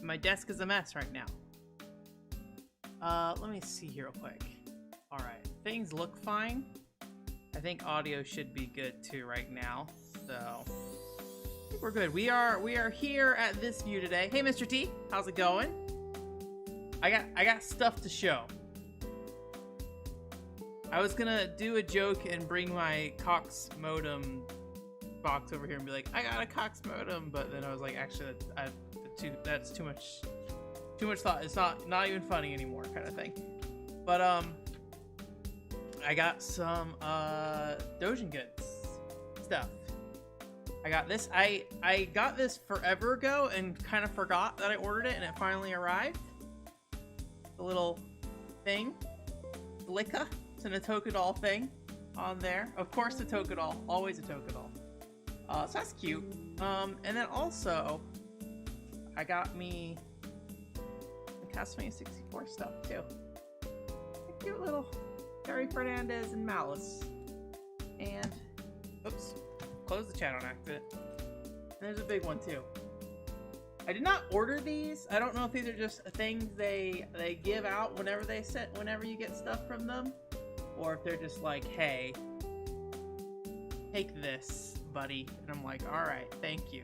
my desk is a mess right now. Let me see here real quick. All right, things look fine. I think audio should be good too right now. So I think we're good. We are here at this view today. Hey, Mr. T, how's it going? I got stuff to show. I was gonna do a joke and bring my Cox modem box over here and be like, I got a Cox modem, but then I was like, actually, that's too much thought. It's not even funny anymore, kind of thing. But I got some Dojin goods stuff. I got this. I got this forever ago and kind of forgot that I ordered it, and it finally arrived. The little thing, Licka. It's an Tokedol thing on there. Of course, the Tokedol. Always a Tokedol. So that's cute. And then also, I got me the Castlevania 64 stuff too. A cute little Terry Fernandez and Malice. And, oops, close the chat on accident. And there's a big one too. I did not order these. I don't know if these are just things they give out whenever you get stuff from them, or if they're just like, hey, take this, buddy. And I'm like, all right, thank you.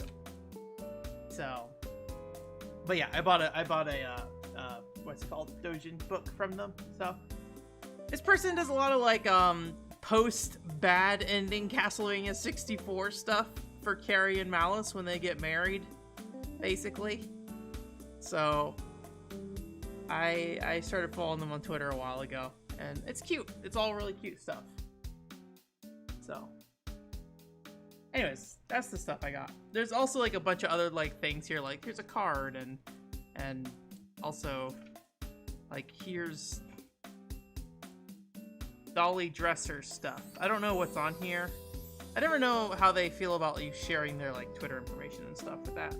So, but yeah, I bought a what's it called, Dojin book from them. So this person does a lot of like post bad ending Castlevania 64 stuff for Carrie and Malice when they get married, basically. So I started following them on Twitter a while ago, and it's cute. It's all really cute stuff. So anyways, that's the stuff I got. There's also like a bunch of other like things here, like here's a card, and also like here's Dolly Dresser stuff. I don't know what's on here. I never know how they feel about you sharing their like Twitter information and stuff with that.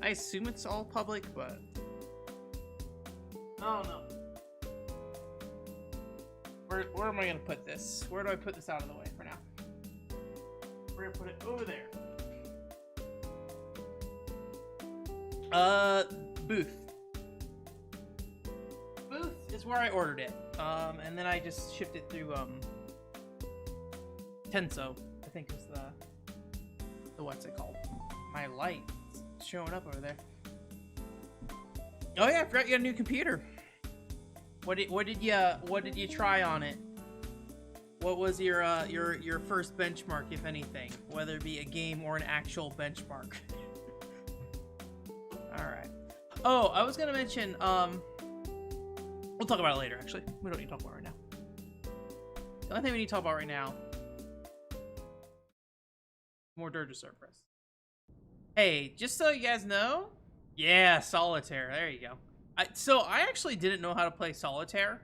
I assume it's all public, but I don't know. Where am I gonna put this? Where do I put this out of the way for now? We're gonna put it over there. Booth. Booth is where I ordered it. And then I just shipped it through Tenso, I think is the what's it called? My light's showing up over there. Oh yeah, I forgot you got a new computer. What did you try on it? What was your first benchmark, if anything, whether it be a game or an actual benchmark? All right. Oh, I was gonna mention. We'll talk about it later. Actually, we don't need to talk about it right now. The only thing we need to talk about right now. More Dirge of Cerberus. Hey, just so you guys know, yeah, Solitaire. There you go. So I actually didn't know how to play Solitaire.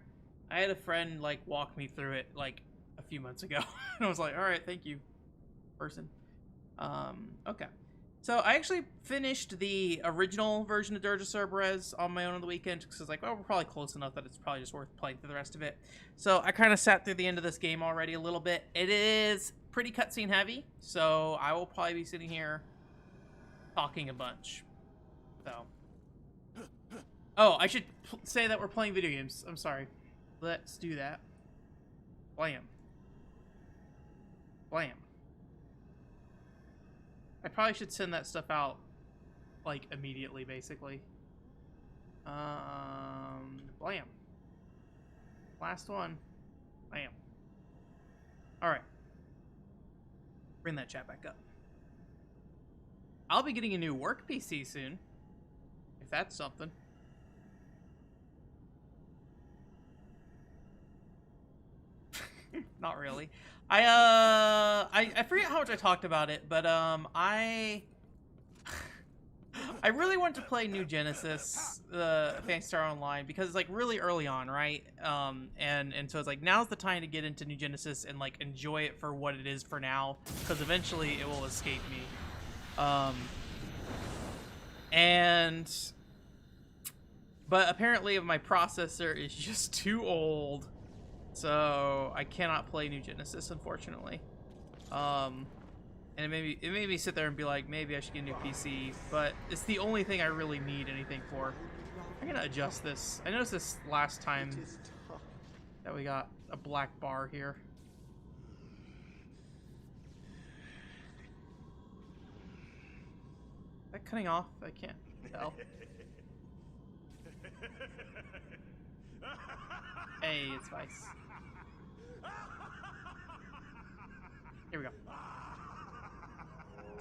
I had a friend like walk me through it like a few months ago, and I was like, all right, thank you, person. Okay. So I actually finished the original version of Dirge of Cerberus on my own on the weekend because I was like, well, we're probably close enough that it's probably just worth playing through the rest of it. So I kind of sat through the end of this game already a little bit. It is pretty cutscene heavy, so I will probably be sitting here talking a bunch. So, oh, I should say that we're playing video games. I'm sorry. Let's do that. Blam. Blam. I probably should send that stuff out, like, immediately, basically. Blam. Last one. Blam. Alright. Bring that chat back up. I'll be getting a new work PC soon. If that's something. Not really. I forget how much I talked about it, but I really wanted to play New Genesis, the Phantasy Star Online, because it's like really early on, right? And so it's like now's the time to get into New Genesis and like enjoy it for what it is for now, because eventually it will escape me. But apparently my processor is just too old. So I cannot play New Genesis, unfortunately. And And it made me sit there and be like, maybe I should get a new PC, but it's the only thing I really need anything for. I'm gonna adjust this. I noticed this last time that we got a black bar here. Is that cutting off? I can't tell. Hey, it's Vice. Here we go.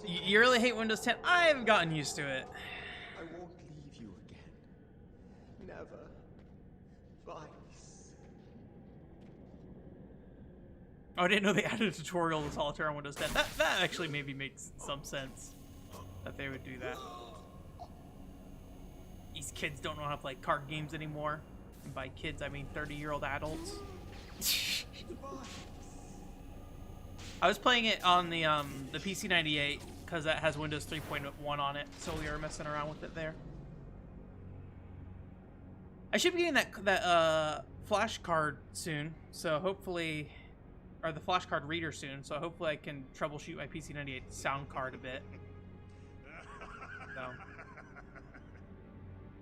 You really hate Windows 10? I've gotten used to it. I won't leave you again. Never. Vice. Oh, I didn't know they added a tutorial to Solitaire on Windows 10. That actually maybe makes some sense that they would do that. These kids don't know how to play card games anymore. And by kids, I mean 30-year-old adults. I was playing it on the PC98 because that has Windows 3.1 on it, so we were messing around with it there. I should be getting that flash card soon, so hopefully, or the flash card reader soon, so hopefully I can troubleshoot my PC98 sound card a bit. So.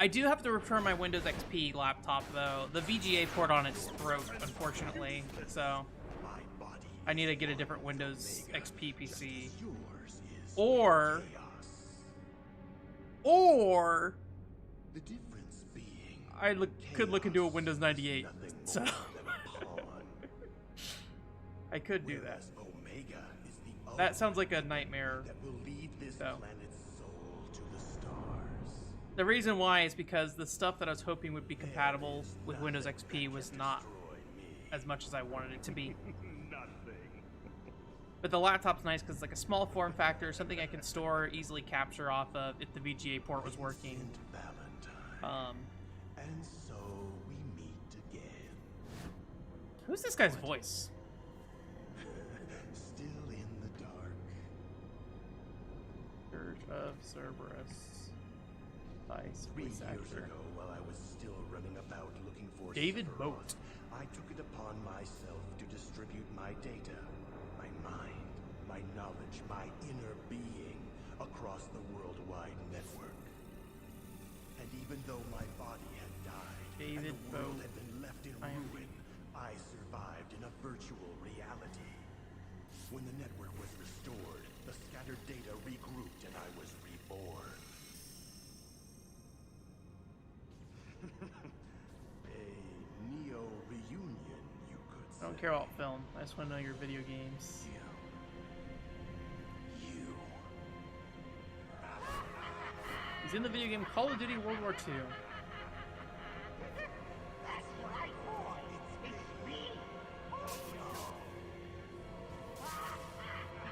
I do have to return my Windows XP laptop though. The VGA port on it's broke, unfortunately, so I need to get a different Windows XP PC. Or The difference being I could look into a Windows 98. So I could do that. That sounds like a nightmare. So. The reason why is because the stuff that I was hoping would be compatible with Windows XP was not as much as I wanted it to be. But the laptop's nice because it's like a small form factor, something I can store, easily capture off of if the VGA port was working. And so we meet again. Who's this guy's voice? Still in the dark. Dirge of Cerberus. Vice 3 years ago, while I was still running about looking for David Sephiroth, Moat. I took it upon myself to distribute my data, my mind, my knowledge, my inner being across the worldwide network. And even though my body had died David and the world Moat. had been left in ruin, I survived in a virtual reality. When the network was restored, the scattered data regrouped and I was reborn. A neo-reunion, you could say. I don't care about film. I just want to know your video games. You. He's in the video game Call of Duty World War II.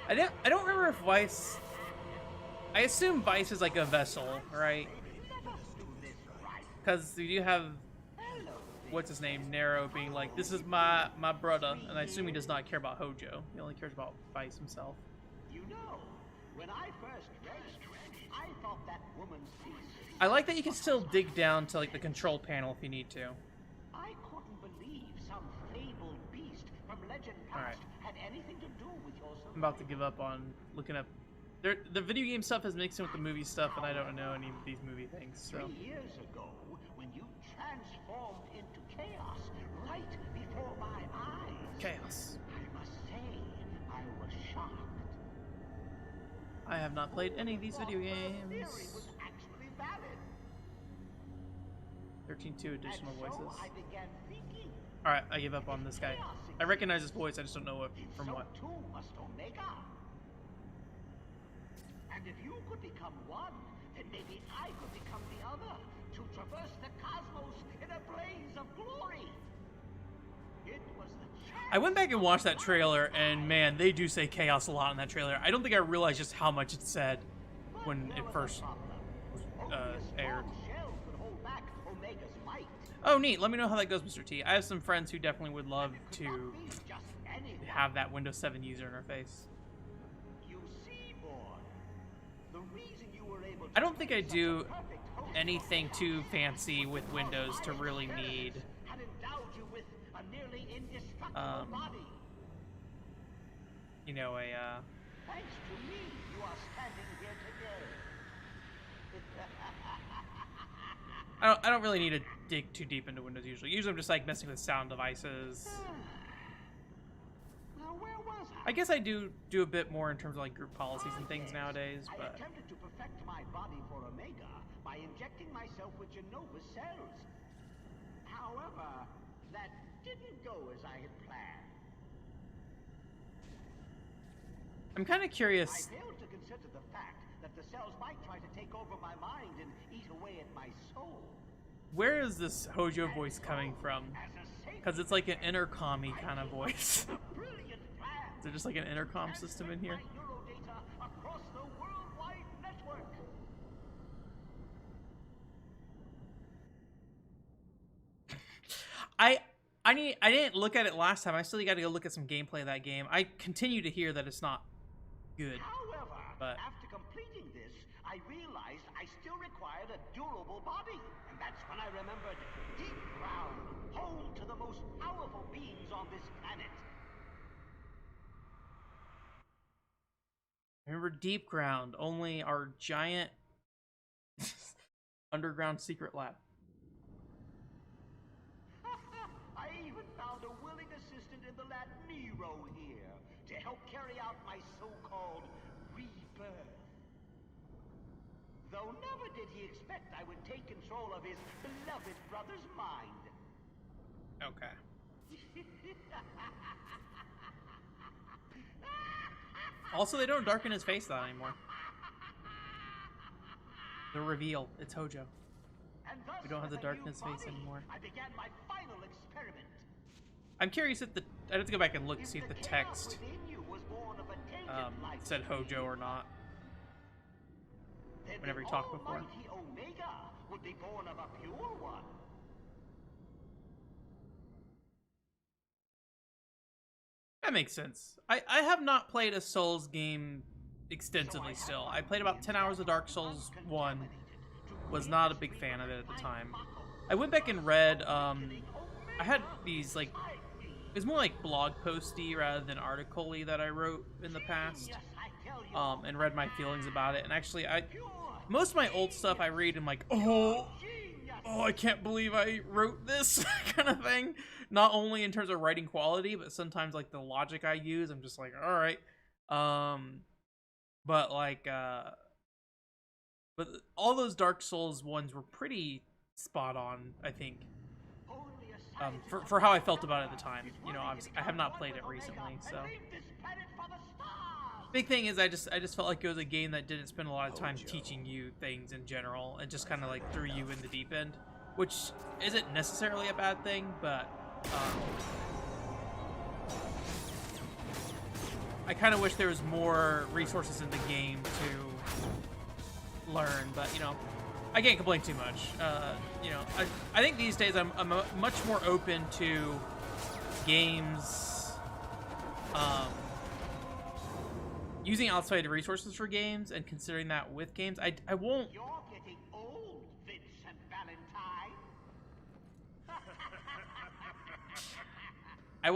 I don't remember if Vice... I assume Vice is like a vessel, right? Because you do have... What's his name? Nero being like, this is my brother. And I assume he does not care about Hojo. He only cares about Vice himself. You know, when I first read it, I thought that woman's piece... I like that you can still dig down to like the control panel if you need to. I couldn't believe some fabled beast from legend past had anything to do with your survival. I'm about to give up on looking up. The video game stuff is mixed in with the movie stuff, and I don't know any of these movie things. So. 3 years ago, when you transformed into chaos right before my eyes. Chaos. I must say, I was shocked. I have not played any of these video The theory games. was actually valid. 13.2 additional And so voices. I began thinking, Alright, I give up on this guy. I recognize his voice, I just don't know what from so what. too must Omega. And if you could become one, then maybe I could become the other, to traverse the cosmos in a blaze of glory. It was the chance. I went back and watched that trailer, and man, they do say chaos a lot in that trailer. I don't think I realized just how much it said when it first aired. Oh, neat. Let me know how that goes, Mr. T. I have some friends who definitely would love to have that Windows 7 user interface. You see, boy, the reason you were able to I don't think I do anything too fancy with Windows to really need had endowed you with a nearly indestructible body. you know, Thanks to me, you are standing here today. I don't really need to dig too deep into Windows usually. Usually I'm just like messing with sound devices. Now, where was I guess I do a bit more in terms of like group policies and things nowadays, I but attempted to perfect my body for Omega by injecting myself with Genova's cells. However, that didn't go as I had planned. I'm kind of I curious. failed to consider the fact that the cells might try to take over my mind and eat away at my soul. Where is this Hojo voice coming from? Because it's like an intercom-y kind of voice. Brilliant plan. Is there just like an intercom system in here? My neurodata across the worldwide network. I didn't look at it last time. I still got to go look at some gameplay of that game. I continue to hear that it's not good. However, But after completing this, I realized I still required a durable body. And that's when I remembered Deep Ground, home to the most powerful beings on this planet. remember Deep Ground, only our giant underground secret lab. I even found a willing assistant in the lab, Nero, here to help carry out my so-called rebirth. Though never did he expect I would take control of his beloved brother's mind. Okay. Also, they don't darken his face that anymore. The reveal, it's Hojo. And thus, We don't have the with a dark in new his face body, anymore. I began my final experiment. I'm curious if I'd have to go back and look to If see if the chaos text within you was born of a tainted life said Hojo or not. then Whenever the he talked before. almighty Omega would be born of a pure one. That makes sense. I have not played a Souls game extensively still. I played about 10 hours of Dark Souls 1. Was not a big fan of it at the time. I went back and read, I had these, like, it was more like blog posty rather than article-y that I wrote in the past. And read my feelings about it. And actually, most of my old stuff I read and like, oh, I can't believe I wrote this kind of thing. Not only in terms of writing quality, but sometimes like the logic I use, I'm just like, all right. But like, but all those Dark Souls ones were pretty spot on, I think. For how I felt about it at the time. You know, obviously, I have not played it recently, so. Big thing is I just felt like it was a game that didn't spend a lot of time teaching you things in general, and just kind of like threw you in the deep end, which isn't necessarily a bad thing, but I kind of wish there was more resources in the game to learn, but you know, I can't complain too much. You know, I think these days I'm much more open to games using outside resources for games and considering that with games. I won't. You're getting old, Vincent Valentine. I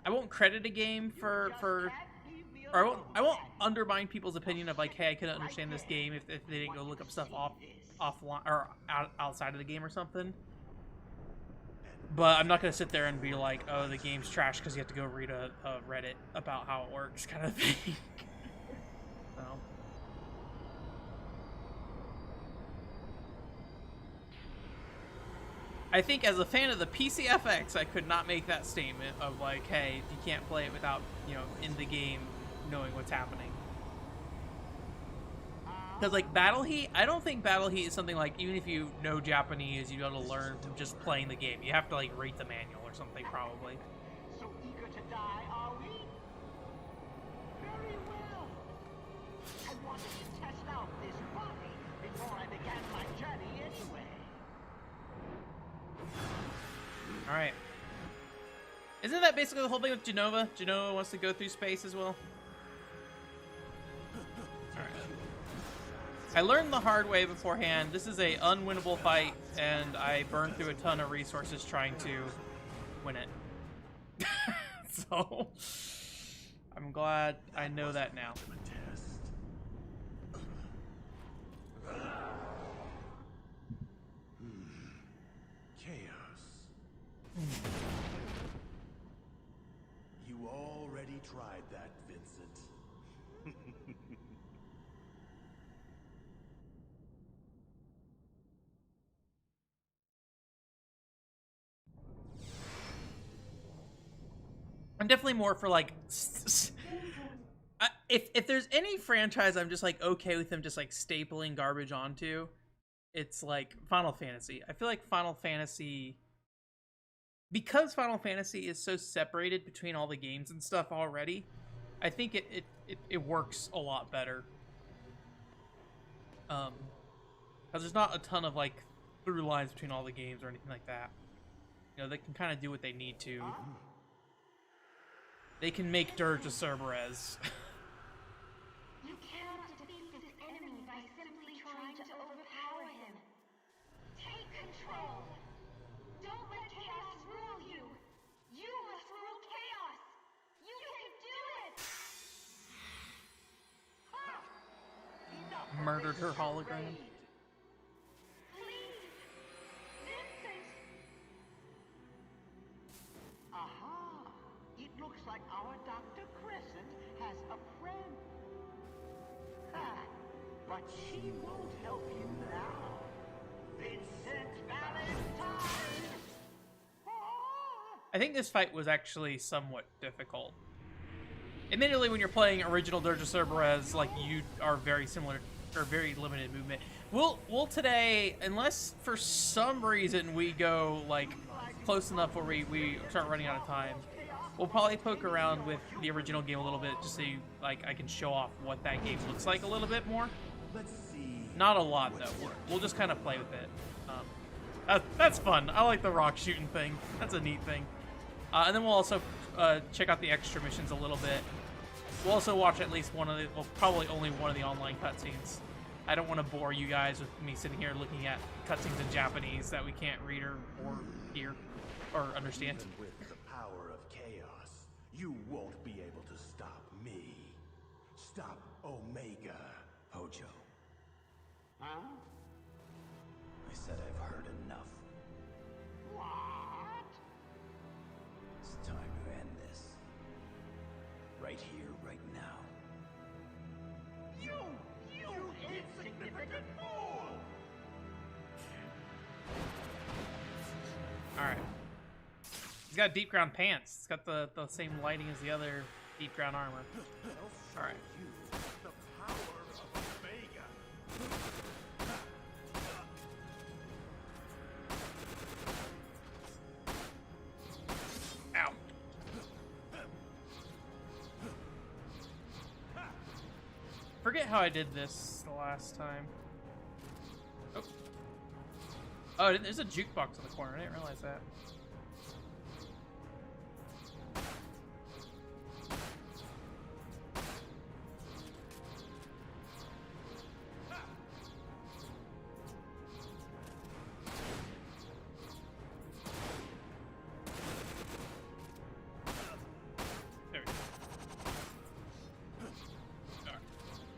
won't credit a game for or I won't undermine people's opinion of like, hey, I couldn't understand this game if they didn't go look up stuff offline or outside of the game or something. But I'm not gonna sit there and be like, oh, the game's trash because you have to go read a Reddit about how it works kind of thing. So. I think as a fan of the PCFX, I could not make that statement of like, hey, you can't play it without, you know, in the game knowing what's happening. Because like Battle Heat, I don't think Battle Heat is something like, even if you know Japanese, you'll be able to learn from just playing the game. You have to like read the manual or something probably. So eager to die, are we? Very well. I wanted to test out this body before I began my journey anyway. Alright. Isn't that basically the whole thing with Genova? Genova wants to go through space as well? Alright. I learned the hard way beforehand. This is a unwinnable fight, and I burned through a ton of resources trying to win it. So, I'm glad I know that now. A test. Chaos. You already tried that, Vincent. I'm definitely more for like if there's any franchise I'm just like okay with them just like stapling garbage onto, it's like Final Fantasy. I feel like Final Fantasy, because Final Fantasy is so separated between all the games and stuff already, I think it works a lot better. Because there's not a ton of like through lines between all the games or anything like that. You know, they can kind of do what they need to. They can make Dirge of Cerberus. You cannot defeat this enemy by simply trying to overpower him. Take control. Don't let chaos rule you. You must rule chaos. You can do it. Murdered her hologram. Please, Vincent. Aha! It looks like our Dr. Crescent has a friend. Ha! But she won't help you now. Vincent Valentine! Ah! I think this fight was actually somewhat difficult. Admittedly, when you're playing original Dirge of Cerberus, like, you are very similar, or very limited movement. We'll today, unless for some reason we go, like, close enough where we start running out of time, we'll probably poke around with the original game a little bit, just so you, like, I can show off what that game looks like a little bit more. Let's see. Not a lot, though. We'll just kind of play with it. That's fun. I like the rock shooting thing. That's a neat thing. And then we'll also check out the extra missions a little bit. We'll also watch at least one of the, well, probably only one of the online cutscenes. I don't want to bore you guys with me sitting here looking at cutscenes in Japanese that we can't read or hear or understand. Even with the power of chaos, you won't be able to stop me. Stop Omega. Hojo, Huh? I said I've heard enough. What? It's time to end this. Right here, right now. You insignificant fool! Alright. He's got deep ground pants. It's got the same lighting as the other deep ground armor. Alright. You, the power of Omega. Ow. Forget how I did this the last time. Oh. Oh, there's a jukebox in the corner. I didn't realize that. There we go. Alright.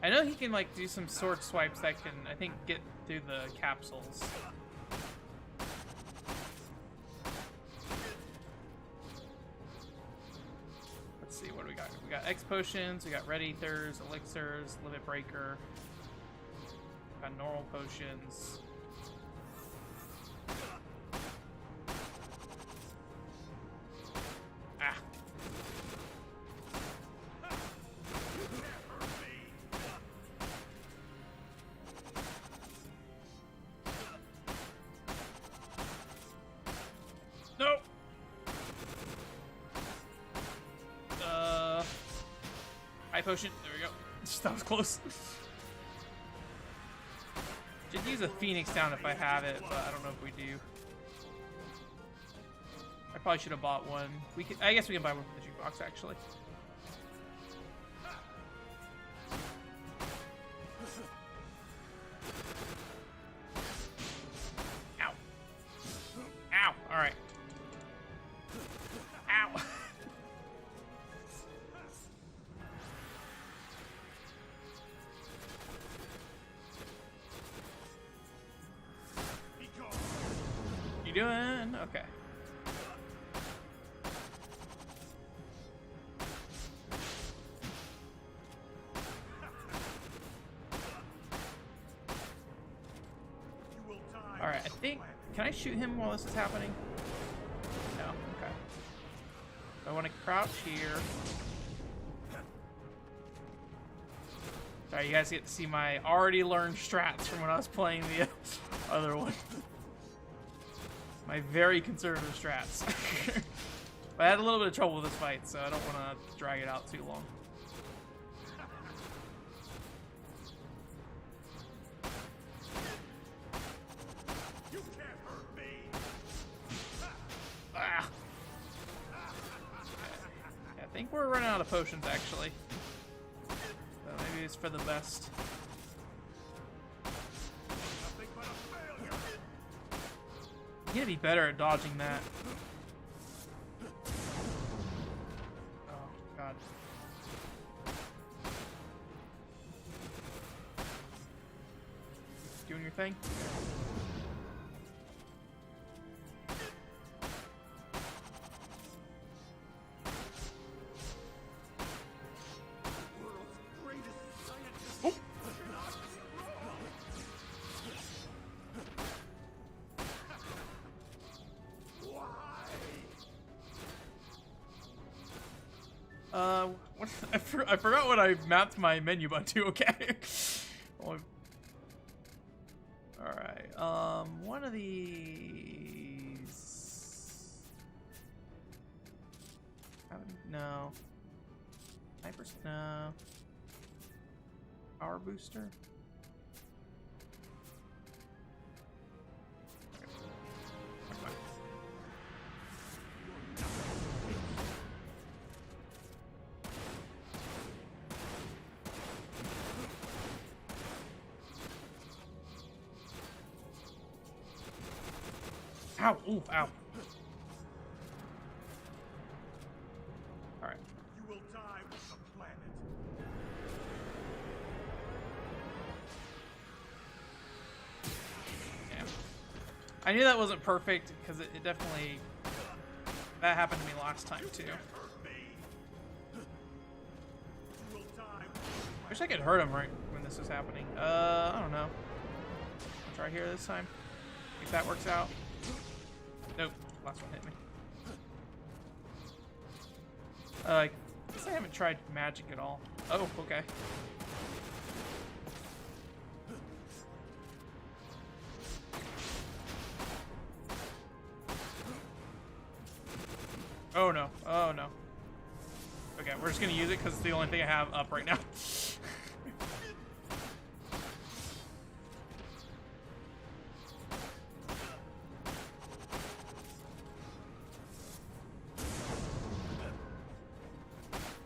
I know he can like do some sword swipes that can, I think, get through the capsules. Let's see, what do we got? We got X potions, we got red ethers, elixirs, limit breaker. Got normal potions. Ah. No. High potion. There we go. That was close. Should use a Phoenix down if I have it, but I don't know if we do. I probably should have bought one. We can, I guess we can buy one from the jukebox actually. Ow. Ow. All right. Ow. you doing? Okay. Alright, I think... Can I shoot him while this is happening? No, okay. I want to crouch here. Sorry, you guys get to see my already learned strats from when I was playing the other one. My very conservative strats. But I had a little bit of trouble with this fight, so I don't want to drag it out too long. Ah. I think we're running out of potions, actually. So maybe it's for the best. You gotta be better at dodging that. Oh, God. Doing your thing? I forgot what I mapped my menu button to. Okay. Alright, one of these... No. Hyper... No. Power booster? Ow! Ooh, ow. Alright. You will die with the planet. Yeah. I knew that wasn't perfect, because it definitely... That happened to me last time, too. Wish I could hurt him right when this was happening. I don't know. I'll try here this time. If that works out. Nope, last one hit me. I guess I haven't tried magic at all. Oh, okay. Oh no, oh no. Okay, we're just gonna use it because it's the only thing I have up right now.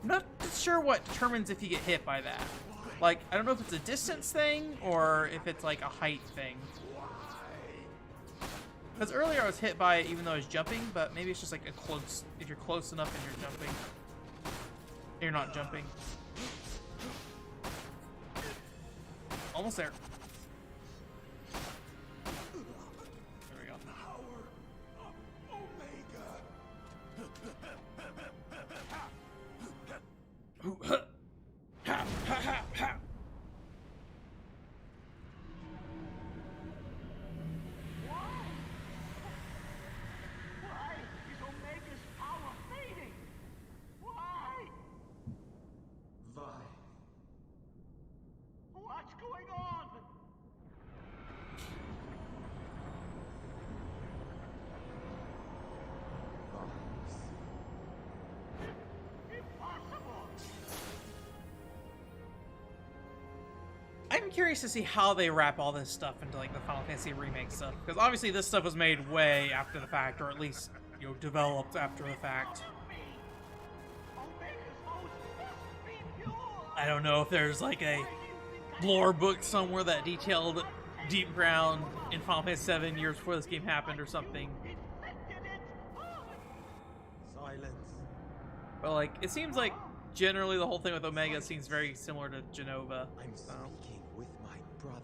I'm not sure what determines if you get hit by that. Like, I don't know if it's a distance thing or if it's like a height thing. Because earlier I was hit by it even though I was jumping, but maybe it's just like a close, if you're close enough and you're jumping. You're not jumping. Almost there. There we go. Ooh, ha, ha, ha, ha. Why is Omega's power fading? Why? What's going on? Impossible! I'm curious to see how they wrap all this stuff into like the Final Fantasy remake stuff, because obviously this stuff was made way after the fact, or at least, you know, developed after the fact. I don't know if there's like a lore book somewhere that detailed Deep Ground in Final Fantasy VII years before this game happened or something. Silence. But like, it seems like generally the whole thing with Omega seems very similar to Genova. I'm speaking with my brother.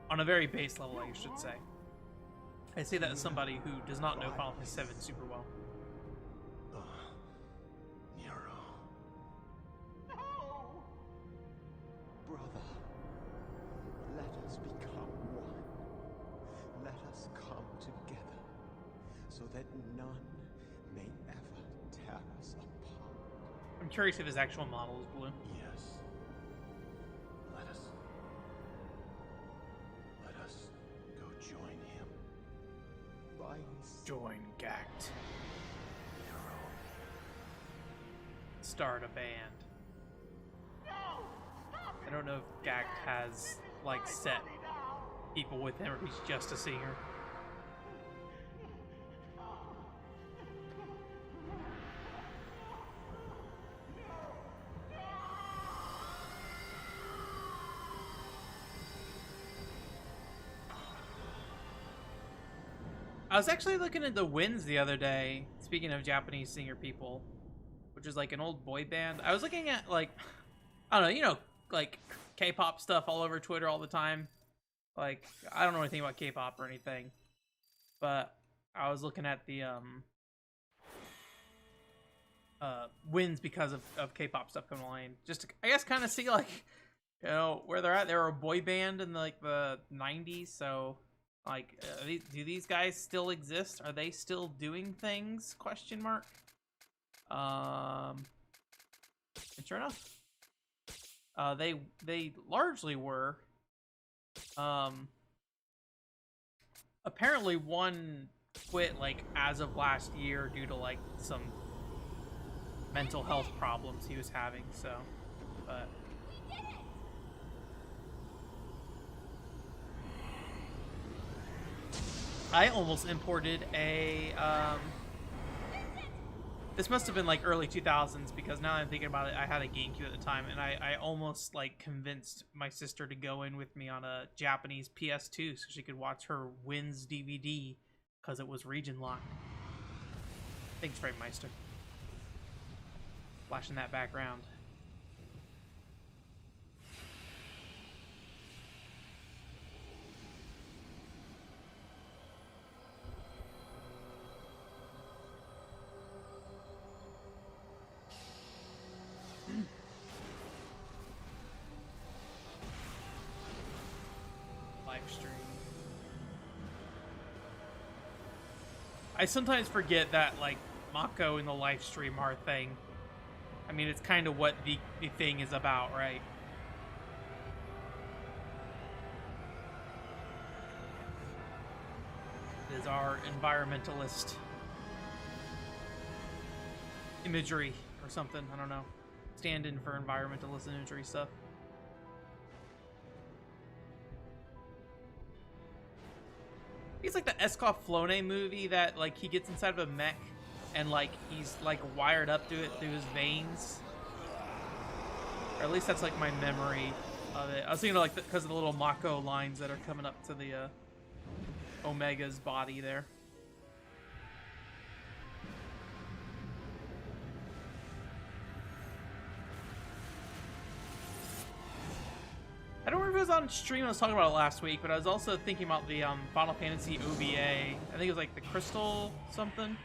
On a very base level, I should say. I say that as somebody who does not know Final Fantasy VII super well. Nero. No! Brother, let us become one. Let us come together so that none may ever tear us apart. I'm curious if his actual model is blue. Yes. Let us go join him. By his Join Gact. Nero. Start a band. No! Stop I don't know if Gact has like set people with him or he's just a singer. I was actually looking at the Winds the other day, speaking of Japanese singer people, which is like an old boy band. I was looking at like, I don't know, you know, like K-pop stuff all over Twitter all the time. Like, I don't know anything about K-pop or anything, but I was looking at the Winds because of K-pop stuff coming online. Just to, I guess, kind of see like, you know, where they're at. They were a boy band in like the 90s, so like, do these guys still exist? Are they still doing things? Question mark. And sure enough, they largely were. Apparently one quit like as of last year due to like some mental health problems he was having. So, but. I almost imported a, this must have been like early 2000s because now that I'm thinking about it, I had a GameCube at the time and I almost like convinced my sister to go in with me on a Japanese PS2 so she could watch her Wins DVD because it was region locked. Thanks, Meister. Flashing that background. Stream. I sometimes forget that like Mako and the live stream are a thing. I mean, it's kind of what the thing is about, right? It is our environmentalist imagery or something. I don't know. Stand in for environmentalist imagery stuff. It's like the Escoff Flone movie that like he gets inside of a mech and like he's like wired up to it through his veins. Or at least that's like my memory of it. I was thinking of, like because of the little Mako lines that are coming up to the Omega's body there. I don't remember if it was on stream I was talking about it last week, but I was also thinking about the Final Fantasy OVA. I think it was like the Crystal something.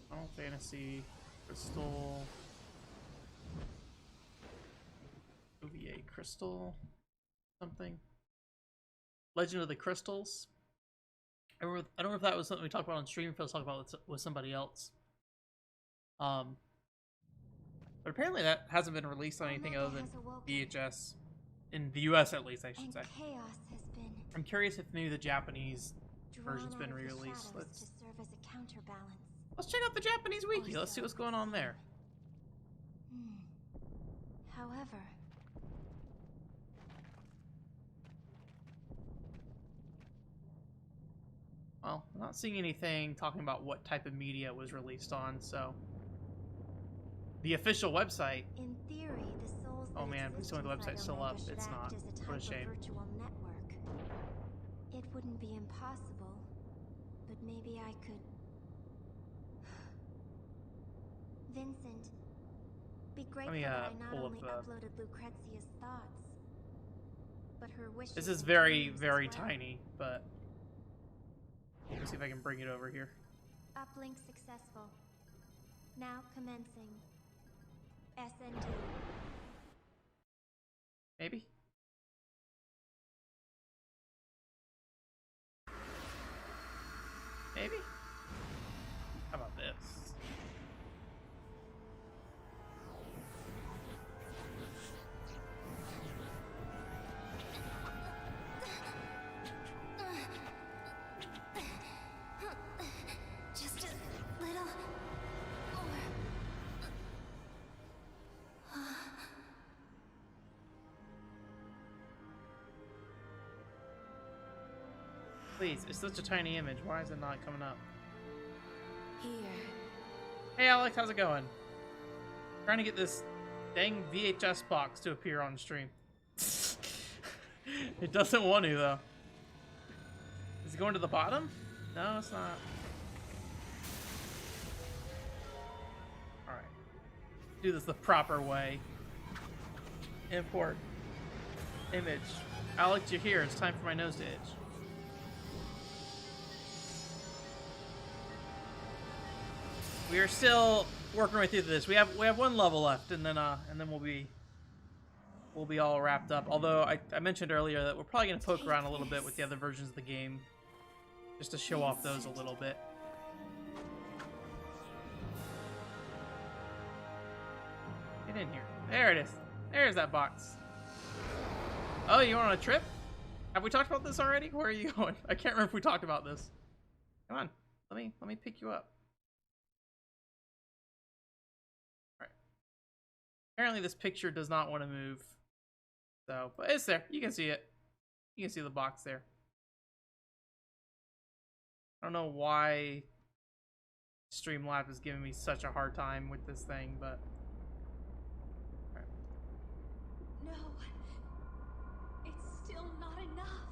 Final Fantasy Crystal OVA Crystal something. Legend of the Crystals. I don't know if that was something we talked about on stream, if I was talking about it with somebody else. But apparently that hasn't been released on anything other than VHS. In the US at least, I should say. I'm curious if maybe the Japanese version's been re-released. Let's check out the Japanese wiki. Let's see what's going on there. However, well, I'm not seeing anything talking about what type of media it was released on, so the official website. in theory, the souls Oh man, please tell me the website's still up. It's not. What a shame. Virtual network. It wouldn't be impossible, but maybe I could. Vincent, be grateful me, that I not pull up only the uploaded Lucrezia's thoughts, But her wishes This is and very, dreams as very well. tiny, but let me see if I can bring it over here. Uplink successful. Now commencing. SND. Maybe? Maybe? How about this? Just a little more. Please, it's such a tiny image. Why is it not coming up? Here. Hey Alex, how's it going? Trying to get this dang VHS box to appear on stream. It doesn't want to though. Is it going to the bottom? No, it's not. Alright. Do this the proper way. Import. Image. Alex, you're here. It's time for my nose to itch. We are still working our way through this. We have one level left, and then we'll be all wrapped up. Although I mentioned earlier that we're probably gonna poke around a little bit with the other versions of the game, just to show off those a little bit. Get in here. There it is. There's that box. Oh, you on a trip? Have we talked about this already? Where are you going? I can't remember if we talked about this. Come on, let me pick you up. Apparently this picture does not want to move. So, but it's there. You can see it. You can see the box there. I don't know why Streamlabs is giving me such a hard time with this thing, but... Alright. No. It's still not enough.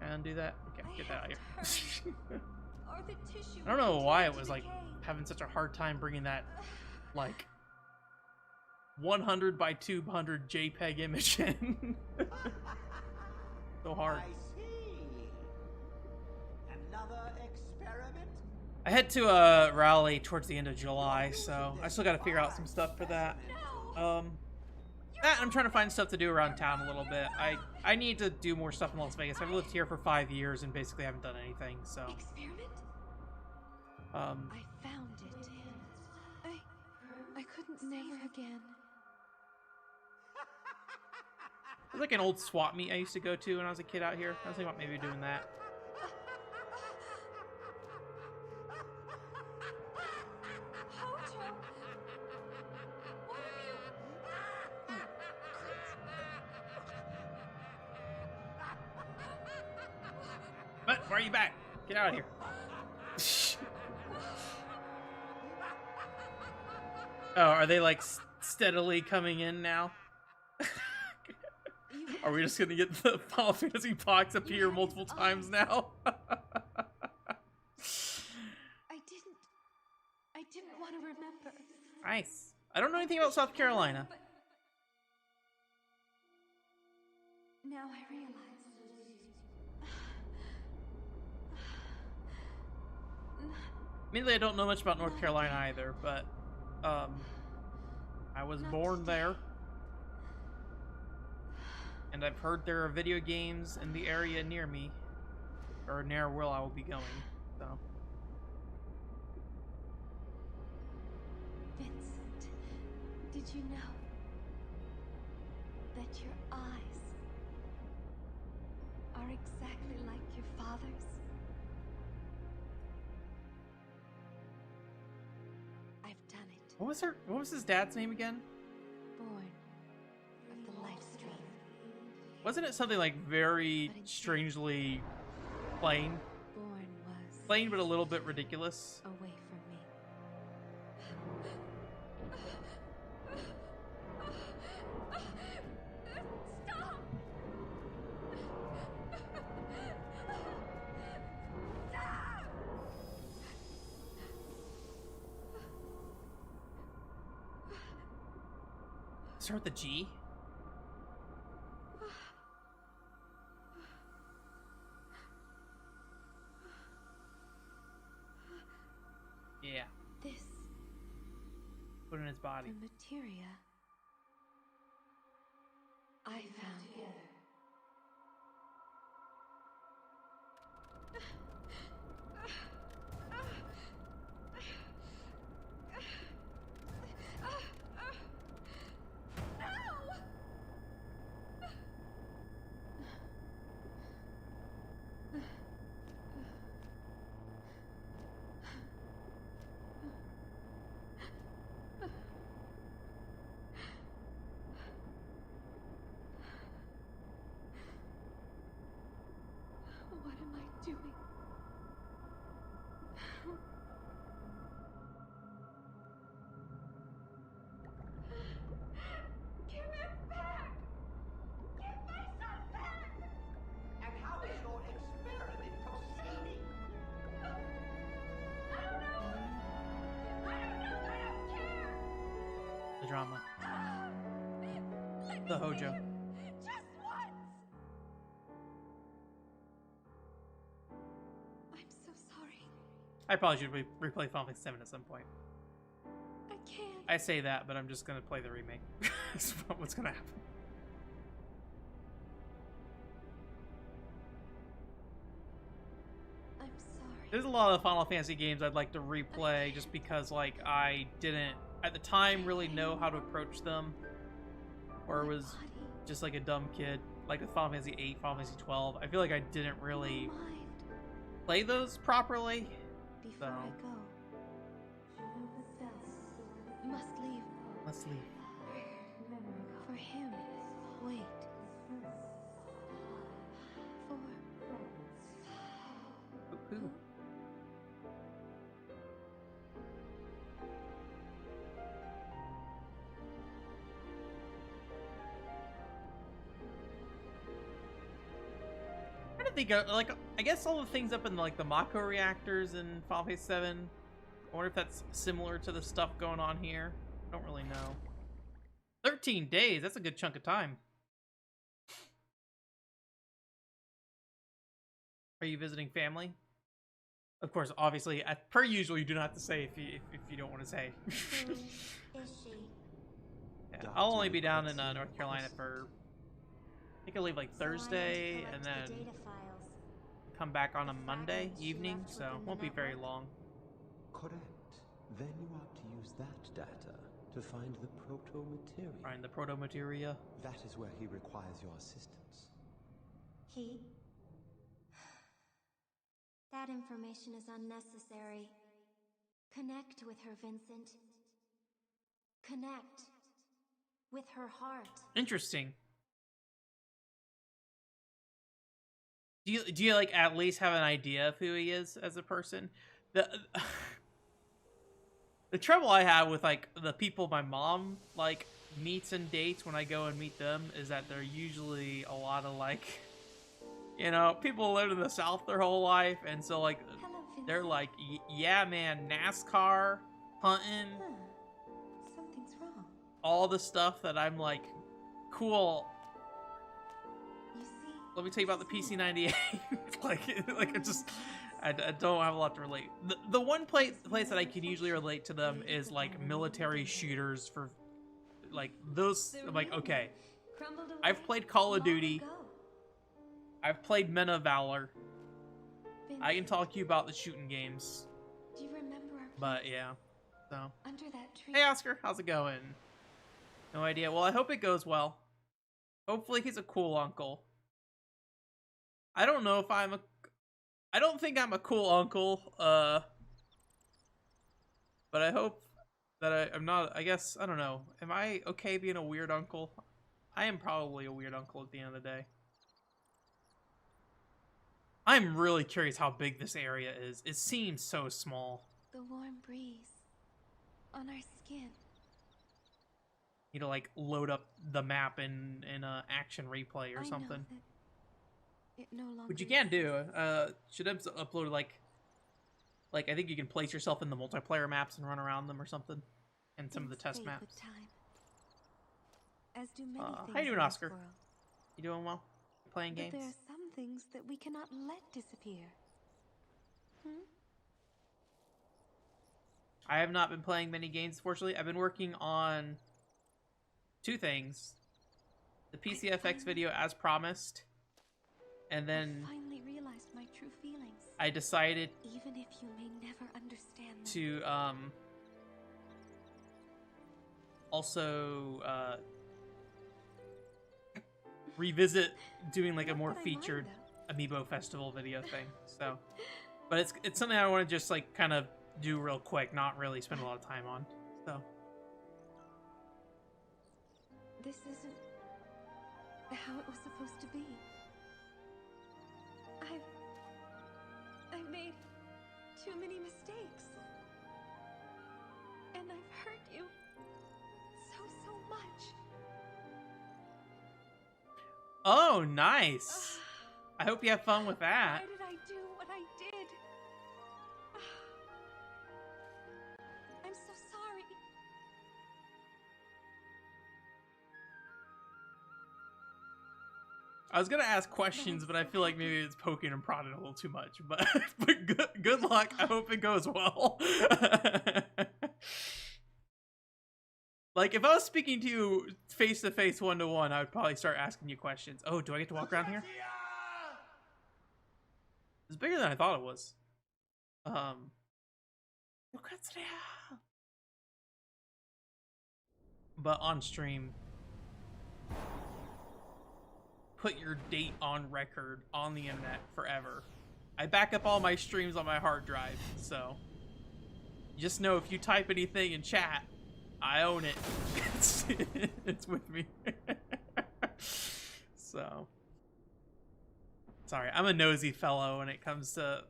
And do that. Okay, get that out of here. Or the tissue I don't know why it will was like decay. having such a hard time bringing that like 100 by 200 JPEG image in. So hard. I see. Another experiment? I head to rally towards the end of July, so I still got to figure out some stuff for that. I'm trying to find stuff to do around town a little bit. I need to do more stuff in Las Vegas. I've lived here for 5 years and basically haven't done anything, so Experiment? I found it. I couldn't never again. there's like an old swap meet I used to go to when I was a kid out here. I was thinking about maybe doing that. Hojo! What have you... But why are you back? Get out of here. Oh, are they like steadily coming in now? Are we just gonna get the Final Fantasy box appear multiple times now? I didn't want to remember. Nice. I don't know anything about South Carolina. But now I realize. Mainly, I don't know much about North Carolina either, but I was born there, and I've heard there are video games in the area near me, or near where I will be going. So, Vincent, did you know that your eyes are exactly like your father's? I've done it. what was his dad's name again? Born of the life stream. Wasn't it something like very strangely plain? Born was Plain, but a little bit ridiculous. away from me. Stop! Stop! Start with the G? body. The materia I found together. What am I doing? Give it back! Give my son back! And how is your experiment proceeding? I don't know! I don't care! The drama. Let me The see Hojo. him just once! I'm so sorry. I probably should replay Final Fantasy VII at some point. I can't. I say that, but I'm just gonna play the remake. That's what's gonna happen. I'm sorry. There's a lot of Final Fantasy games I'd like to replay just because, like, I didn't, at the time, really know how to approach them. Or My was body, just like a dumb kid. Like with Final Fantasy VIII, Final Fantasy XII. I feel like I didn't really my mind. play those properly. Before I go, must leave. Let's leave. For him, wait. For Who? I don't think, like, I guess all the things up in, like, the Mako reactors in Final Fantasy VII, I wonder if that's similar to the stuff going on here. I don't really know. 13 days, that's a good chunk of time. Are you visiting family? Of course, obviously, per usual, you do not have to say if you don't want to say. Who is she? Yeah, I'll only be down in North Carolina for, I think I'll leave like Thursday and then The data files. come back on a The Monday fragments she evening, left so within it the won't be very network. long. Correct. Then you are to use that data to find the proto-materia. Find the proto-materia. That is where he requires your assistance. He? That information is unnecessary. Connect with her, Vincent. Connect with her heart. Interesting. Do you like at least have an idea of who he is as a person? The trouble I have with like the people my mom like meets and dates when I go and meet them is that they're usually a lot of like, you know, people lived in the South their whole life, and so like hello, Vincent. they're like, yeah, man, NASCAR, hunting, Huh. Something's wrong. all the stuff that I'm like, cool. You see? Let me tell you about the PC98. like it just, I don't have a lot to relate. The one place that I can usually relate to them is like military shooters for, like those. I'm like, okay, Crumbled away I've played Call of long Duty. ago. I've played Men of Valor. I can Vincent, talk to you about the shooting games, do you remember our but place yeah. So, under that tree? hey Oscar, how's it going? No idea. Well, I hope it goes well. Hopefully he's a cool uncle. I don't know if I don't think I'm a cool uncle, but I hope that I'm not, I guess, I don't know. Am I okay being a weird uncle? I am probably a weird uncle at the end of the day. I'm really curious how big this area is. It seems so small. The warm breeze on our skin. You know, like load up the map in a action replay or I know something. that it no longer Which you can do. exists. Should have uploaded like I think you can place yourself in the multiplayer maps and run around them or something, and some of the Things test fade maps. with time. As do many How things you doing, in this Oscar? world. You doing well? Playing But games? there are some things that we cannot let disappear. Hmm? I have not been playing many games, fortunately. I've been working on 2 things. The PCFX video as promised. And then I finally realized my true feelings. I decided Even if you may never understand them. to also revisit doing like a Not more that I mind, featured though. Amiibo festival video thing. So, but it's something I want to just like kind of do real quick, not really spend a lot of time on. So, This isn't how it was supposed to be. I've made too many mistakes. And I've hurt you so much. oh, nice. I hope you have fun with that. Why did I do what I did? I'm so sorry. I was gonna ask questions, but I feel like maybe it's poking and prodding a little too much. But good luck. I hope it goes well. Like if I was speaking to you face to face, 1-to-1, I would probably start asking you questions. Oh, do I get to walk around here? It's bigger than I thought it was. But on stream, put your date on record on the internet forever. I back up all my streams on my hard drive, so just know if you type anything in chat, I own it. It's with me. So sorry, I'm a nosy fellow when it comes to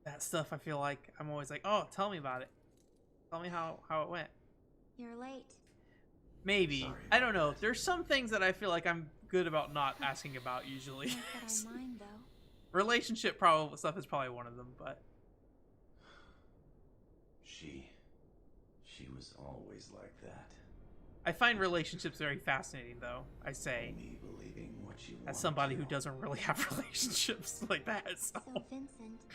that stuff. I feel like I'm always like, oh, tell me about it. Tell me how it went. You're late. Maybe. Sorry I don't about know. that. There's some things that I feel like I'm good about not asking about usually. Not that I mind, though. Relationship problem stuff is probably one of them, but She was always like that. I find relationships very fascinating, though. I say, Me believing what she as wanted somebody to. who doesn't really have relationships like that. So. So, Vincent,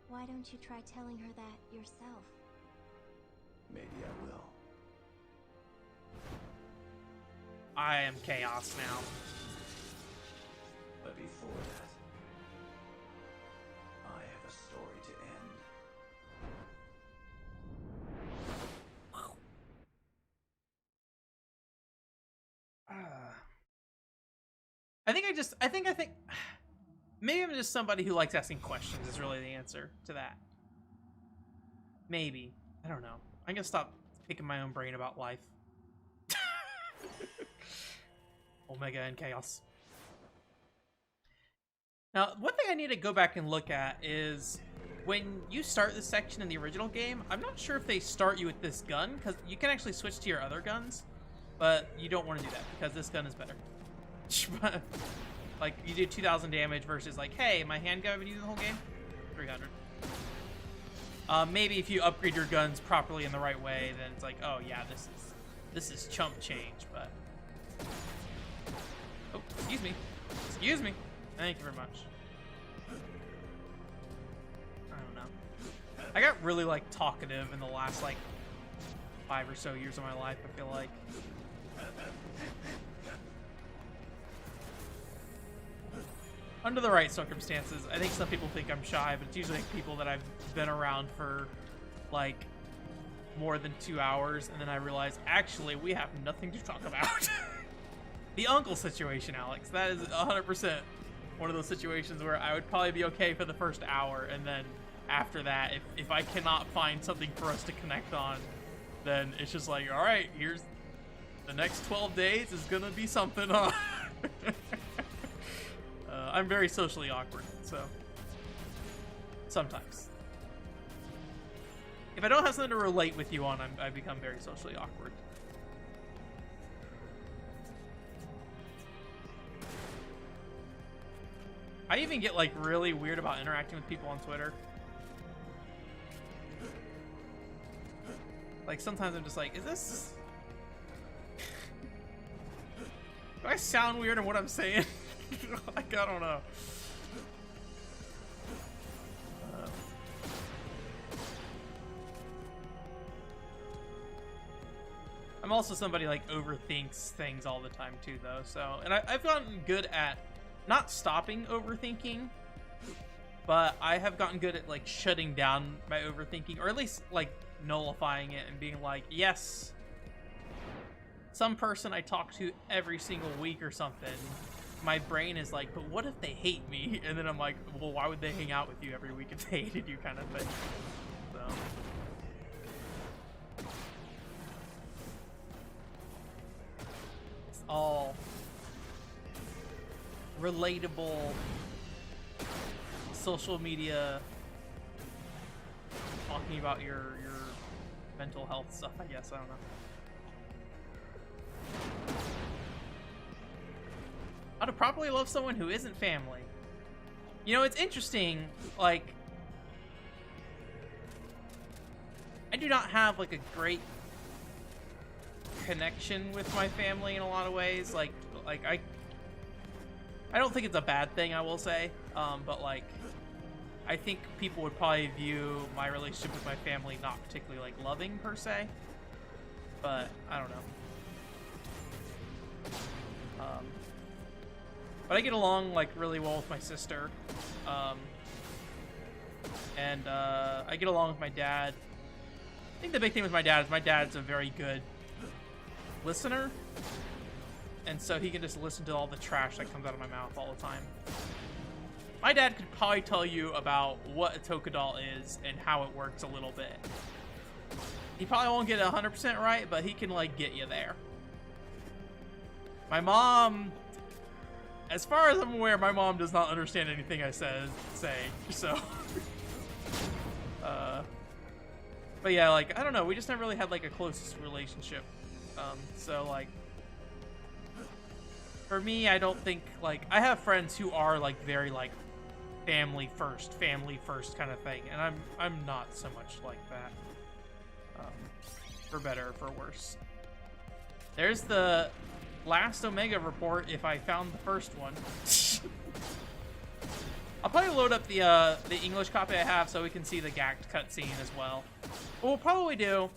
why don't you try telling her that yourself? Maybe I will. I am chaos now. But before that, I have a story to end. I think maybe I'm just somebody who likes asking questions is really the answer to that. Maybe. I don't know. I'm gonna stop picking my own brain about life. Omega and Chaos. Now, one thing I need to go back and look at is when you start this section in the original game, I'm not sure if they start you with this gun, because you can actually switch to your other guns, but you don't want to do that because this gun is better. Like, you do 2,000 damage versus like, hey, my handgun I've been using the whole game? 300. Maybe if you upgrade your guns properly in the right way, then it's like, oh yeah, this is chump change, but... Oh, excuse me. Excuse me. Thank you very much. I don't know. I got really, like, talkative in the last, like, 5 or so years of my life, I feel like. Under the right circumstances, I think some people think I'm shy, but it's usually like people that I've been around for, like, more than 2 hours, and then I realize, actually, we have nothing to talk about. The uncle situation, Alex. That is 100% one of those situations where I would probably be okay for the first hour, and then after that, if I cannot find something for us to connect on, then it's just like, all right, here's the next 12 days is gonna be something, huh? I'm very socially awkward, so sometimes. If I don't have something to relate with you on, I become very socially awkward. I even get like really weird about interacting with people on Twitter. Like sometimes I'm just like, is this... Do I sound weird in what I'm saying? Like, I don't know. I'm also somebody like overthinks things all the time too, though. So, and I've gotten good at not stopping overthinking, but I have gotten good at like shutting down my overthinking, or at least like nullifying it and being like, yes, some person I talk to every single week or something, my brain is like, but what if they hate me? And then I'm like, well, why would they hang out with you every week if they hated you, kind of thing. So. It's all relatable social media talking about your mental health stuff, I guess. I don't know. How to properly love someone who isn't family. You know, it's interesting, like, I do not have like a great connection with my family in a lot of ways. Like I don't think it's a bad thing, I will say, but like I think people would probably view my relationship with my family not particularly like loving per se, but I don't know. But I get along like really well with my sister, and I get along with my dad. I think the big thing with my dad is my dad's a very good listener, and so he can just listen to all the trash that comes out of my mouth all the time. My dad could probably tell you about what a Tokadal is and how it works a little bit. He probably won't get it 100% right, but he can like get you there. My mom, as far as I'm aware, my mom does not understand anything I say, so. But yeah, like, I don't know, we just never really had like a close relationship. So like, for me, I don't think, like, I have friends who are like very like family first kind of thing, and I'm not so much like that. For better or for worse. There's the last Omega report if I found the first one. I'll probably load up the English copy I have so we can see the gacked cutscene as well. What we'll probably do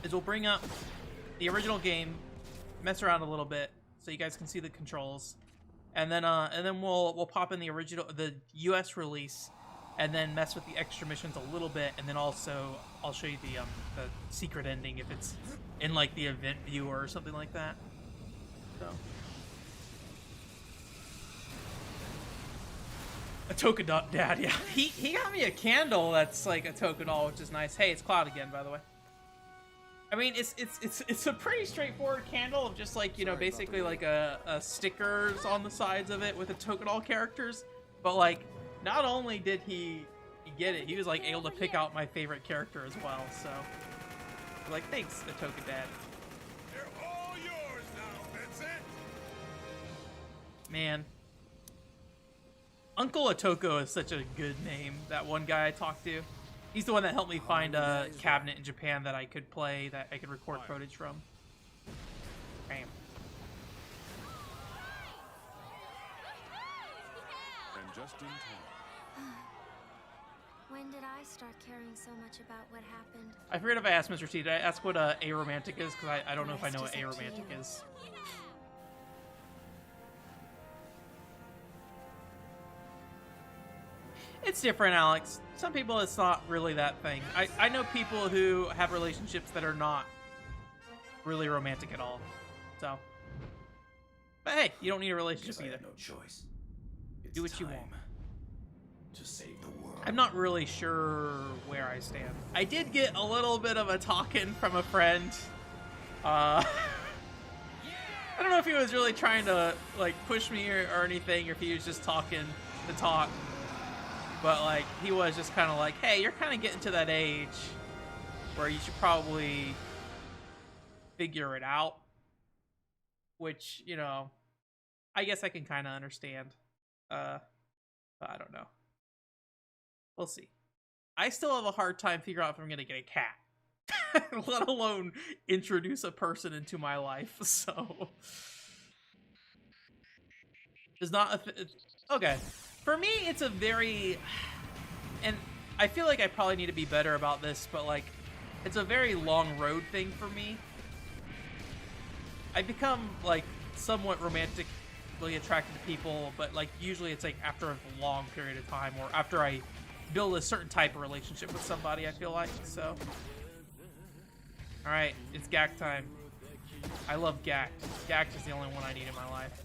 is we'll bring up the original game, mess around a little bit so you guys can see the controls, and then we'll pop in the US release, and then mess with the extra missions a little bit, and then also I'll show you the secret ending if it's in like the event viewer or something like that. So. A Tokadal dad, yeah. He got me a candle that's like a Tokadal, which is nice. Hey, it's Cloud again, by the way. I mean, it's a pretty straightforward candle of just like, you know, basically like a stickers on the sides of it with the Tokadal characters. But like, not only did he get it, he was like able to pick out my favorite character as well. So, like, thanks, Atoka Dad. They're all yours now, Vincent. Man. Uncle Atoko is such a good name. That one guy I talked to. He's the one that helped me find a cabinet in Japan that I could play, that I could record footage from. Bam. And just in time. When did I start caring so much about what happened? I forget if I asked Mr. T. Did I ask what aromantic is? Because I don't know if I know what aromantic is. It's different, Alex. Some people, it's not really that thing. I know people who have relationships that are not really romantic at all. So, but hey, you don't need a relationship either. No choice. Do what you want. To save the world. I'm not really sure where I stand. I did get a little bit of a talking from a friend. I don't know if he was really trying to like push me or anything, or if he was just talking to talk. But like, he was just kind of like, hey, you're kind of getting to that age where you should probably figure it out. Which, you know, I guess I can kind of understand. But I don't know. We'll see. I still have a hard time figuring out if I'm going to get a cat. Let alone introduce a person into my life, so... It's not... Okay. For me, it's a very... And I feel like I probably need to be better about this, but like... it's a very long road thing for me. I become like somewhat romantically attracted to people, but like usually it's like after a long period of time or after I build a certain type of relationship with somebody, I feel like. So all right, it's Gak time. I love Gak. Gak is the only one I need in my life.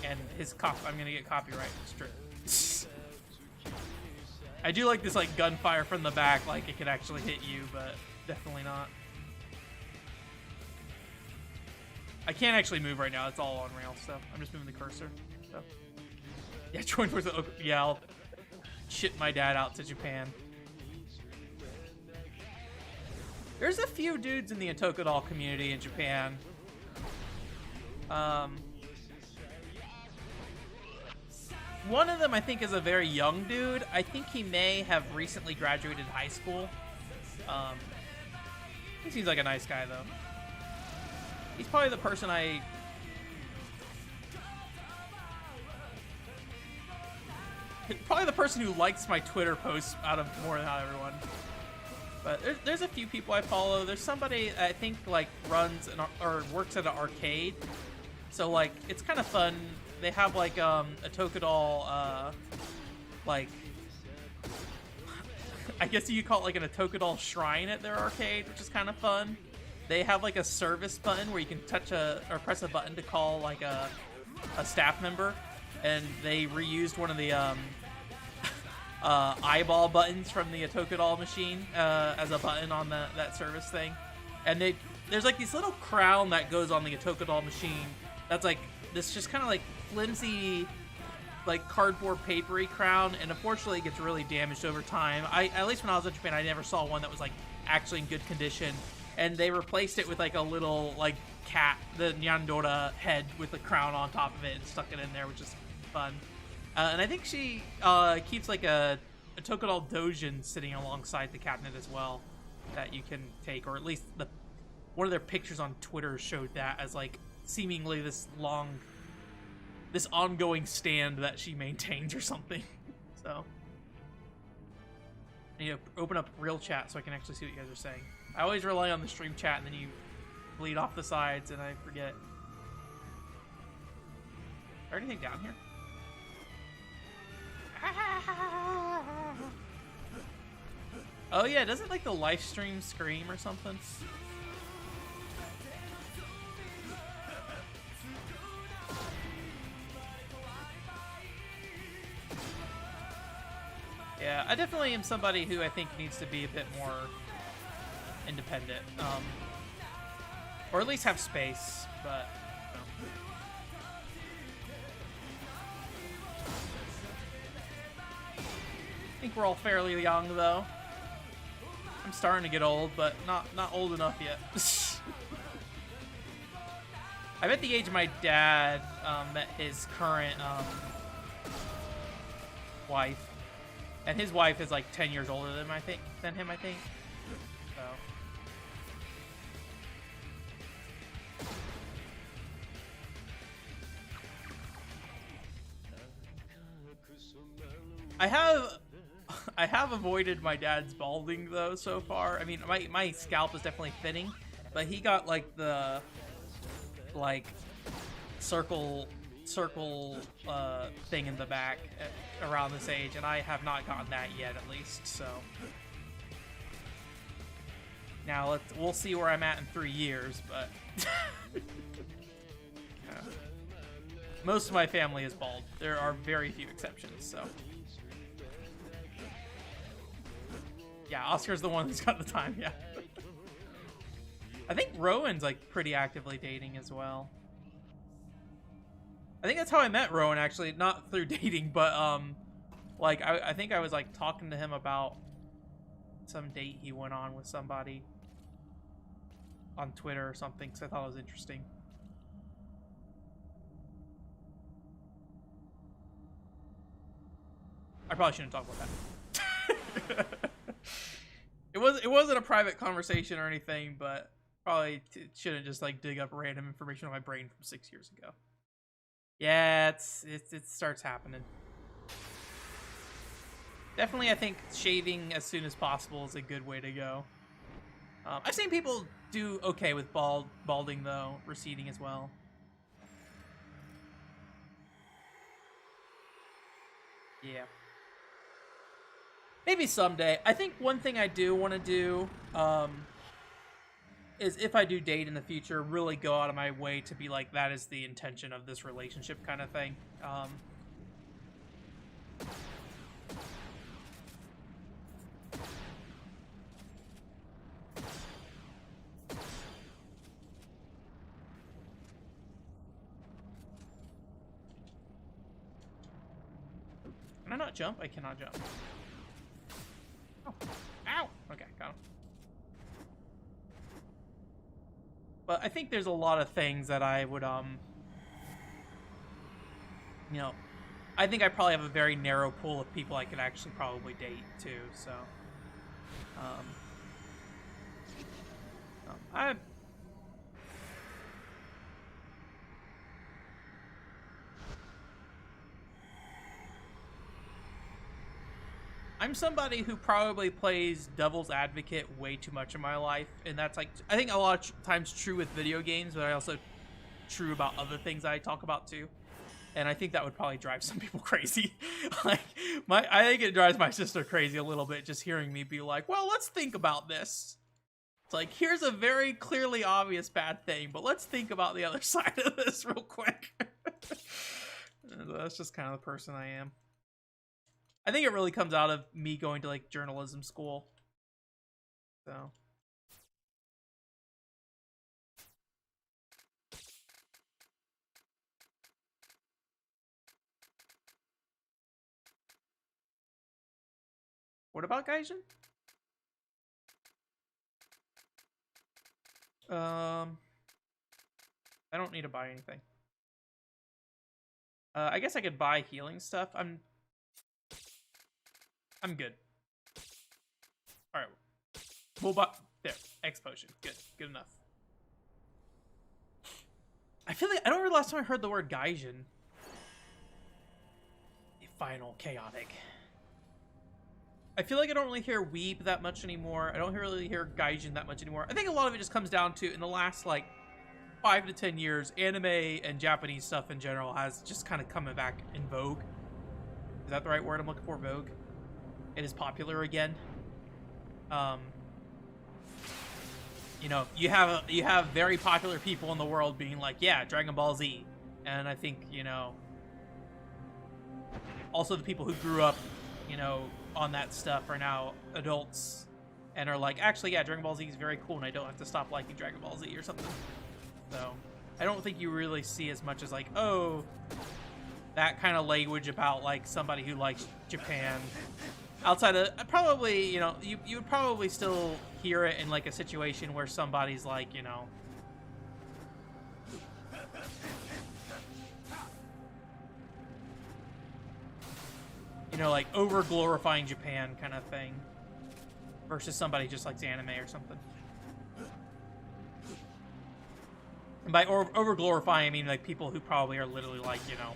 And his I'm gonna get copyright strict. I do like this like gunfire from the back, like it could actually hit you, but definitely not. I can't actually move right now. It's all on rails, so I'm just moving the cursor. So yeah, join towards the yeah. I'll ship my dad out to Japan. There's a few dudes in the Atoka doll community in Japan. One of them I think is a very young dude. I think he may have recently graduated high school. He seems like a nice guy though. He's probably the person probably the person who likes my Twitter posts out of more than everyone. But there's a few people I follow. There's somebody I think like runs or works at an arcade. So like it's kind of fun. They have like a Atoka doll like I guess you could call it like an Atoka doll shrine at their arcade, which is kind of fun. They have like a service button where you can touch or press a button to call like a staff member, and they reused one of the eyeball buttons from the Atoka doll machine as a button on that service thing. And there's like this little crown that goes on the Atoka doll machine that's like this just kind of like flimsy like cardboard papery crown, and unfortunately it gets really damaged over time. At least when I was in Japan, I never saw one that was like actually in good condition, and they replaced it with like a little like cat, the Nyandora head with the crown on top of it, and stuck it in there, which is fun. And I think she keeps like a Atoka doll Dojin sitting alongside the cabinet as well that you can take, or at least one of their pictures on Twitter showed that as like seemingly this ongoing stand that she maintains or something. So I need to open up real chat so I can actually see what you guys are saying. I always rely on the stream chat and then you bleed off the sides and I forget. Is there anything down here? Oh yeah, doesn't like the live stream scream or something? Yeah, I definitely am somebody who I think needs to be a bit more independent, or at least have space, but I think we're all fairly young though. I'm starting to get old, but not old enough yet. I'm at the age my dad met his current wife. And his wife is like 10 years older than him, I think. So. I have avoided my dad's balding though so far. I mean, my scalp is definitely thinning, but he got like the circle thing in the back around this age, and I have not gotten that yet, at least. So now we'll see where I'm at in 3 years, but most of my family is bald. There are very few exceptions. So yeah, Oscar's the one who's got the time. Yeah. I think Rowan's like pretty actively dating as well. I think that's how I met Rowan, actually, not through dating, but like I think I was like talking to him about some date he went on with somebody on Twitter or something, because I thought it was interesting. I probably shouldn't talk about that. It wasn't a private conversation or anything, but probably shouldn't just like dig up random information on my brain from 6 years ago. Yeah, it starts happening. Definitely, I think shaving as soon as possible is a good way to go. I've seen people do okay with balding, though, receding as well. Yeah. Maybe someday. I think one thing I do want to do is if I do date in the future, really go out of my way to be like, that is the intention of this relationship kind of thing. Can I not jump? I cannot jump. Oh. Ow! Okay, got him. But I think there's a lot of things that I would, you know, I think I probably have a very narrow pool of people I could actually probably date, too, so. I'm somebody who probably plays devil's advocate way too much in my life, and that's like, I think a lot of times true with video games, but I also true about other things I talk about too. And I think that would probably drive some people crazy. Like, I think it drives my sister crazy a little bit just hearing me be like, well, let's think about this. It's like, here's a very clearly obvious bad thing, but let's think about the other side of this real quick. That's just kind of the person I am. I think it really comes out of me going to, like, journalism school. So. What about Gaijin? I don't need to buy anything. I guess I could buy healing stuff. I'm good. Alright. We'll buy... There. X potion. Good. Good enough. I feel like... I don't remember the last time I heard the word Gaijin. Final Chaotic. I feel like I don't really hear Weeb that much anymore. I don't really hear Gaijin that much anymore. I think a lot of it just comes down to, in the last, like, 5 to 10 years, anime and Japanese stuff in general has just kind of coming back in vogue. Is that the right word I'm looking for? Vogue? It is popular again. You know, you have very popular people in the world being like, yeah, Dragon Ball Z. And I think, you know, also the people who grew up, you know, on that stuff are now adults and are like, actually, yeah, Dragon Ball Z is very cool and I don't have to stop liking Dragon Ball Z or something. So I don't think you really see as much as like, oh, that kind of language about like somebody who likes Japan. Outside of, probably, you know, you would probably still hear it in like a situation where somebody's like, you know, like over glorifying Japan kind of thing versus somebody just likes anime or something. And by over glorifying, I mean like people who probably are literally like, you know,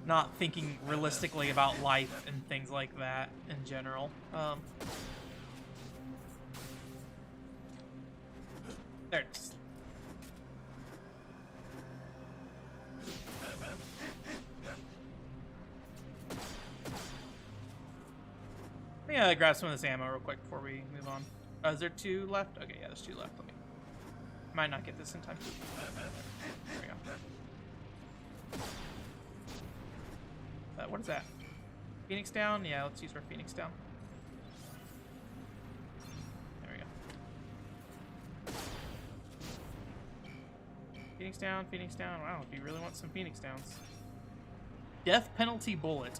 not thinking realistically about life and things like that in general. There it is. I'm gonna grab some of this ammo real quick before we move on. Is there 2 left? Okay, yeah, there's 2 left. Let me. Might not get this in time. There we go. What is that? Phoenix down? Yeah, let's use our Phoenix down. There we go. Phoenix down, Phoenix down. Wow, do you really want some Phoenix downs? Death penalty bullet.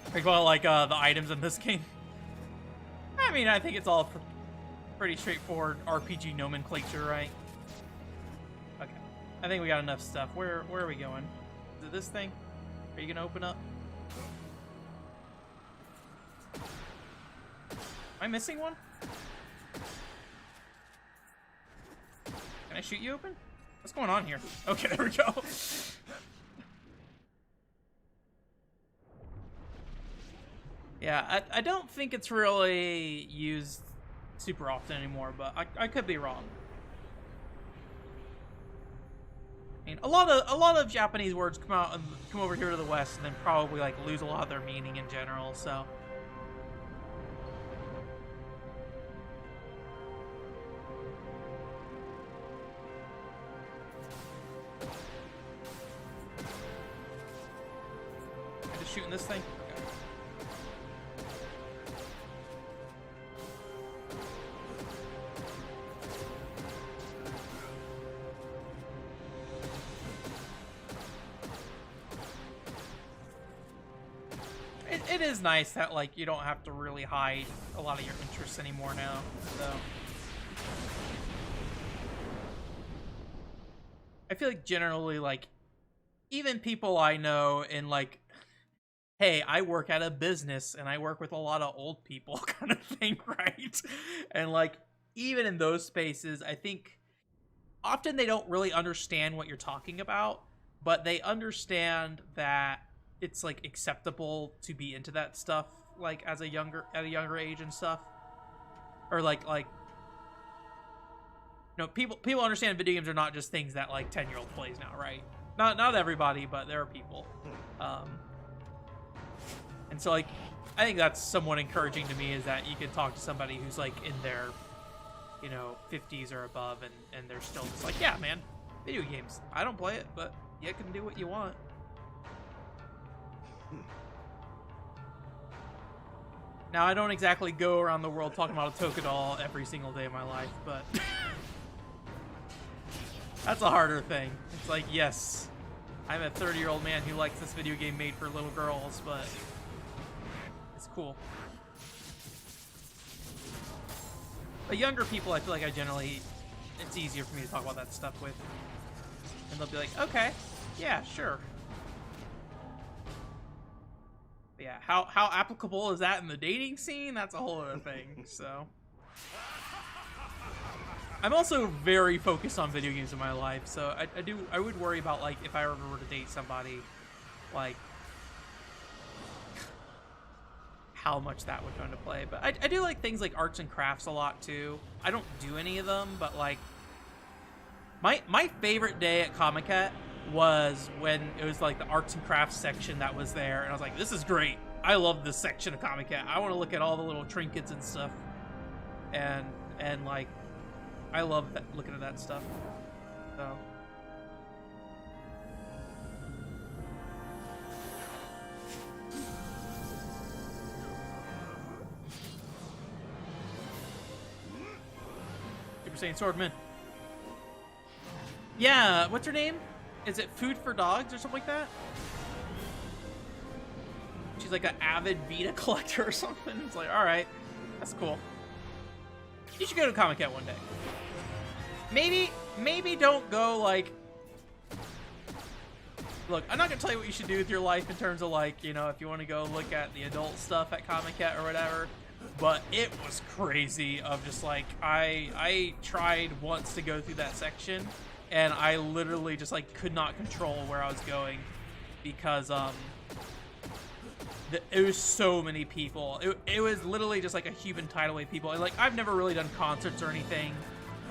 Think about like the items in this game. I mean, I think it's all pretty straightforward RPG nomenclature, right? Okay, I think we got enough stuff. Where are we going? Is it this thing? Are you gonna open up? I missing one? Can I shoot you open? What's going on here? Okay, there we go. Yeah, I don't think it's really used super often anymore, but I could be wrong. I mean, a lot of Japanese words come over here to the West and then probably like lose a lot of their meaning in general, so. Just shooting this thing? It is nice that, like, you don't have to really hide a lot of your interests anymore now, so. I feel like generally, like, even people I know in, like, hey, I work at a business and I work with a lot of old people kind of thing, right? And, like, even in those spaces, I think often they don't really understand what you're talking about, but they understand that it's like acceptable to be into that stuff, like at a younger age and stuff, or like you know, people understand video games are not just things that like 10-year-old plays now, right? Not everybody, but there are people, and so like I think that's somewhat encouraging to me, is that you can talk to somebody who's like in their, you know, 50s or above, and they're still just like, yeah, man, video games, I don't play it, but you can do what you want. Now, I don't exactly go around the world talking about a Toka-doll every single day of my life, but that's a harder thing. It's like, yes, I'm a 30-year-old man who likes this video game made for little girls, but it's cool. But younger people, I feel like it's easier for me to talk about that stuff with. And they'll be like, okay, yeah, sure. Yeah, how applicable is that in the dating scene? That's a whole other thing, so. I'm also very focused on video games in my life, so I would worry about, like, if I ever were to date somebody, like, how much that would come into play. But I do like things like arts and crafts a lot, too. I don't do any of them, but, like, my favorite day at Comic-Con was when it was like the arts and crafts section that was there, and I was like, this is great. I love this section of Comic-Con. I want to look at all the little trinkets and stuff, and like I love looking at that stuff. So Super Saiyan Swordman. Yeah, what's her name? Is it Food for Dogs or something like that? She's like an avid Vita collector or something. It's like, all right, that's cool. You should go to Comic-Con one day. Maybe don't go like. Look, I'm not gonna tell you what you should do with your life in terms of like, you know, if you want to go look at the adult stuff at Comic-Con or whatever. But it was crazy of just like I tried once to go through that section. And I literally just like could not control where I was going because it was so many people. It was literally just like a human tidal wave of people. And like I've never really done concerts or anything,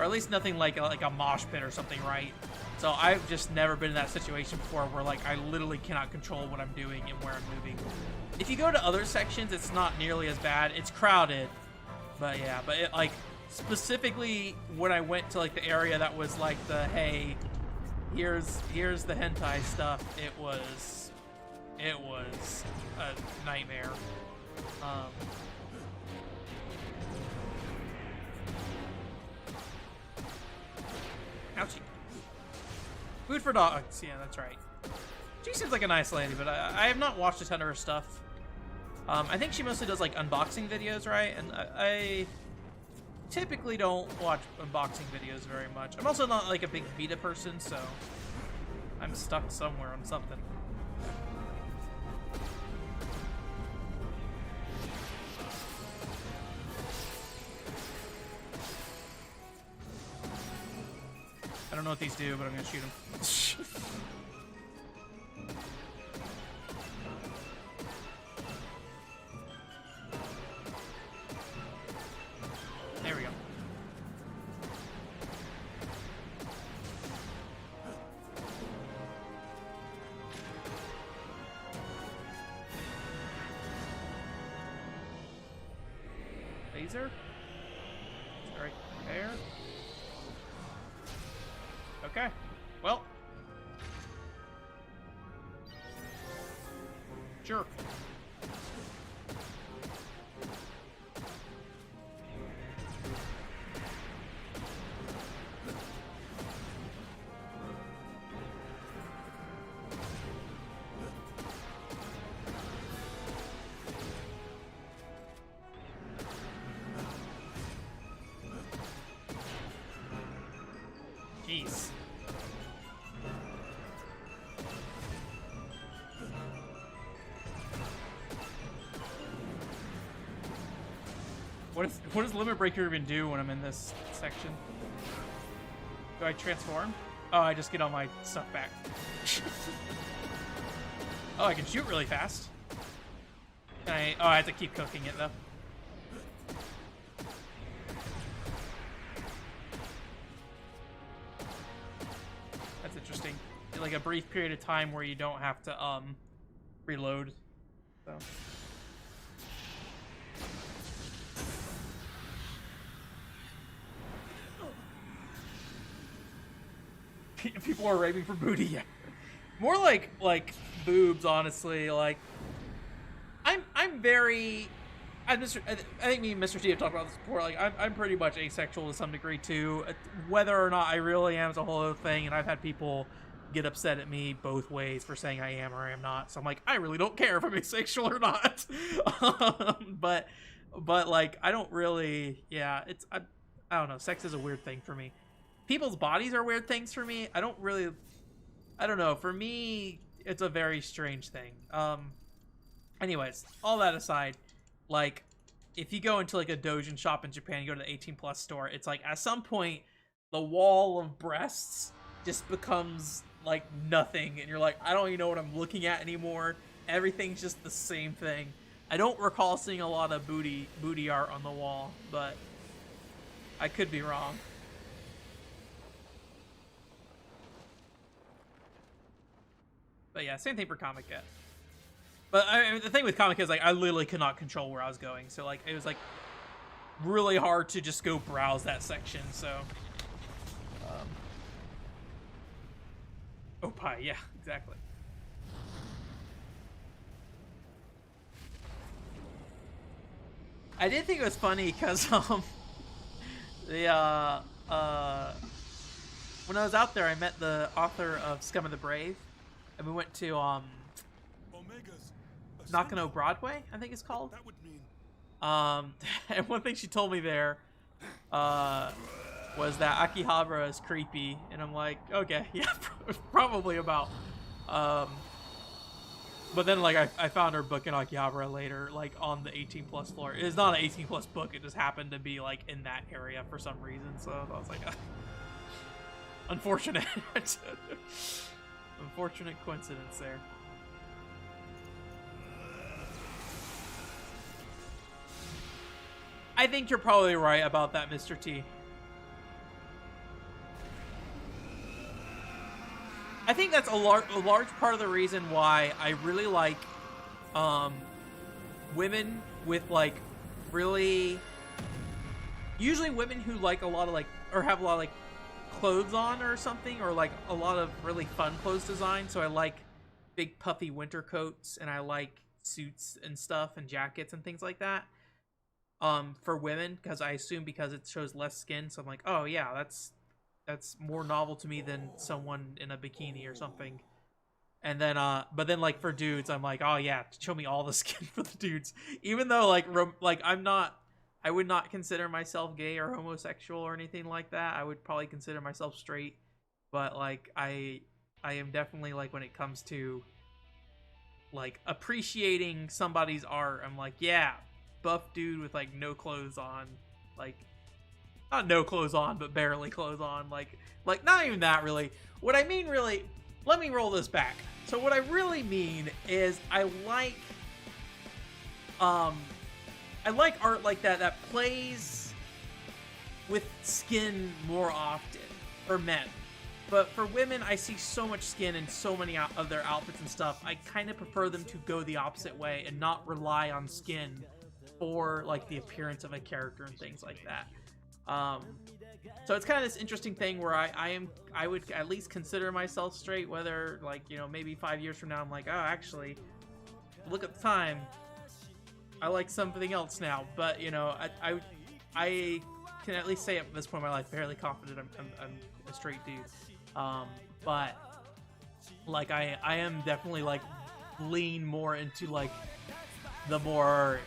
or at least nothing like a mosh pit or something, right? So I've just never been in that situation before where like I literally cannot control what I'm doing and where I'm moving. If you go to other sections, it's not nearly as bad. It's crowded, but yeah, but it like. Specifically, when I went to like the area that was like the hey, here's the hentai stuff. It was a nightmare. Ouchie. Food for Dogs. Yeah, that's right. She seems like a nice lady, but I have not watched a ton of her stuff. I think she mostly does like unboxing videos, right? And I typically don't watch unboxing videos very much. I'm also not like a big Vita person, so I'm stuck somewhere on something. don't know what these do, but I'm gonna shoot them. There we go. Laser? Right there. Okay. Well. Sure. Jeez. What does Limit Breaker even do when I'm in this section? Do I transform? Oh, I just get all my stuff back. Oh, I can shoot really fast. I have to keep cooking it though. That's interesting. Like a brief period of time where you don't have to reload. So. People are raving for booty, yeah. More like boobs, honestly. Like, I'm very. I think me and Mr. T have talked about this before. Like, I'm pretty much asexual to some degree too. Whether or not I really am is a whole other thing, and I've had people get upset at me both ways for saying I am or I am not. So I'm like, I really don't care if I'm asexual or not. But like, I don't really. Yeah, I don't know. Sex is a weird thing for me. People's bodies are weird things for me. I don't know. For me, it's a very strange thing. Anyways, all that aside, like, if you go into like a doujin shop in Japan, you go to the 18+ store, it's like at some point the wall of breasts just becomes like nothing, and you're like, I don't even know what I'm looking at anymore. Everything's just the same thing. I don't recall seeing a lot of booty art on the wall, but I could be wrong. But yeah, same thing for Comic Get. But the thing with Comic is, like, I literally could not control where I was going. So, like, it was, like, really hard to just go browse that section, so. Oh, pie, yeah, exactly. I did think it was funny because, when I was out there, I met the author of Scum of the Brave. And we went to Nakano Broadway, I think it's called. That would mean. And one thing she told me there was that Akihabara is creepy, and I'm like, okay, yeah, probably about. But then, like, I found her book in Akihabara later, like on the 18+ floor. It's not an 18+ book; it just happened to be like in that area for some reason. So I was like, unfortunate. Unfortunate coincidence there. I think you're probably right about that, Mr. T. I think that's a large part of the reason why I really like women with, like, really, usually women who like a lot of, like, or have a lot of, like, clothes on or something, or like a lot of really fun clothes design. So I like big puffy winter coats, and I like suits and stuff and jackets and things like that for women, because I assume because it shows less skin. So I'm like, oh yeah, that's more novel to me than someone in a bikini or something. And then but then, like, for dudes, I'm like, oh yeah, show me all the skin for the dudes, even though like I would not consider myself gay or homosexual or anything like that. I would probably consider myself straight. But, like, I am definitely, like, when it comes to, like, appreciating somebody's art, I'm like, yeah, buff dude with, like, no clothes on. Like, not no clothes on, but barely clothes on. Like not even that really. What I mean really, let me roll this back. So what I really mean is I like art like that plays with skin more often for men. But for women, I see so much skin in so many of their outfits and stuff. I kind of prefer them to go the opposite way and not rely on skin for like the appearance of a character and things like that. So it's kind of this interesting thing where I would at least consider myself straight, whether like, you know, maybe 5 years from now I'm like, oh, actually, look at the time, I like something else now. But you know, I can at least say at this point in my life, fairly confident I'm a straight dude. But like I am definitely like lean more into like the more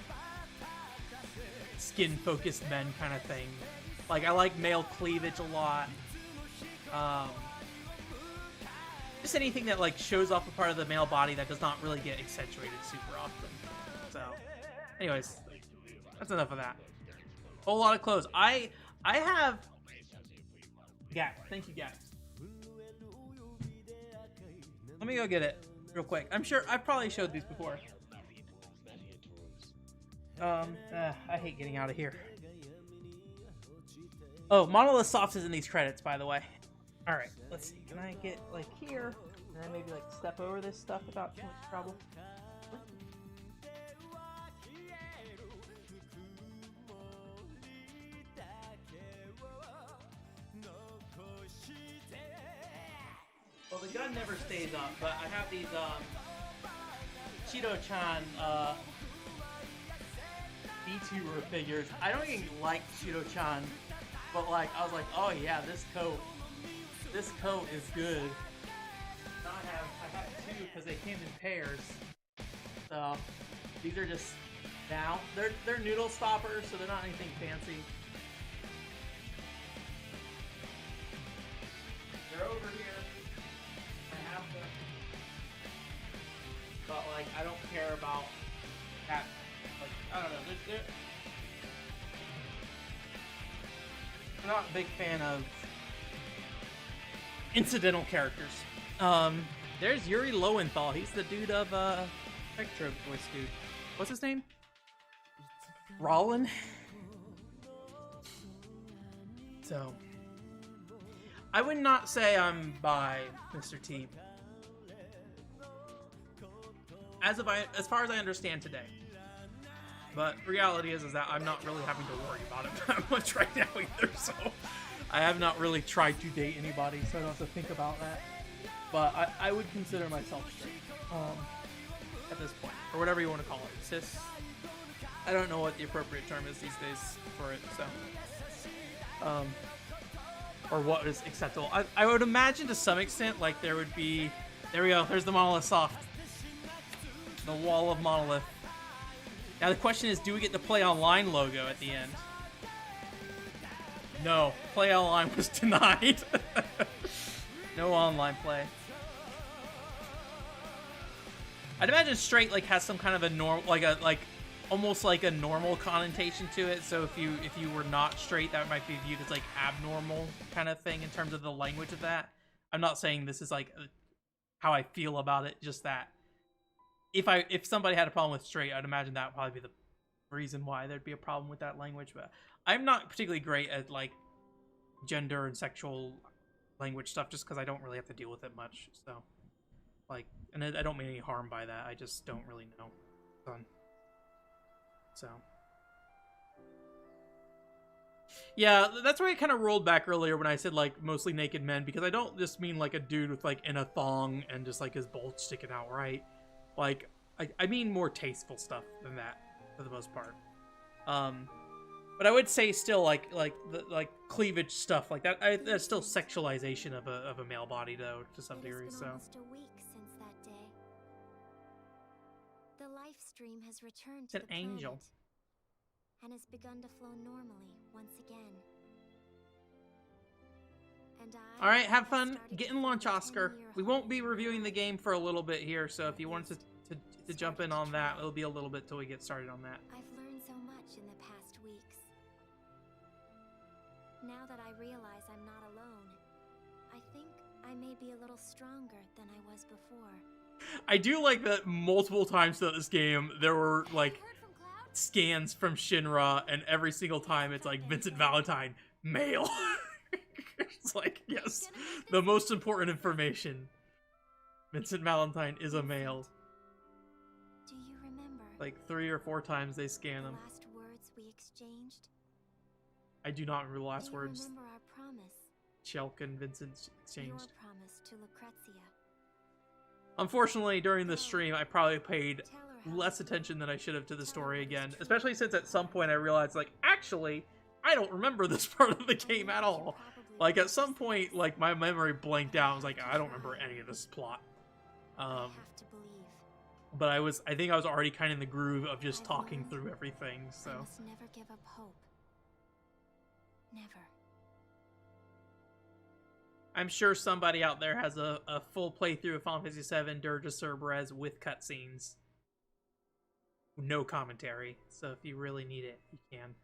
skin focused men kind of thing. Like I like male cleavage a lot. Just anything that like shows off a part of the male body that does not really get accentuated super often. So anyways, that's enough of that. Whole lot of clothes. I have Gak. Thank you, Gak. Let me go get it real quick. I'm sure I probably showed these before. I hate getting out of here. Oh, Monolith Soft is in these credits, by the way. All right, let's see. Can I get like here and then maybe like step over this stuff without too much trouble? Well, the gun never stays up, but I have these Cheeto-chan VTuber figures. I don't even like Cheeto-chan, but like I was like, oh yeah, this coat is good. Now I have two because they came in pairs. So these are just now they're noodle stoppers, so they're not anything fancy. They're over here. But like I don't care about that. Like I don't know. I'm not a big fan of incidental characters. There's Yuri Lowenthal. He's the dude of Spectro voice dude. What's his name? Rollin. So I would not say I'm by Mr. T. As far as I understand today. But reality is that I'm not really having to worry about it that much right now either, so I have not really tried to date anybody, so I don't have to think about that. But I would consider myself straight at this point, or whatever you want to call it. Cis. I don't know what the appropriate term is these days for it, so or what is acceptable. I would imagine to some extent like there would be, there we go, there's the Monolith Soft. The wall of Monolith. Now the question is, do we get the Play Online logo at the end? No, Play Online was denied. No online play. I'd imagine straight like has some kind of a normal, like almost like a normal connotation to it. So if you were not straight, that might be viewed as like abnormal kind of thing in terms of the language of that. I'm not saying this is like how I feel about it, just that. If somebody had a problem with straight, I'd imagine that would probably be the reason why there'd be a problem with that language. But I'm not particularly great at like gender and sexual language stuff, just because I don't really have to deal with it much. So, like, and I don't mean any harm by that. I just don't really know. So, yeah, that's why I kind of rolled back earlier when I said like mostly naked men, because I don't just mean like a dude with like in a thong and just like his bulge sticking out, right? Like, I mean more tasteful stuff than that, for the most part. But I would say still, like cleavage stuff like that. That's still sexualization of a male body, though, to some degree. So. Almost a week since that day. The life stream has returned It's to an angel. and has begun to flow normally once again. All right, have fun. Get in lunch, Oscar. We won't be reviewing the game for a little bit here, so if you wanted to jump in on that, it'll be a little bit till we get started on that. I've learned so much in the past weeks. Now that I realize I'm not alone, I think I may be a little stronger than I was before. I do like that multiple times throughout this game there were like scans from Shinra, and every single time it's like Vincent Valentine, male. It's like, yes, the most important information. Vincent Valentine is a male. Do you remember? Like 3 or 4 times they scan The him. last words we exchanged? I do not remember the last Do you words. remember our promise? Chelk and Vincent Your exchanged. promise to Lucrezia. Unfortunately, during the stream, I probably paid Tell her how less attention than I should have to the story again. Especially since at some point I realized, like, actually, I don't remember this part of the game at all. Like, at some point, like, my memory blanked out. I was like, I don't remember any of this plot. I have to believe. But I think I was already kind of in the groove of just talking through everything, so. I must never give up hope. Never. I'm sure somebody out there has a full playthrough of Final Fantasy VII Dirge of Cerberus with cutscenes. No commentary, so if you really need it, you can.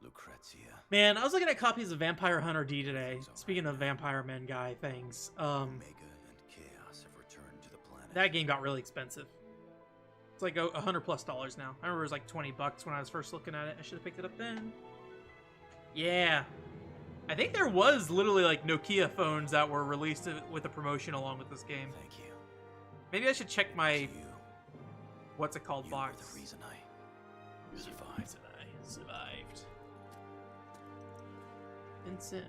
Lucrezia. Man, I was looking at copies of Vampire Hunter D today. Speaking of Vampire Men guy things, Omega and Chaos have returned to the planet. that game got really expensive. It's like $100+ now. I remember it was like $20 when I was first looking at it. I should have picked it up then. Yeah. I think there was literally like Nokia phones that were released with a promotion along with this game. Thank you. Maybe I should check my You. what's it called You box. were the reason I survived. Vincent,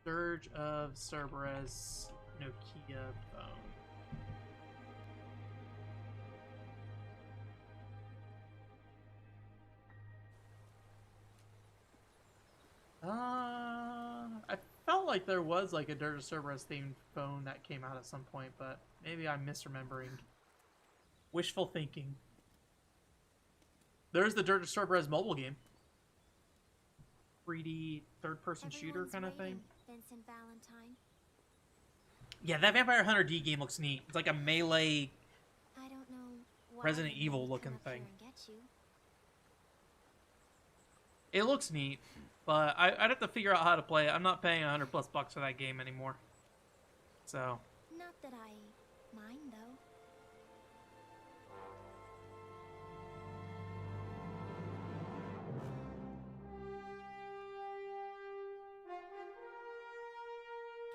Dirge of Cerberus, Nokia phone. I felt like there was like a Dirge of Cerberus themed phone that came out at some point, but maybe I'm misremembering. Wishful thinking. There's the Dirge of Cerberus mobile game. 3D third-person shooter kind of thing. Vincent Valentine. Yeah, that Vampire Hunter D game looks neat. It's like a melee I don't know why Resident I didn't Evil come looking up here thing. and get you. It looks neat, but I'd have to figure out how to play it. I'm not paying $100+ for that game anymore. So, Not that I mind though.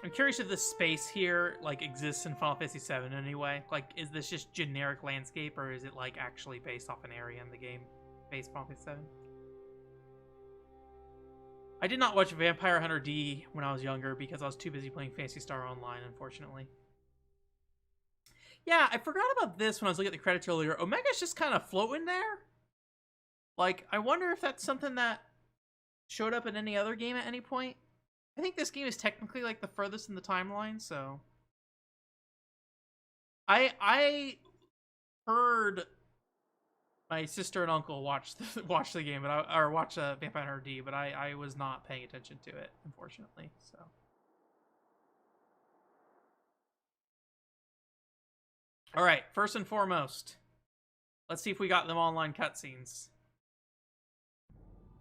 I'm curious if this space here like exists in Final Fantasy VII in any way. Like, is this just generic landscape, or is it like actually based off an area in the game based Final Fantasy VII? I did not watch Vampire Hunter D when I was younger because I was too busy playing Phantasy Star Online, unfortunately. Yeah, I forgot about this when I was looking at the credits earlier. Omega's just kind of floating there. Like, I wonder if that's something that showed up in any other game at any point. I think this game is technically like the furthest in the timeline, so I heard my sister and uncle watch the game, but watch Vampire Hunter D, but I was not paying attention to it, unfortunately. So all right, first and foremost, let's see if we got them online cutscenes.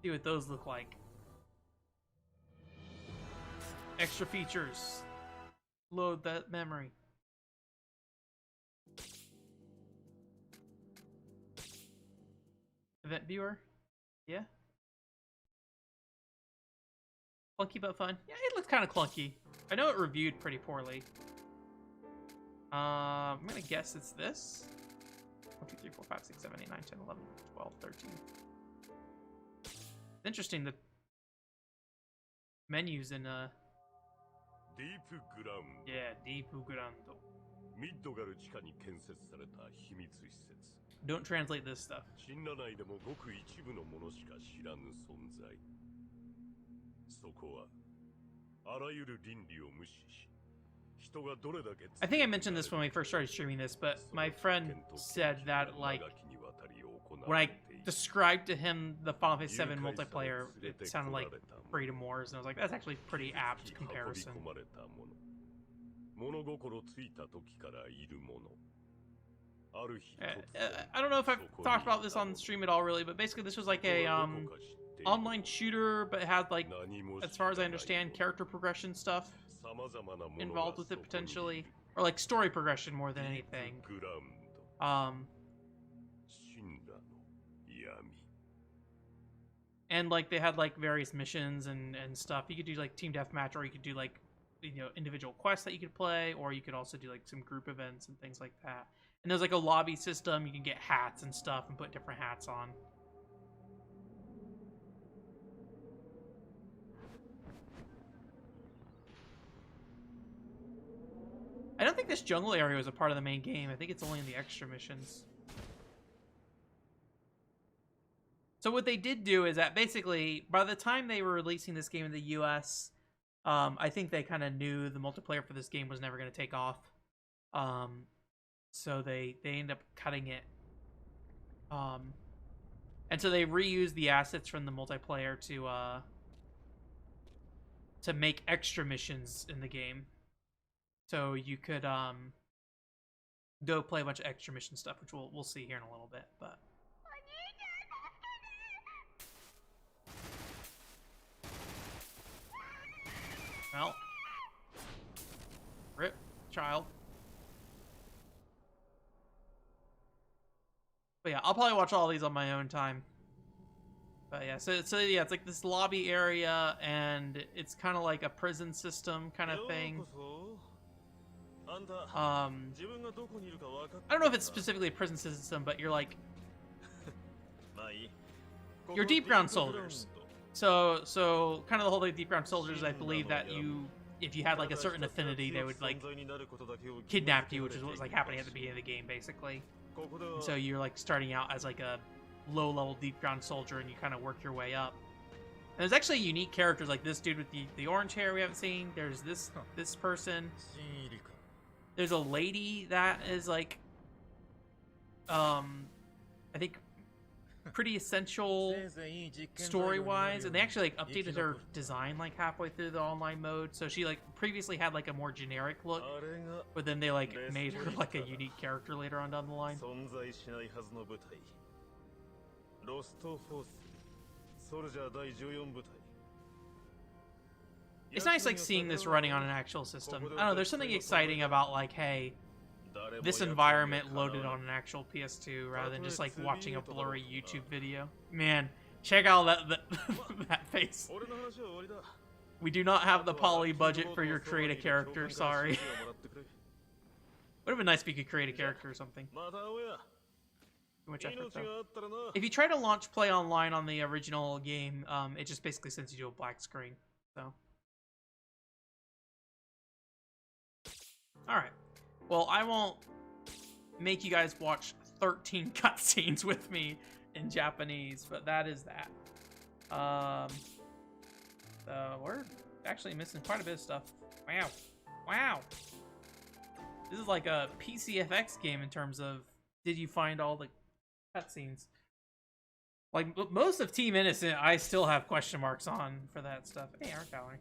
See what those look like. Extra features. Load that memory. Event viewer. Yeah. Clunky but fun. Yeah, it looks kind of clunky. I know it reviewed pretty poorly. I'm gonna guess it's this. 1, 2, 3, 4, 5, 6, 7, 8, 9, 10, 11, 12, 13. It's interesting, the menus in Deep Ground. yeah, Deep Grando. ミッドガル地下に建設された秘密施設。 Don't translate this stuff. 神羅内でもごく一部のものしか知らぬ存在。そこはあらゆる倫理を無視し、人がどれだけ I think I mentioned this when we first started streaming this, but my friend said that, like, when I described to him the Final Fantasy VII multiplayer, it sounded like Freedom Wars, and I was like, that's actually a pretty apt comparison. 物心ついた時からいるもの。ある日 I don't know if I've talked about this on stream at all, really, but basically this was like a online shooter, but it had like, as far as I understand, character progression stuff involved with it potentially, or like story progression more than anything. And like they had like various missions and stuff. You could do like team deathmatch, or you could do like, you know, individual quests that you could play, or you could also do like some group events and things like that. And there's like a lobby system. You can get hats and stuff and put different hats on. I don't think this jungle area was a part of the main game. I think it's only in the extra missions. So what they did do is that basically, by the time they were releasing this game in the US, I think they kind of knew the multiplayer for this game was never going to take off. So they end up cutting it. And so they reused the assets from the multiplayer to make extra missions in the game. So you could go play a bunch of extra mission stuff, which we'll see here in a little bit, but well, rip, child. But yeah, I'll probably watch all these on my own time. But yeah, so yeah, it's like this lobby area, and it's kind of like a prison system kind of thing. I don't know if it's specifically a prison system, but you're like, you're deep ground soldiers. So kind of the whole thing with deep ground soldiers, I believe that if you had like a certain affinity, they would like kidnap you, which is what was like happening at the beginning of the game, basically. And so you're like starting out as like a low-level deep ground soldier, and you kind of work your way up. And there's actually unique characters, like this dude with the orange hair we haven't seen. There's this person. There's a lady that is like, I think, pretty essential story-wise, and they actually like updated her design like halfway through the online mode. So she like previously had like a more generic look, but then they like made her like a unique character later on down the line. It's nice like seeing this running on an actual system. I don't know, there's something exciting about like, hey, this environment loaded on an actual PS2 rather than just like watching a blurry YouTube video. Man, check out that face. We do not have the poly budget for your create a character, sorry. Would have been nice if you could create a character or something. Too much effort though. If you try to launch play online on the original game, it just basically sends you to a black screen. So. Alright. Well, I won't make you guys watch 13 cutscenes with me in Japanese, but that is that. We're actually missing quite a bit of stuff. Wow. Wow. This is like a PCFX game in terms of, did you find all the cutscenes? Like, most of Team Innocent, I still have question marks on for that stuff. Hey, Art Gallery.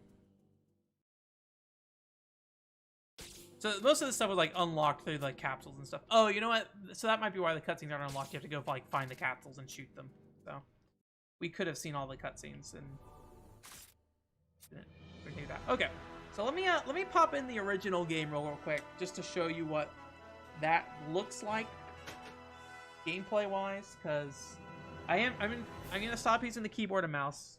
So most of the stuff was like unlocked through like capsules and stuff. Oh, you know what? So that might be why the cutscenes aren't unlocked. You have to go like find the capsules and shoot them. So we could have seen all the cutscenes and didn't do that. Okay, so let me pop in the original game real quick just to show you what that looks like gameplay wise, because I'm gonna stop using the keyboard and mouse,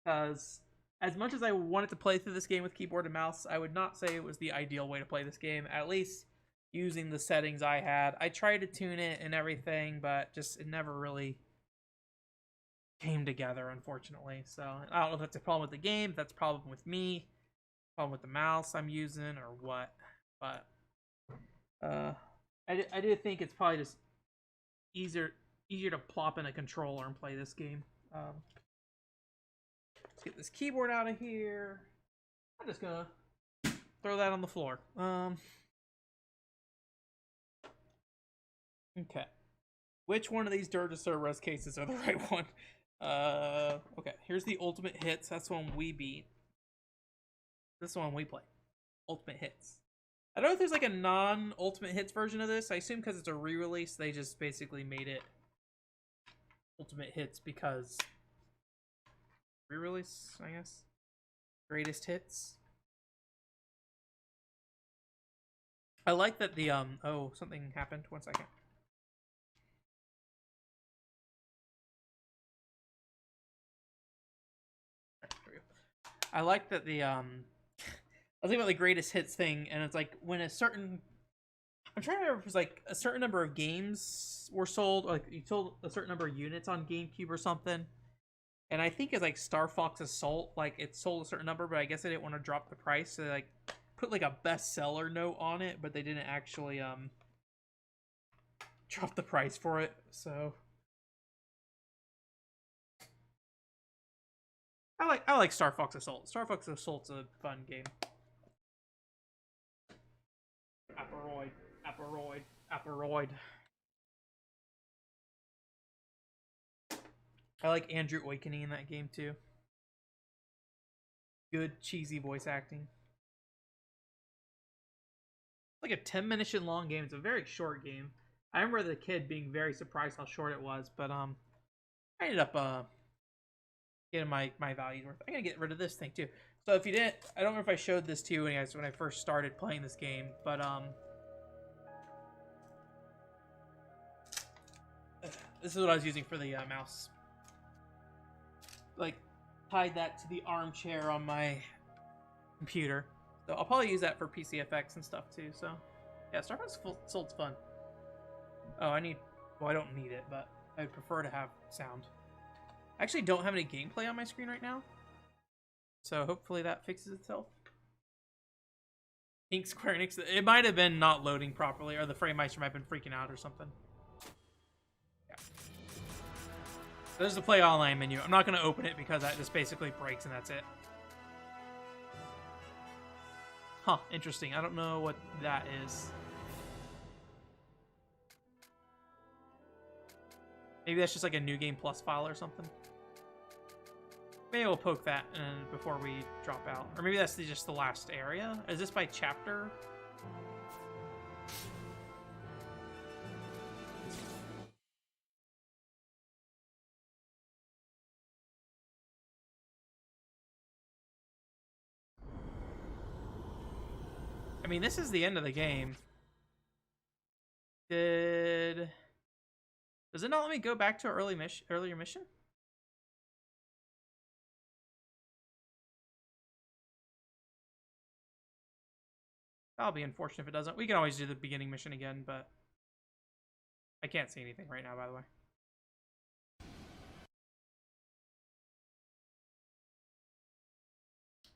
because as much as I wanted to play through this game with keyboard and mouse, I would not say it was the ideal way to play this game, at least using the settings I had. I tried to tune it and everything, but just it never really came together, unfortunately. So I don't know if that's a problem with the game, if that's a problem with me, problem with the mouse I'm using, or what. But I do think it's probably just easier to plop in a controller and play this game. Let's get this keyboard out of here. I'm just gonna throw that on the floor. Okay. Which one of these Dirge of Cerberus cases are the right one? Okay, here's the Ultimate Hits. That's the one we beat. This is the one we play. Ultimate Hits. I don't know if there's like a non-Ultimate Hits version of this. I assume because it's a re-release, they just basically made it ultimate hits because re-release, I guess. Greatest hits. I like that the oh, something happened. 1 second. I like that the I was thinking about the greatest hits thing, and it's like when a certain, I'm trying to remember if it was like a certain number of games were sold, or like you sold a certain number of units on GameCube or something. And I think it's like Star Fox Assault, like it sold a certain number, but I guess they didn't want to drop the price, so they like put like a bestseller note on it, but they didn't actually drop the price for it. So I like Star Fox Assault. Star Fox Assault's a fun game. Aperoid. I like Andrew Oikeni in that game too. Good cheesy voice acting. Like a 10-minute long game. It's a very short game. I remember the kid being very surprised how short it was, but I ended up getting my values worth. I'm gonna get rid of this thing too. So if you didn't, I don't know if I showed this to you guys when I first started playing this game, but this is what I was using for the mouse. Like, tied that to the armchair on my computer. So I'll probably use that for PCFX and stuff too. So yeah, Star Fox Assault's fun. Oh, I don't need it, but I'd prefer to have sound. I actually don't have any gameplay on my screen right now, so hopefully that fixes itself. Pink Square Enix, it might have been not loading properly, or the frame meister might have been freaking out or something. Yeah. So there's the play online menu. I'm not going to open it because that just basically breaks and that's it. Huh, interesting. I don't know what that is. Maybe that's just like a New Game Plus file or something. Maybe we'll poke that before we drop out. Or maybe that's just the last area. Is this by chapter? I mean, this is the end of the game. Does it not let me go back to an earlier mission? That'll be unfortunate if it doesn't. We can always do the beginning mission again, but I can't see anything right now, by the way.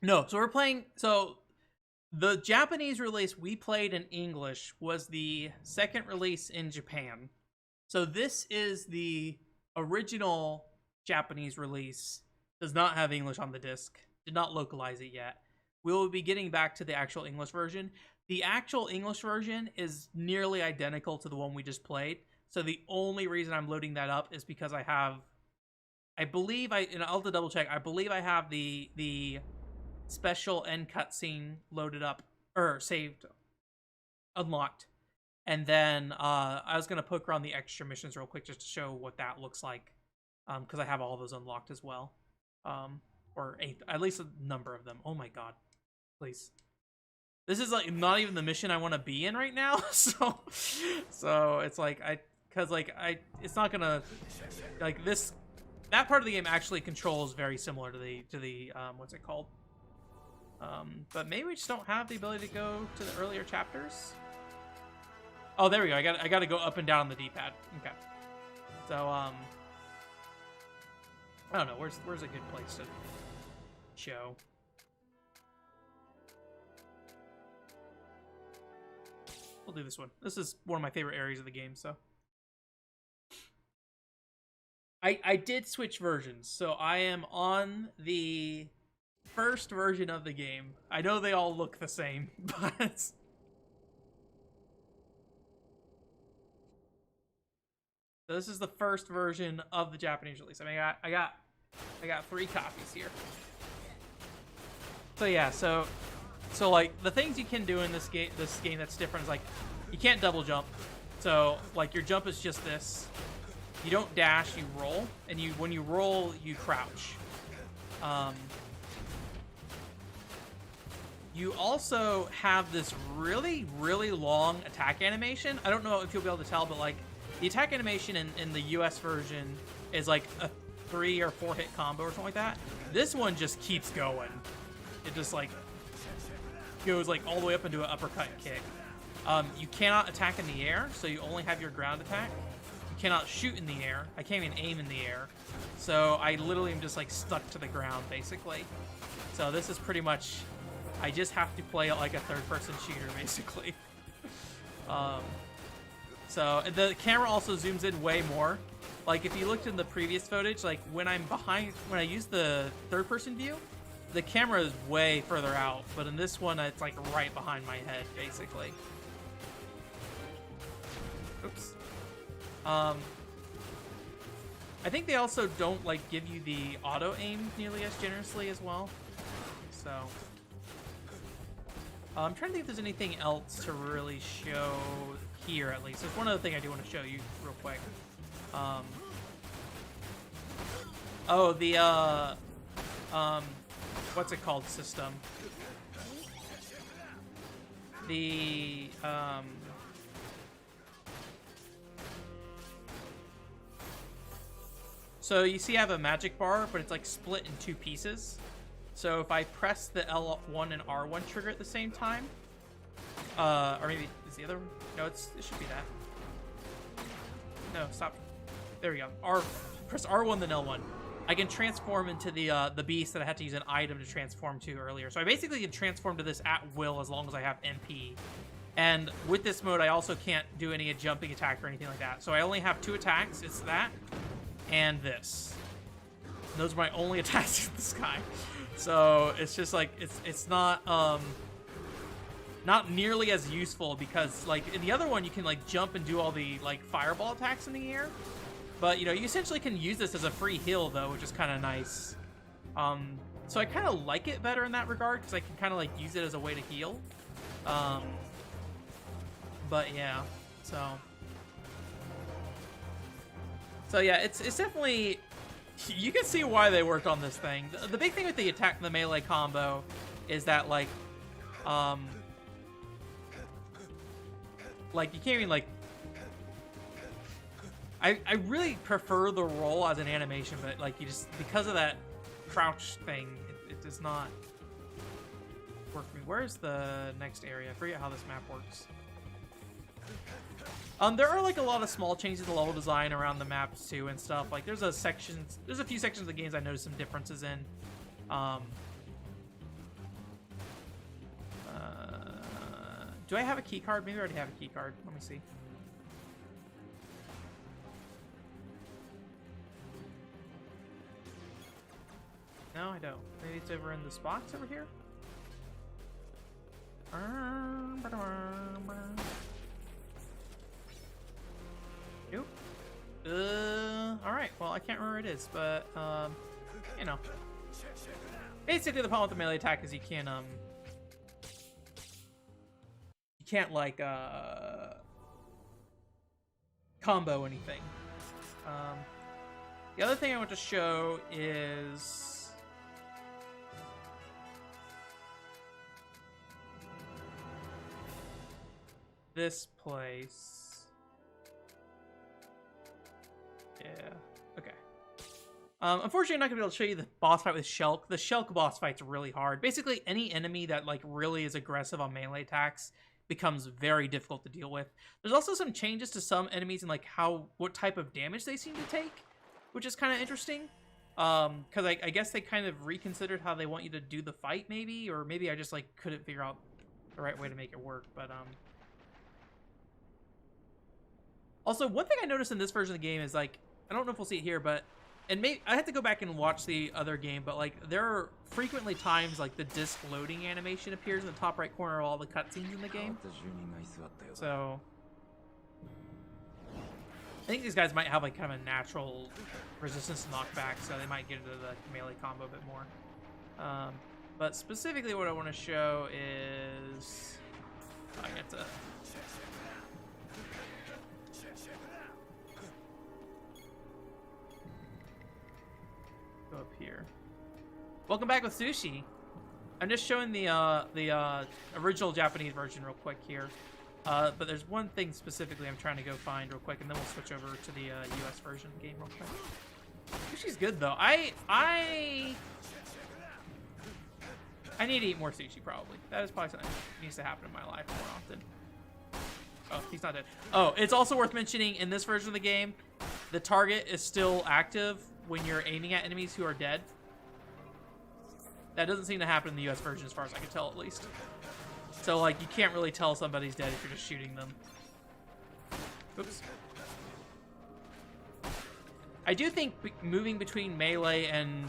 No, so we're playing... So, the Japanese release we played in English was the second release in Japan. So this is the original Japanese release. Does not have English on the disc. Did not localize it yet. We will be getting back to the actual English version. The actual English version is nearly identical to the one we just played. So the only reason I'm loading that up is because I have... and I'll have to double check. I believe I have the special end cutscene loaded up, or saved, unlocked. And then I was going to poke around the extra missions real quick just to show what that looks like. Because I have all those unlocked as well. Or at least a number of them. Oh my god. Please. This is like not even the mission I want to be in right now. So it's like, it's not going to, like this, that part of the game actually controls very similar to the what's it called? But maybe we just don't have the ability to go to the earlier chapters. Oh, there we go. I got to go up and down on the D-pad. Okay. So, I don't know. Where's a good place to show? We'll do this one. This is one of my favorite areas of the game, so. I did switch versions, so I am on the first version of the game. I know they all look the same, but... So this is the first version of the Japanese release. I mean, I got 3 copies here. So yeah, so like the things you can do in this game that's different is like you can't double jump. So like your jump is just this, you don't dash, you roll, and when you roll, you crouch. You also have this really, really long attack animation. I don't know if you'll be able to tell, but like the attack animation in the US version is like a 3 or 4 hit combo or something like that. This one just keeps going. It just like goes like all the way up into an uppercut kick. You cannot attack in the air, so you only have your ground attack. You cannot shoot in the air. I can't even aim in the air. So I literally am just like stuck to the ground basically. So this is pretty much, I just have to play it like a third-person shooter, basically. So the camera also zooms in way more. Like if you looked in the previous footage, like when I'm behind, when I use the third-person view, the camera is way further out. But in this one, it's like right behind my head, basically. Oops. I think they also don't like give you the auto aim nearly as generously as well. So. I'm trying to think if there's anything else to really show here, at least. There's one other thing I do want to show you real quick. Oh, the, what's it called system? The, so you see I have a magic bar, but it's like split in 2 pieces. So if I press the L1 and R1 trigger at the same time, or maybe is the other? No, it should be that. No, stop. There we go. Press R1 then L1. I can transform into the beast that I had to use an item to transform to earlier. So I basically can transform to this at will as long as I have MP. And with this mode, I also can't do any jumping attack or anything like that. So I only have 2 attacks. It's that and this. And those are my only attacks in the sky. So it's just like it's not nearly as useful because like in the other one you can like jump and do all the like fireball attacks in the air, but you know you essentially can use this as a free heal though, which is kind of nice. So I kind of like it better in that regard because I can kind of like use it as a way to heal. But yeah, so yeah, it's definitely. You can see why they worked on this thing. The big thing with the attack and the melee combo is that, like you can't even, like... I really prefer the roll as an animation, but, like, you just... Because of that crouch thing, it does not work for me. Where's the next area? I forget how this map works. There are like a lot of small changes in the level design around the maps too and stuff. Like there's a few sections of the games I noticed some differences in. Do I have a key card? Maybe I already have a key card. Let me see. No, I don't. Maybe it's over in this box over here. Nope. Alright, well, I can't remember where it is, but, you know. Basically, the problem with the melee attack is you can't, like, combo anything. The other thing I want to show is... this place. Yeah, okay. Unfortunately, I'm not gonna be able to show you the boss fight with Shulk. The Shulk boss fight's really hard. Basically, any enemy that like really is aggressive on melee attacks becomes very difficult to deal with. There's also some changes to some enemies and like what type of damage they seem to take, which is kind of interesting. Because I guess they kind of reconsidered how they want you to do the fight, maybe, or maybe I just like couldn't figure out the right way to make it work. But also, one thing I noticed in this version of the game is like, I don't know if we'll see it here, but, and maybe I have to go back and watch the other game, but like there are frequently times like the disc loading animation appears in the top right corner of all the cutscenes in the game. So I think these guys might have like kind of a natural resistance to knockback, so they might get into the melee combo a bit more. But specifically what I want to show is, I get to... go up here. Welcome back with Sushi. I'm just showing the original Japanese version real quick here. But there's one thing specifically I'm trying to go find real quick, and then we'll switch over to the US version game real quick. Sushi's good though. I need to eat more sushi probably. That is probably something that needs to happen in my life more often. Oh, he's not dead. Oh, it's also worth mentioning in this version of the game, the target is still active when you're aiming at enemies who are dead. That doesn't seem to happen in the US version as far as I can tell, at least. So, like, you can't really tell somebody's dead if you're just shooting them. Oops. I do think moving between melee and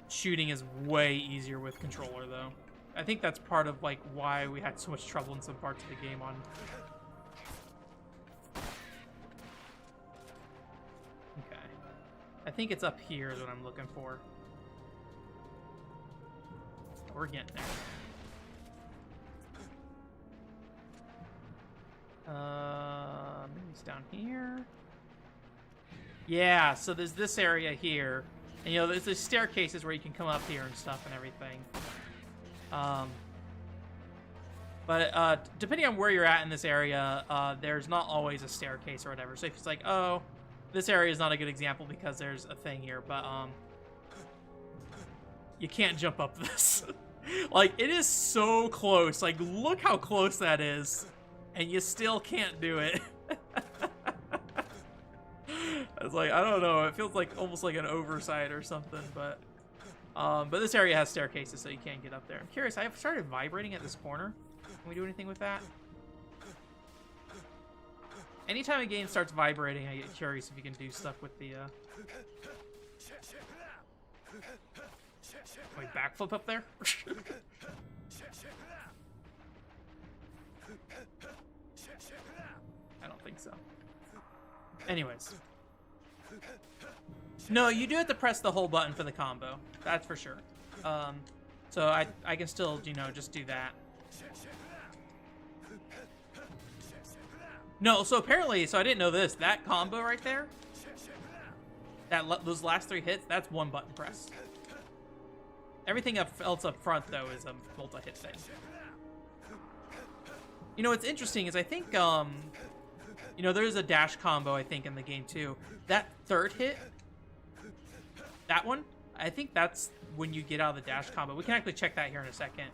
shooting is way easier with controller, though. I think that's part of, like, why we had so much trouble in some parts of the game on... Okay. I think it's up here is what I'm looking for. We're getting there. Maybe it's down here. Yeah, so there's this area here. And, you know, there's staircases where you can come up here and stuff and everything. But depending on where you're at in this area, there's not always a staircase or whatever. So if it's like, oh, this area is not a good example because there's a thing here, but you can't jump up this. Like, it is so close. Like, look how close that is. And you still can't do it. I was like, I don't know. It feels like almost like an oversight or something, but this area has staircases, so you can't get up there. I'm curious. I have started vibrating at this corner. Can we do anything with that? Anytime a game starts vibrating, I get curious if you can do stuff with the... Wait, backflip up there? I don't think so. Anyways. No, you do have to press the whole button for the combo. That's for sure. So I can still, you know, just do that. No, so apparently, so I didn't know this. That combo right there, those last 3 hits, that's one button press. Everything else up front, though, is a multi-hit thing. You know, what's interesting is I think, you know, there's a dash combo, I think, in the game, too. That 3rd hit, that one, I think that's when you get out of the dash combo. We can actually check that here in a second.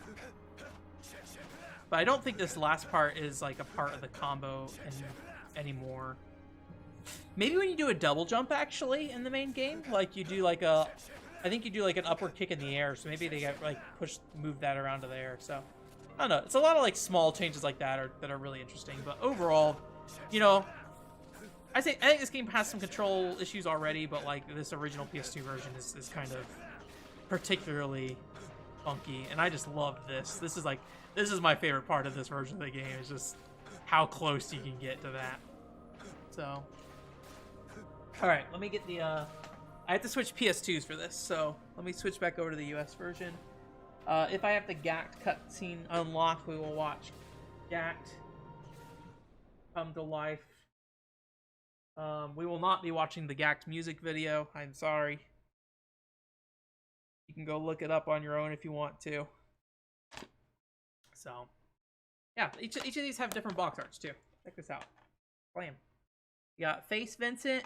But I don't think this last part is, like, a part of the combo anymore. Maybe when you do a double jump, actually, in the main game. Like, you do, like, I think you do, like, an upward kick in the air. So maybe they get, like, move that around to the air. So, I don't know. It's a lot of, like, small changes like that that are really interesting. But overall, you know, I think this game has some control issues already. But, like, this original PS2 version is kind of particularly funky. And I just love this. This is my favorite part of this version of the game. Is just how close you can get to that. So, alright, let me get the, I have to switch PS2s for this, so let me switch back over to the US version. If I have the Gact cutscene unlocked, we will watch Gact come to life. We will not be watching the Gact music video, I'm sorry. You can go look it up on your own if you want to. So, yeah, each of these have different box arts, too. Check this out. Blam. We got Face Vincent.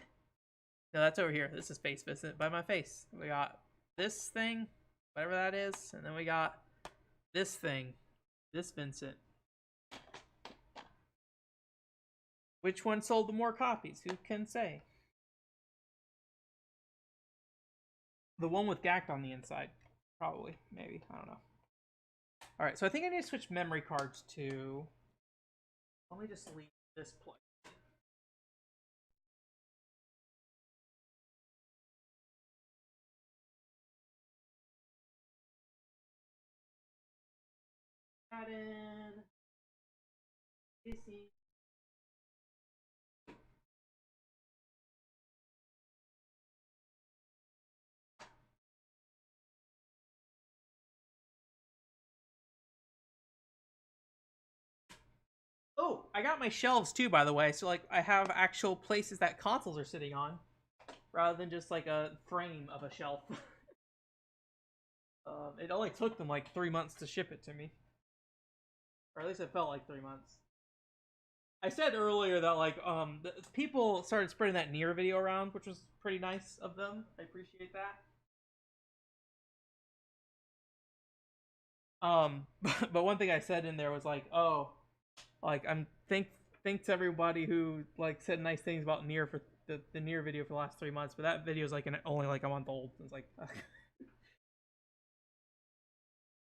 No, that's over here. This is Face Vincent by my face. We got this thing, whatever that is. And then we got this thing, this Vincent. Which one sold the more copies? Who can say? The one with Gact on the inside. Probably. Maybe. I don't know. Alright, so I think I need to switch memory cards to... Let me just leave this play. Add in... PC. Oh, I got my shelves too, by the way. So, like, I have actual places that consoles are sitting on. rather than just like a frame of a shelf. It only took them like 3 months to ship it to me. Or at least it felt like 3 months. I said earlier that like people started spreading that Nier video around, which was pretty nice of them. I appreciate that. But one thing I said in there was like, oh, like I'm thanks everybody who like said nice things about Nier for the Nier video for the last 3 months, but that video is like only like a month old. It's like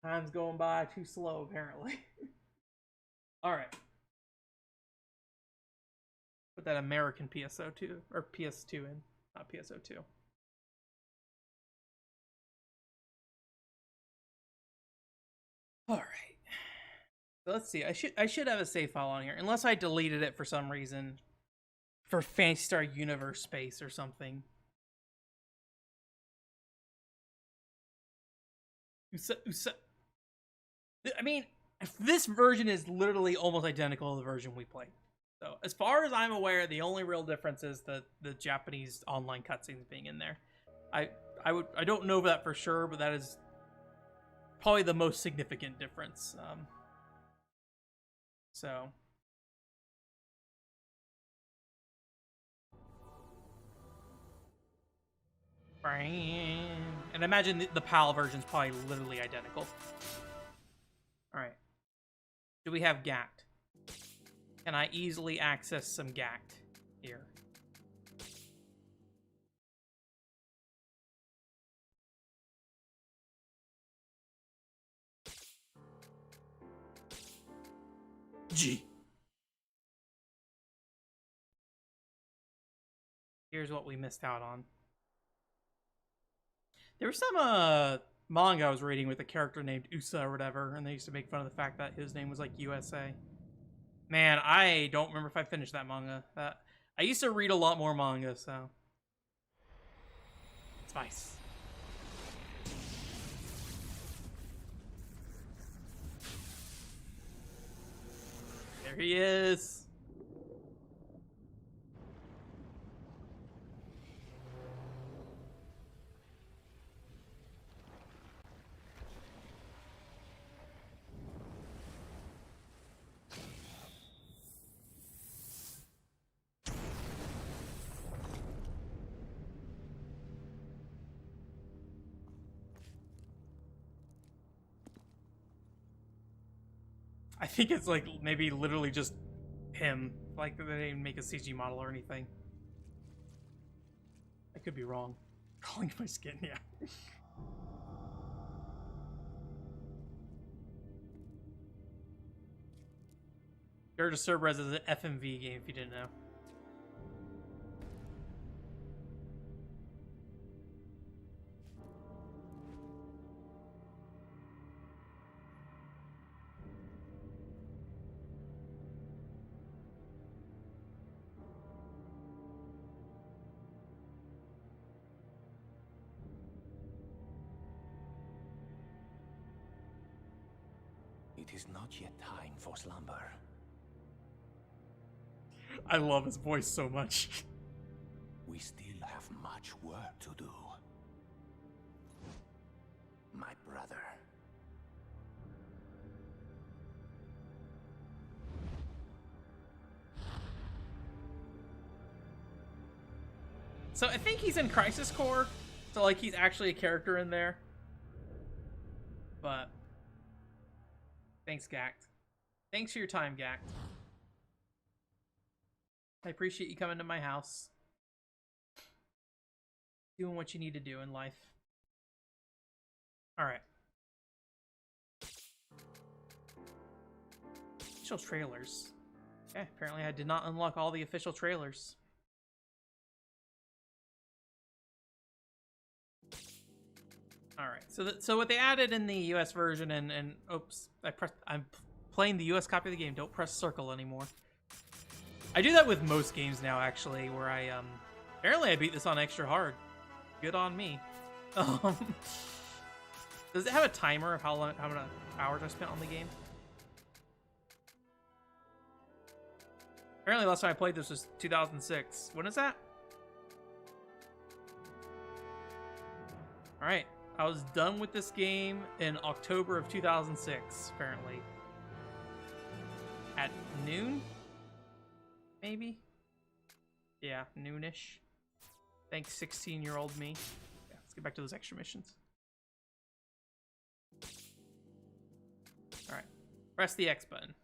time's going by too slow apparently. All right. Put that American PSO2 or PS2 in, not PSO2. All right. So let's see. I should have a save file on here, unless I deleted it for some reason, for Phantasy Star Universe space or something. I mean, this version is literally almost identical to the version we played. So as far as I'm aware, the only real difference is the Japanese online cutscenes being in there. I don't know that for sure, but that is probably the most significant difference. So and I imagine the PAL version is probably literally identical. All right. Do we have GACT? Can I easily access some GACT here? G. Here's what we missed out on. There was some manga I was reading with a character named Usa or whatever, and they used to make fun of the fact that his name was like USA. Man, I don't remember if I finished that manga. I used to read a lot more manga, so it's nice. There he is. I think it's like maybe literally just him. Like they didn't make a CG model or anything. I could be wrong. Calling my skin, yeah. Dirge of Cerberus is an FMV game if you didn't know. It is not yet time for slumber. I love his voice so much. We still have much work to do. My brother. So I think he's in Crisis Core, so like he's actually a character in there. But thanks, GACT. Thanks for your time, GACT. I appreciate you coming to my house. Doing what you need to do in life. Alright. Official trailers. Okay, apparently I did not unlock all the official trailers. Alright, so what they added in the US version and oops, I'm playing the US copy of the game. Don't press circle anymore. I do that with most games now, actually, where apparently I beat this on extra hard. Good on me. Does it have a timer of how many hours I spent on the game? Apparently last time I played this was 2006. When is that? Alright, I was done with this game in October of 2006, apparently. At noon? Maybe? Yeah, noonish. Thanks, 16-year-old me. Yeah, let's get back to those extra missions. Alright, press the X button.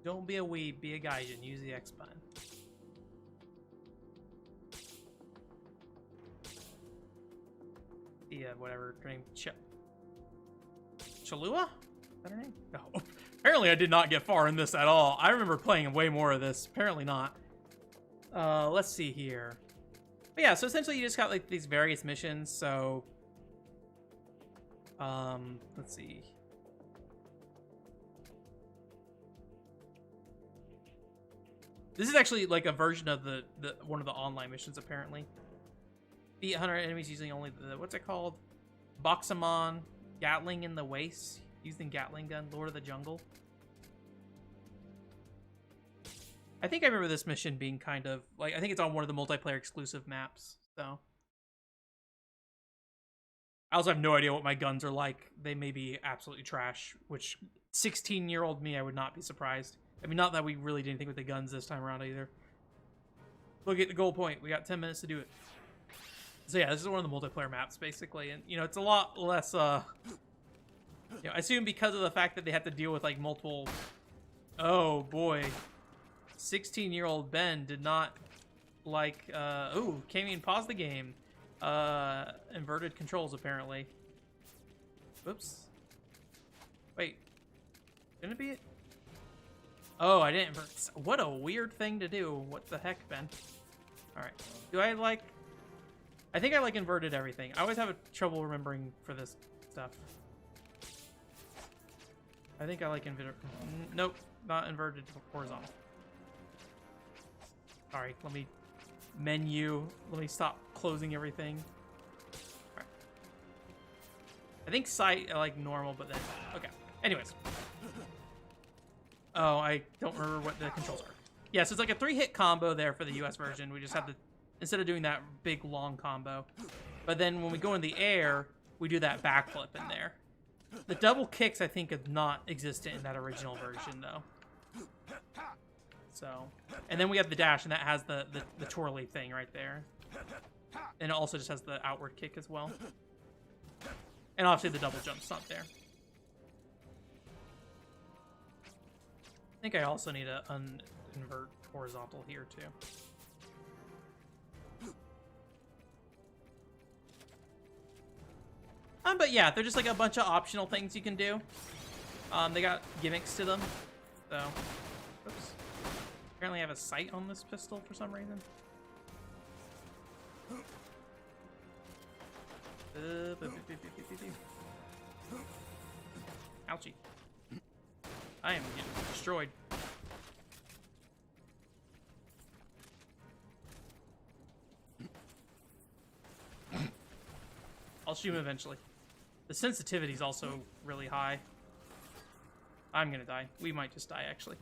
Don't be a weeb, be a gaijin, use the X button. Yeah, whatever her name, Chalua? Is that her name? No. Apparently I did not get far in this at all. I remember playing way more of this. Apparently not. Let's see here. But yeah, so essentially you just got like these various missions, so... let's see. This is actually like a version of the one of the online missions, apparently. Beat 100 enemies using only the, what's it called? Boxamon, Gatling in the Waste, using Gatling gun, Lord of the Jungle. I think I remember this mission being kind of, like, I think it's on one of the multiplayer exclusive maps, so. I also have no idea what my guns are like. They may be absolutely trash, which 16-year-old me, I would not be surprised. I mean, not that we really did anything with the guns this time around either. Look at the goal point. We got 10 minutes to do it. So yeah, this is one of the multiplayer maps, basically. And, you know, it's a lot less, you know, I assume because of the fact that they have to deal with, like, multiple... Oh, boy. 16-year-old Ben did not like, ooh, can't even pause the game. Inverted controls, apparently. Whoops. Wait. Shouldn't it be it? Oh, I didn't invert. What a weird thing to do. What the heck, Ben? Alright. Do I like... I think I like inverted everything. I always have trouble remembering for this stuff. I think I like inverted. Nope, not inverted horizontal. Sorry, let me menu. Let me stop closing everything. All right. I think sight I like normal, but then okay. Anyways. Oh, I don't remember what the controls are. Yeah, so it's like a 3-hit combo there for the US version. We just have to, instead of doing that big long combo. But then when we go in the air, we do that backflip in there. The double kicks, I think, is not existent in that original version, though. So, and then we have the dash, and that has the twirly thing right there. And it also just has the outward kick as well. And obviously the double jump's not there. I think I also need to invert horizontal here, too. But yeah, they're just like a bunch of optional things you can do. They got gimmicks to them. So, oops. Apparently I have a sight on this pistol for some reason. Ouchie. I am getting destroyed. I'll shoot him eventually. The sensitivity is also really high. I'm gonna die. We might just die, actually.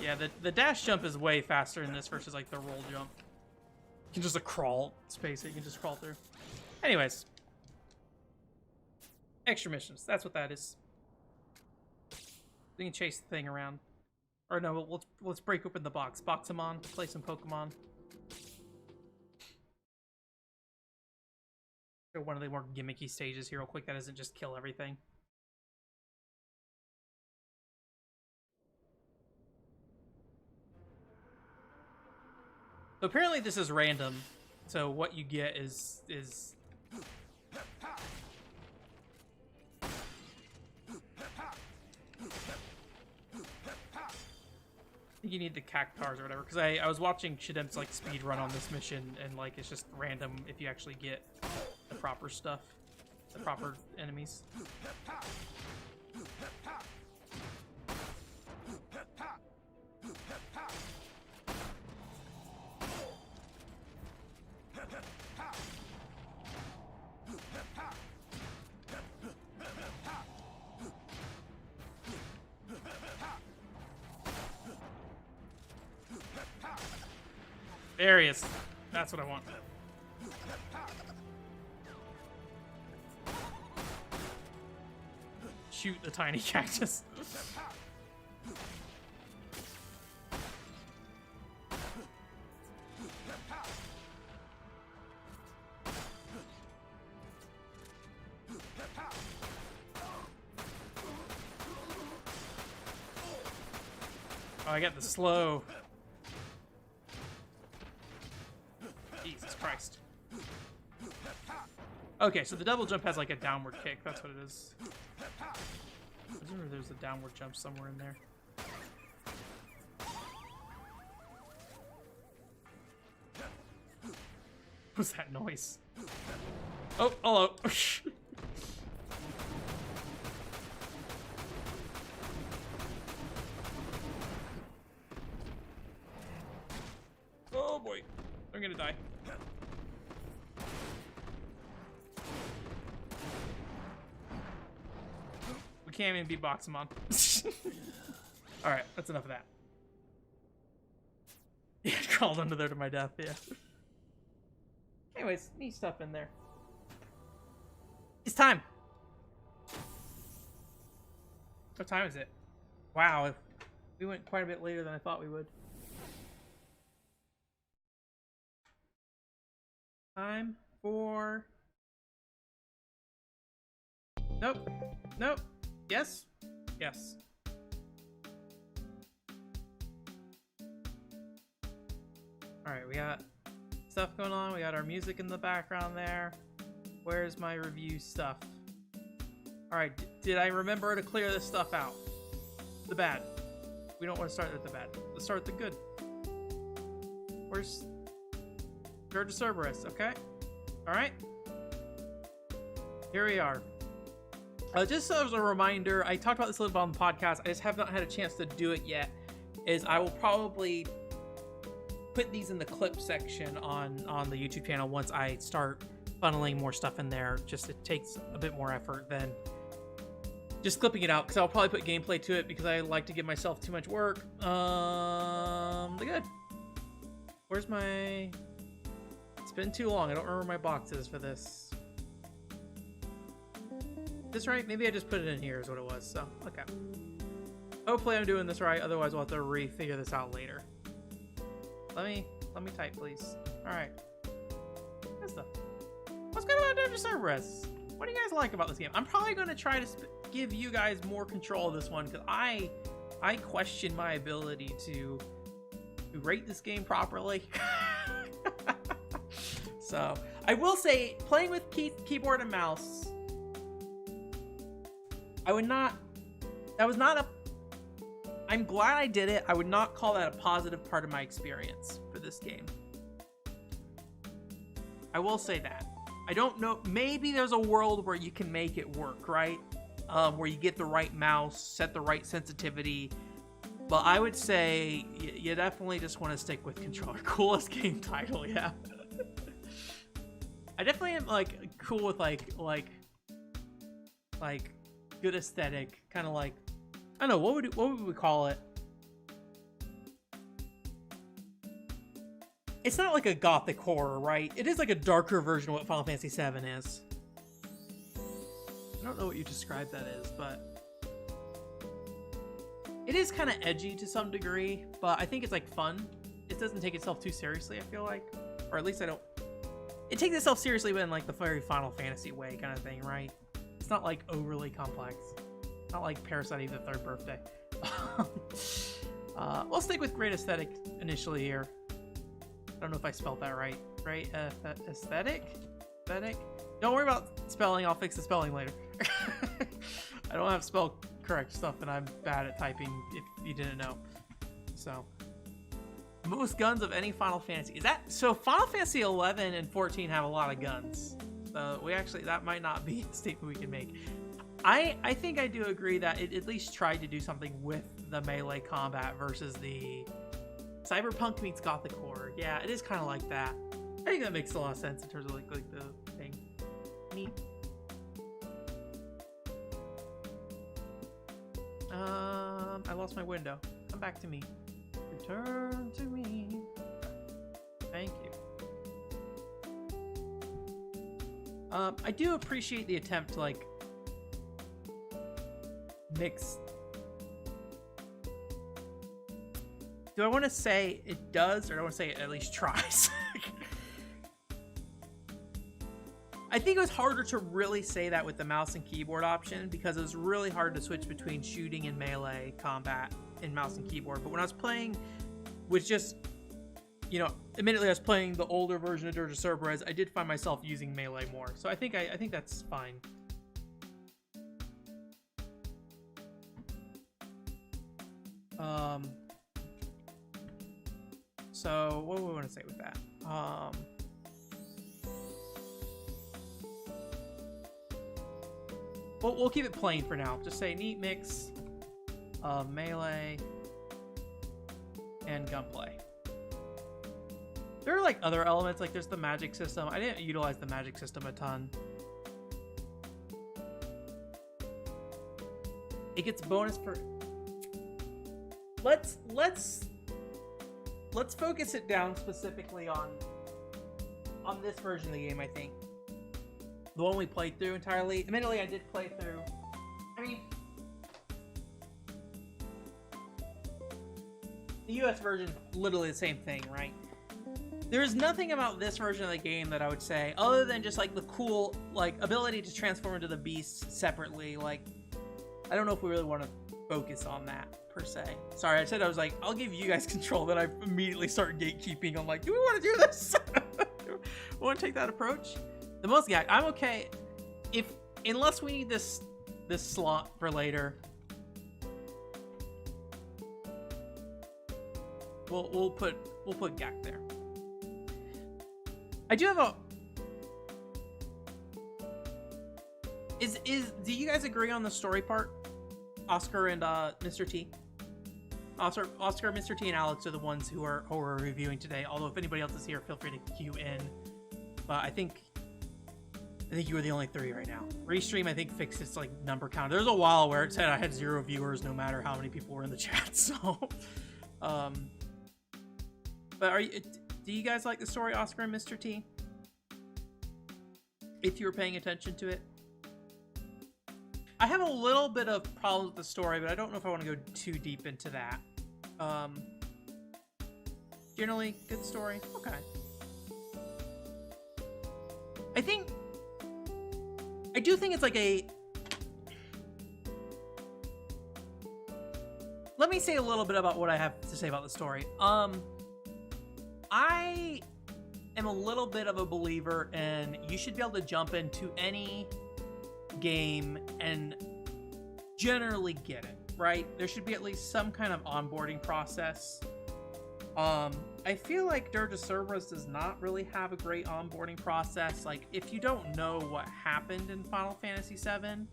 Yeah, the dash jump is way faster in this versus like the roll jump. You can just crawl space it, you can just crawl through. Anyways. Extra missions, that's what that is. We can chase the thing around. Or no, let's break open the box. Boxamon, play some Pokemon. Go one of the more gimmicky stages here real quick that doesn't just kill everything. So apparently this is random. So what you get is I think you need the cactars or whatever, because I was watching Shidem's like speed run on this mission, and like it's just random if you actually get the proper stuff, the proper enemies. There he is. That's what I want. Shoot the tiny cactus. Oh, I got the slow. Jesus Christ. Okay, so the double jump has like a downward kick. That's what it is. I remember there's a downward jump somewhere in there. What's that noise? Oh, hello. Oh boy, I'm gonna die. We can't even beatbox him on. Alright, that's enough of that. Yeah, crawled under there to my death, yeah. Anyways, neat stuff in there. It's time! What time is it? Wow, we went quite a bit later than I thought we would. Time for... Nope. Nope. Yes? Yes. Alright, we got stuff going on. We got our music in the background there. Where's my review stuff? Alright, did I remember to clear this stuff out? The bad. We don't want to start with the bad. Let's start with the good. Where's... Dirge of Cerberus, okay? Alright. Here we are. Just as a reminder, I talked about this a little bit on the podcast. I just have not had a chance to do it yet. Is I will probably put these in the clip section on the YouTube channel once I start funneling more stuff in there. Just it takes a bit more effort than just clipping it out, because I'll probably put gameplay to it because I like to give myself too much work. The good. Where's my... It's been too long. I don't remember my box is for this. This right? Maybe I just put it in here is what it was. So, okay. Hopefully I'm doing this right. Otherwise we'll have to refigure this out later. Let me type, please. Alright. Good stuff. What's good about Dirge of Cerberus? What do you guys like about this game? I'm probably going to try to give you guys more control of this one, because I question my ability to rate this game properly. So, I will say, playing with keyboard and mouse, I'm glad I did it. I would not call that a positive part of my experience for this game. I will say that. I don't know, maybe there's a world where you can make it work, right? Where you get the right mouse, set the right sensitivity. But I would say you definitely just want to stick with controller. Coolest game title, yeah. I definitely am like cool with like good aesthetic, kind of like, I don't know, what would we call it? It's not like a gothic horror, right? It is like a darker version of what Final Fantasy VII is. I don't know what you describe that as, but it is kind of edgy to some degree, but I think it's like fun. It doesn't take itself too seriously, I feel like, or at least I don't. It takes itself seriously, but in like the very Final Fantasy way kind of thing, right? It's not like overly complex. Not like Parasite Eve: The Third Birthday. We'll stick with great aesthetic initially here. I don't know if I spelled that right. Right? Aesthetic? Aesthetic? Don't worry about spelling. I'll fix the spelling later. I don't have spell correct stuff, and I'm bad at typing, if you didn't know. So, most guns of any Final Fantasy. Is that so? Final Fantasy 11 and 14 have a lot of guns. So we actually, that might not be a statement we can make. I think I do agree that it at least tried to do something with the melee combat versus the Cyberpunk meets Gothic horror. Yeah, it is kind of like that. I think that makes a lot of sense in terms of like the thing. Neat. I lost my window. Come back to me. Return to me. Thank you. I do appreciate the attempt to like mix. Do I want to say it does, or do I want to say it at least tries? I think it was harder to really say that with the mouse and keyboard option because it was really hard to switch between shooting and melee combat in mouse and keyboard. But when I was playing with just, you know, admittedly I was playing the older version of Dirge of Cerberus, I did find myself using melee more. So I think that's fine. So what do we want to say with that? We'll keep it plain for now. Just say neat mix of melee and gunplay. There are like other elements, like there's the magic system. I didn't utilize the magic system a ton. It gets bonus for. Let's focus it down specifically on this version of the game, I think. The one we played through entirely. Admittedly, I did play through. I mean, the US version, literally the same thing, right? There's nothing about this version of the game that I would say, other than just like the cool, like, ability to transform into the beasts separately. Like, I don't know if we really want to focus on that per se. Sorry, I said I was like, I'll give you guys control, then I immediately start gatekeeping. I'm like, do we want to do this? We want to take that approach? The most gag, I'm okay unless we need this slot for later. We'll put Gak there. I do have a. Do you guys agree on the story part? Oscar and Mr. T. Oscar, Mr. T, and Alex are the ones who are reviewing today. Although if anybody else is here, feel free to queue in. But I think you were the only 3 right now. Restream, I think, fixed its like number count. There was a while where it said I had 0 viewers no matter how many people were in the chat. So, but do you guys like the story, Oscar and Mr. T? If you were paying attention to it. I have a little bit of problems with the story, but I don't know if I want to go too deep into that. Generally, good story. Okay. I do think it's like a... Let me say a little bit about what I have to say about the story. I am a little bit of a believer in you should be able to jump into any game and generally get it, right? There should be at least some kind of onboarding process. I feel like Dirge of Cerberus does not really have a great onboarding process. Like, if you don't know what happened in Final Fantasy VII,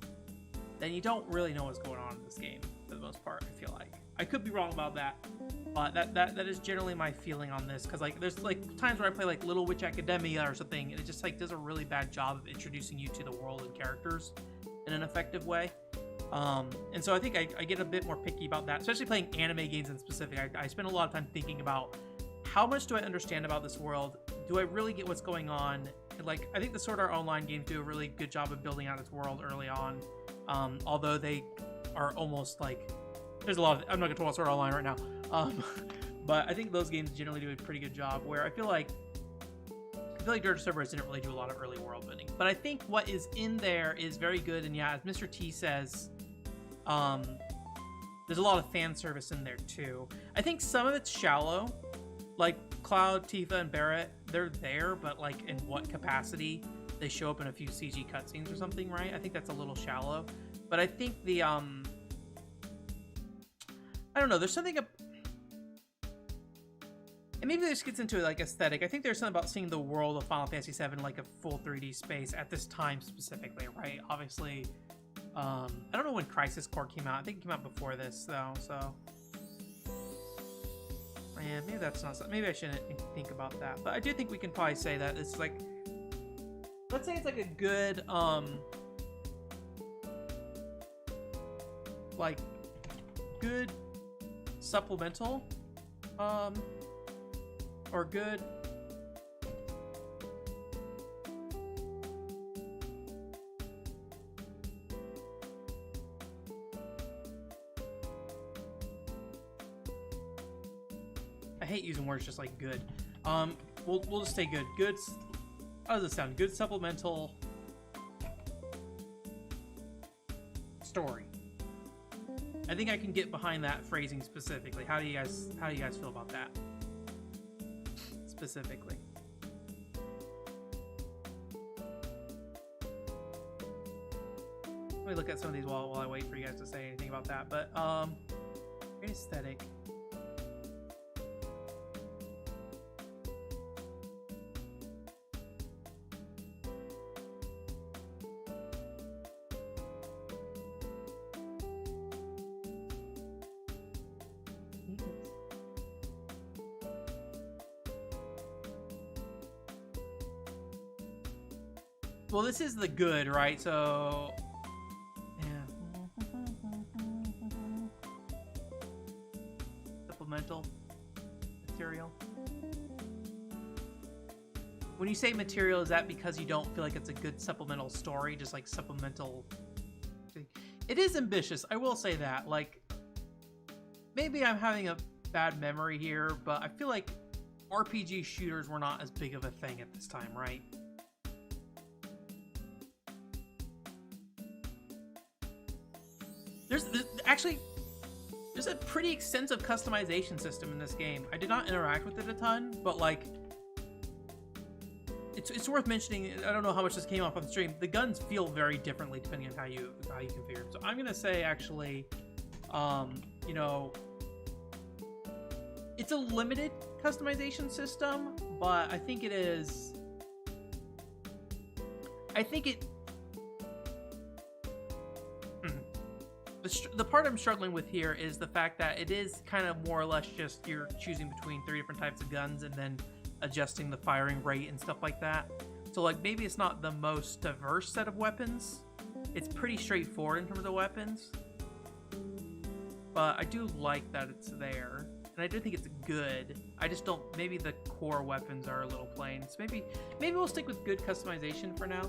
then you don't really know what's going on in this game, for the most part, I feel like. I could be wrong about that, but that is generally my feeling on this, because, like, there's, like, times where I play, like, Little Witch Academia or something, and it just, like, does a really bad job of introducing you to the world and characters in an effective way. And so I think I get a bit more picky about that, especially playing anime games in specific. I spend a lot of time thinking about how much do I understand about this world? Do I really get what's going on? And, like, I think the Sword Art Online games do a really good job of building out its world early on. Although they are almost like, there's a lot of, I'm not gonna talk about Sword Art Online right now. But I think those games generally do a pretty good job, where I feel like Dirge of Cerberus didn't really do a lot of early world building. But I think what is in there is very good, and yeah, as Mr. T says, there's a lot of fan service in there too. I think some of it's shallow. Like Cloud, Tifa, and Barrett, they're there, but like in what capacity? They show up in a few CG cutscenes or something, right? I think that's a little shallow. But I think the I don't know, there's something and maybe this gets into like aesthetic. I think there's something about seeing the world of Final Fantasy VII like a full 3D space at this time specifically, right? Obviously, I don't know when Crisis Core came out. I think it came out before this though, so yeah, maybe that's not something. Maybe I shouldn't think about that. But I do think we can probably say that it's like, let's say it's like a good like good supplemental or good I hate using words just like good. We'll just say good. Good. How does it sound? Good supplemental story. I think I can get behind that phrasing specifically. How do you guys feel about that? Specifically. Let me look at some of these while I wait for you guys to say anything about that. But great aesthetic. Well, this is the good, right? So, yeah. Supplemental material. When you say material, is that because you don't feel like it's a good supplemental story? Just like supplemental... It is ambitious, I will say that. Like, maybe I'm having a bad memory here, but I feel like RPG shooters were not as big of a thing at this time, right? There's a pretty extensive customization system in this game. I did not interact with it a ton, but like, it's worth mentioning. I don't know how much this came off on the stream. The guns feel very differently depending on how you configure them. So I'm gonna say actually, you know, it's a limited customization system, but I think it is. I think it. The part I'm struggling with here is the fact that it is kind of more or less just you're choosing between 3 different types of guns and then adjusting the firing rate and stuff like that. So like maybe it's not the most diverse set of weapons. It's pretty straightforward in terms of weapons. But I do like that it's there. And I do think it's good. I just don't, maybe the core weapons are a little plain. So maybe we'll stick with good customization for now.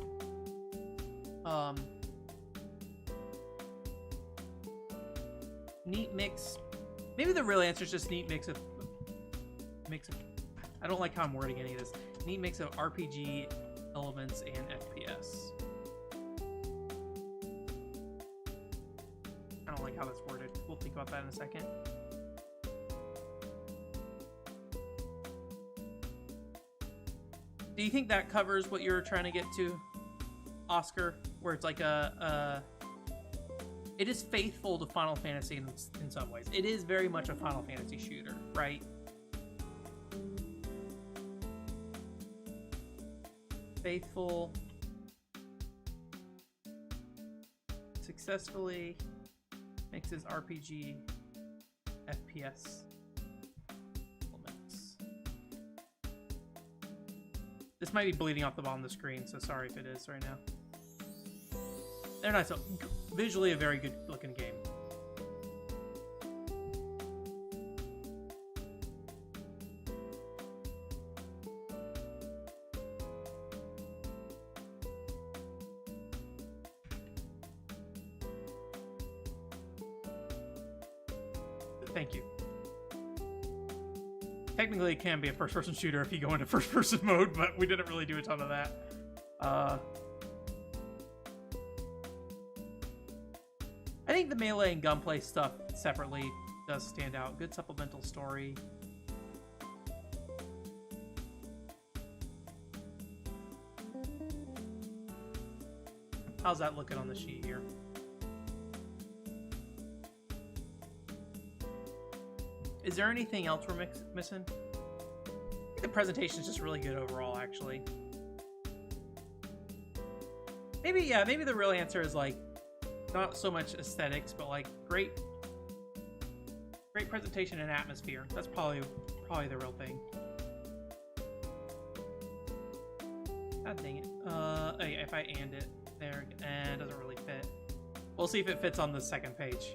Neat mix. Maybe the real answer is just neat mix of I don't like how I'm wording any of this. Neat mix of RPG elements and FPS. I don't like how that's worded. We'll think about that in a second. Do you think that covers what you're trying to get to, Oscar? Where it's like it is faithful to Final Fantasy in some ways. It is very much a Final Fantasy shooter, right? Faithful. Successfully mixes RPG, FPS elements. This might be bleeding off the bottom of the screen, so sorry if it is right now. They're nice. So visually a very good looking game. Thank you. Technically it can be a first-person shooter if you go into first-person mode, but we didn't really do a ton of that. I think the melee and gunplay stuff separately does stand out. Good supplemental story. How's that looking on the sheet here? Is there anything else we're missing? I think the presentation is just really good overall, actually. Maybe the real answer is like not so much aesthetics, but like great presentation and atmosphere. That's probably the real thing. God dang it. If I and it there, and it doesn't really fit. We'll see if it fits on the second page.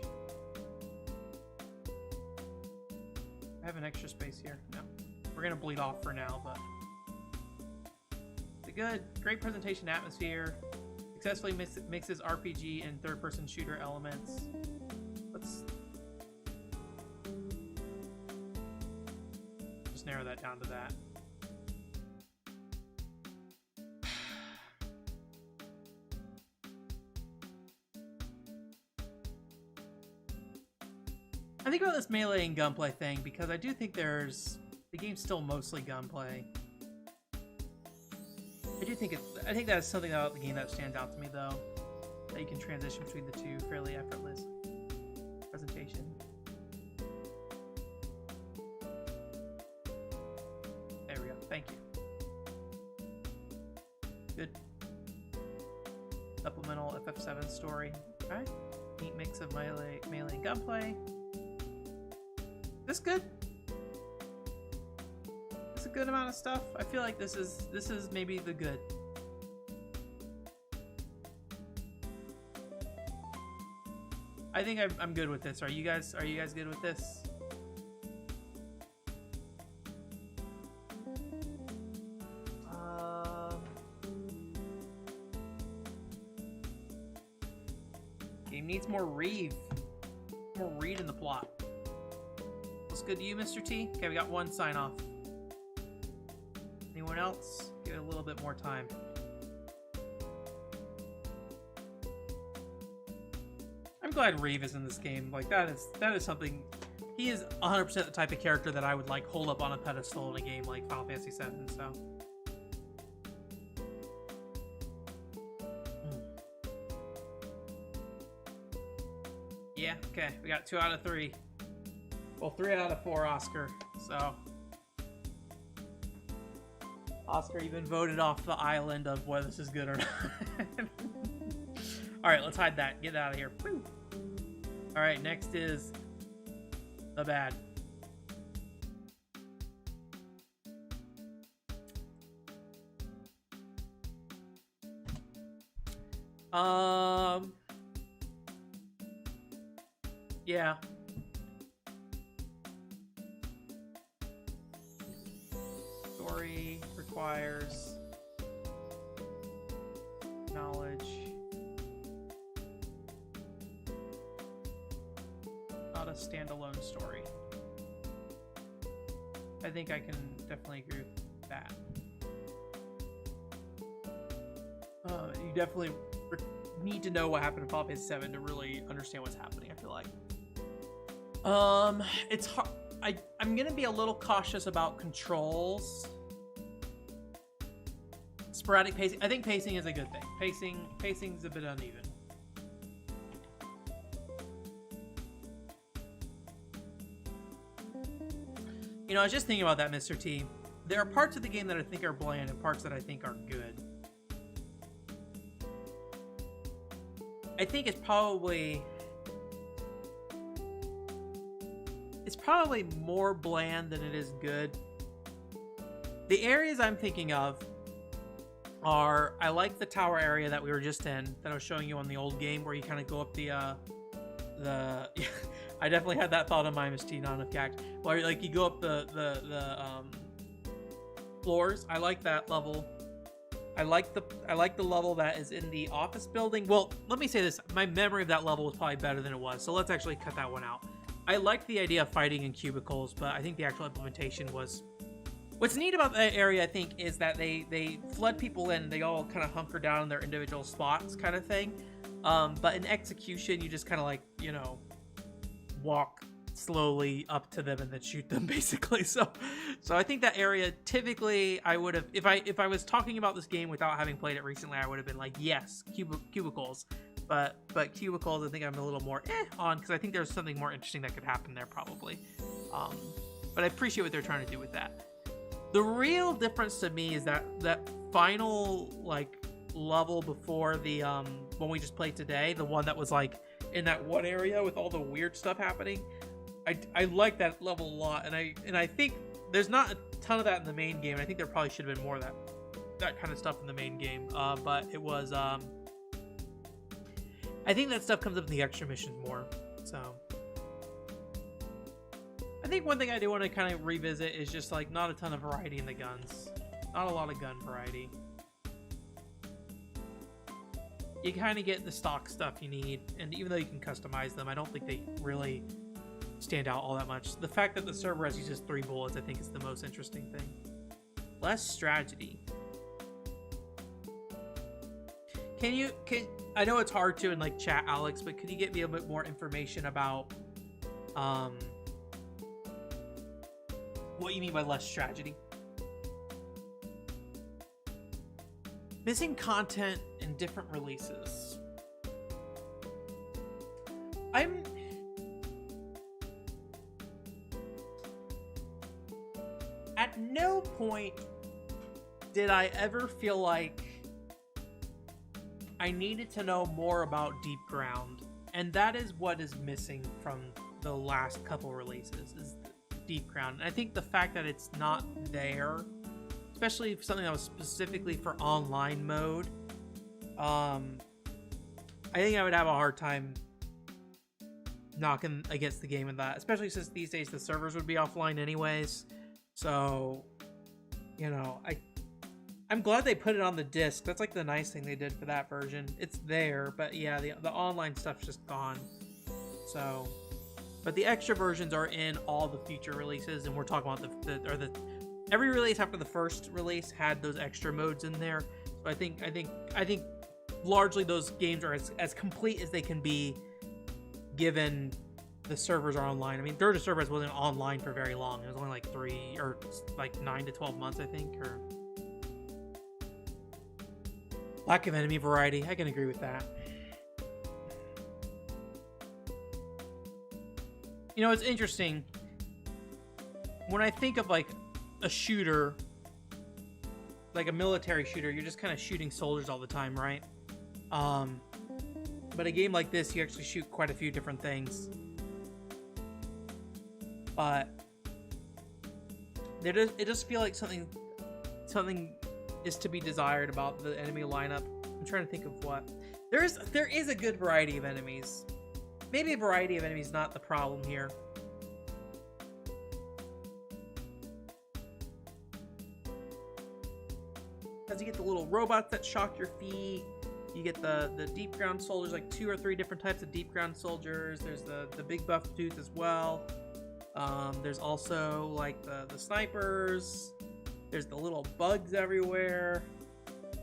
I have an extra space here. No. We're gonna bleed off for now, but it's good. Great presentation atmosphere. Successfully mixes RPG and third-person shooter elements. narrow that down to that. I think about this melee and gunplay thing because I do think the game's still mostly gunplay. I think that's something about the game that stands out to me though, that you can transition between the two fairly effortless. Presentation. There we go. Thank you. Good. Supplemental FF7 story. Okay. Neat mix of melee and gunplay. This good. It's a good amount of stuff. I feel like this is maybe the good. I think I'm good with this. Are you guys good with this? Game needs more Reeve. More Reed in the plot. Looks good to you, Mr. T? Okay, we got one sign off. Anyone else? Give it a little bit more time. I'm glad Reeve is in this game. Like that is something. He is 100% the type of character that I would like hold up on a pedestal in a game like Final Fantasy VII. So. Yeah. Okay. We got 2 out of 3. Well, 3 out of 4, Oscar. So. Oscar even voted off the island of whether this is good or not. Alright, let's hide that. Get out of here. Woo. Alright, next is the bad. Yeah. Story requires knowledge. Not a standalone story. I think I can definitely agree with that. You definitely need to know what happened in Final Fantasy VII to really understand what's happening, I feel like. It's hard. I'm gonna be a little cautious about controls. Sporadic pacing. I think pacing is a good thing. Pacing's a bit uneven. You know, I was just thinking about that, Mr. T. There are parts of the game that I think are bland and parts that I think are good. I think it's probably more bland than it is good. The areas I'm thinking of are, I like the tower area that we were just in, that I was showing you on the old game, where you kind of go up the I definitely had that thought on my T, not enough gagged. Where like you go up the floors. I like that level. I like the level that is in the office building. Well, let me say this. My memory of that level was probably better than it was, so let's actually cut that one out. I like the idea of fighting in cubicles, but I think the actual implementation was... What's neat about that area, I think, is that they flood people in, they all kind of hunker down in their individual spots kind of thing. But in execution, you just kind of like, you know, walk slowly up to them and then shoot them, basically. So I think that area, typically, I would have... If I was talking about this game without having played it recently, I would have been like, yes, cubicles. But cubicles, I think I'm a little more on, because I think there's something more interesting that could happen there, probably. But I appreciate what they're trying to do with that. The real difference to me is that final like level before the one we just played today, the one that was like in that one area with all the weird stuff happening. I like that level a lot, and I think there's not a ton of that in the main game. I think there probably should have been more of that kind of stuff in the main game. But it was I think that stuff comes up in the extra missions more. So I think one thing I do want to kind of revisit is just like not a ton of variety in the guns. Not a lot of gun variety. You kind of get the stock stuff you need, and even though you can customize them, I don't think they really stand out all that much. The fact that the Cerberus uses 3 bullets, I think, is the most interesting thing. Less strategy. I know it's hard to in like chat, Alex, but could you get me a bit more information about what you mean by less strategy? Missing content in different releases. At no point did I ever feel like I needed to know more about Deep Ground, and that is what is missing from the last couple releases, is Deep Ground. And I think the fact that it's not there, especially for something that was specifically for online mode, I think I would have a hard time knocking against the game in that, especially since these days the servers would be offline anyways. So, you know, I'm glad they put it on the disc. That's like the nice thing they did for that version. It's there, but yeah, the online stuff's just gone. So, but the extra versions are in all the future releases, and we're talking about every release after the first release had those extra modes in there. So I think largely those games are as complete as they can be, given the servers are online. I mean, Dirge of Cerberus wasn't online for very long. It was only like 9 to 12 months, I think, or lack of enemy variety. I can agree with that. You know, it's interesting. When I think of like a shooter, like a military shooter, you're just kind of shooting soldiers all the time, right? But a game like this, you actually shoot quite a few different things. But it does feel like something is to be desired about the enemy lineup. I'm trying to think of what. There is a good variety of enemies. Maybe a variety of enemies not the problem here. As you get the little robots that shock your feet, you get the deep ground soldiers, like 2 or 3 different types of deep ground soldiers. There's the big buff dudes as well. There's also like the snipers. There's the little bugs everywhere.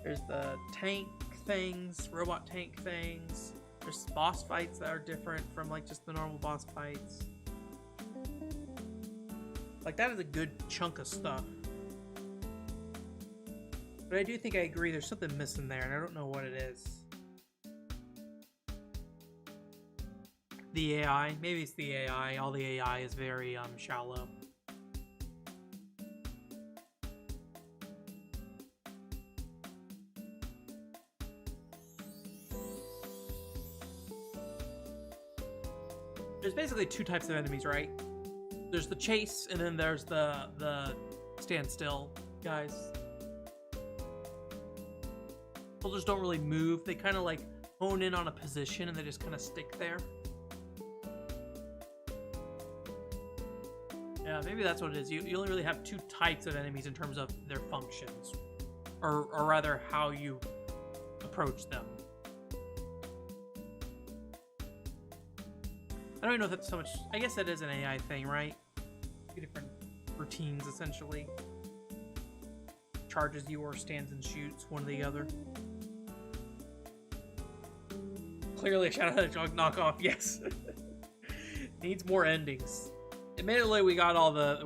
There's the tank things, robot tank things. There's boss fights that are different from like just the normal boss fights. Like, that is a good chunk of stuff. But I do think I agree there's something missing there, and I don't know what it is. The AI? Maybe it's the AI. All the AI is very shallow. There's basically 2 types of enemies, right? There's the chase, and then there's the standstill guys. Soldiers don't really move. They kind of like hone in on a position, and they just kind of stick there. Yeah, maybe that's what it is. You only really have 2 types of enemies in terms of their functions, or rather how you approach them. I don't know if that's so much. I guess that is an AI thing, right? 2 different routines, essentially. Charges you or stands and shoots, one or the other. Clearly a Shadow Hedgehog knockoff, yes. Needs more endings. Admittedly, we got all the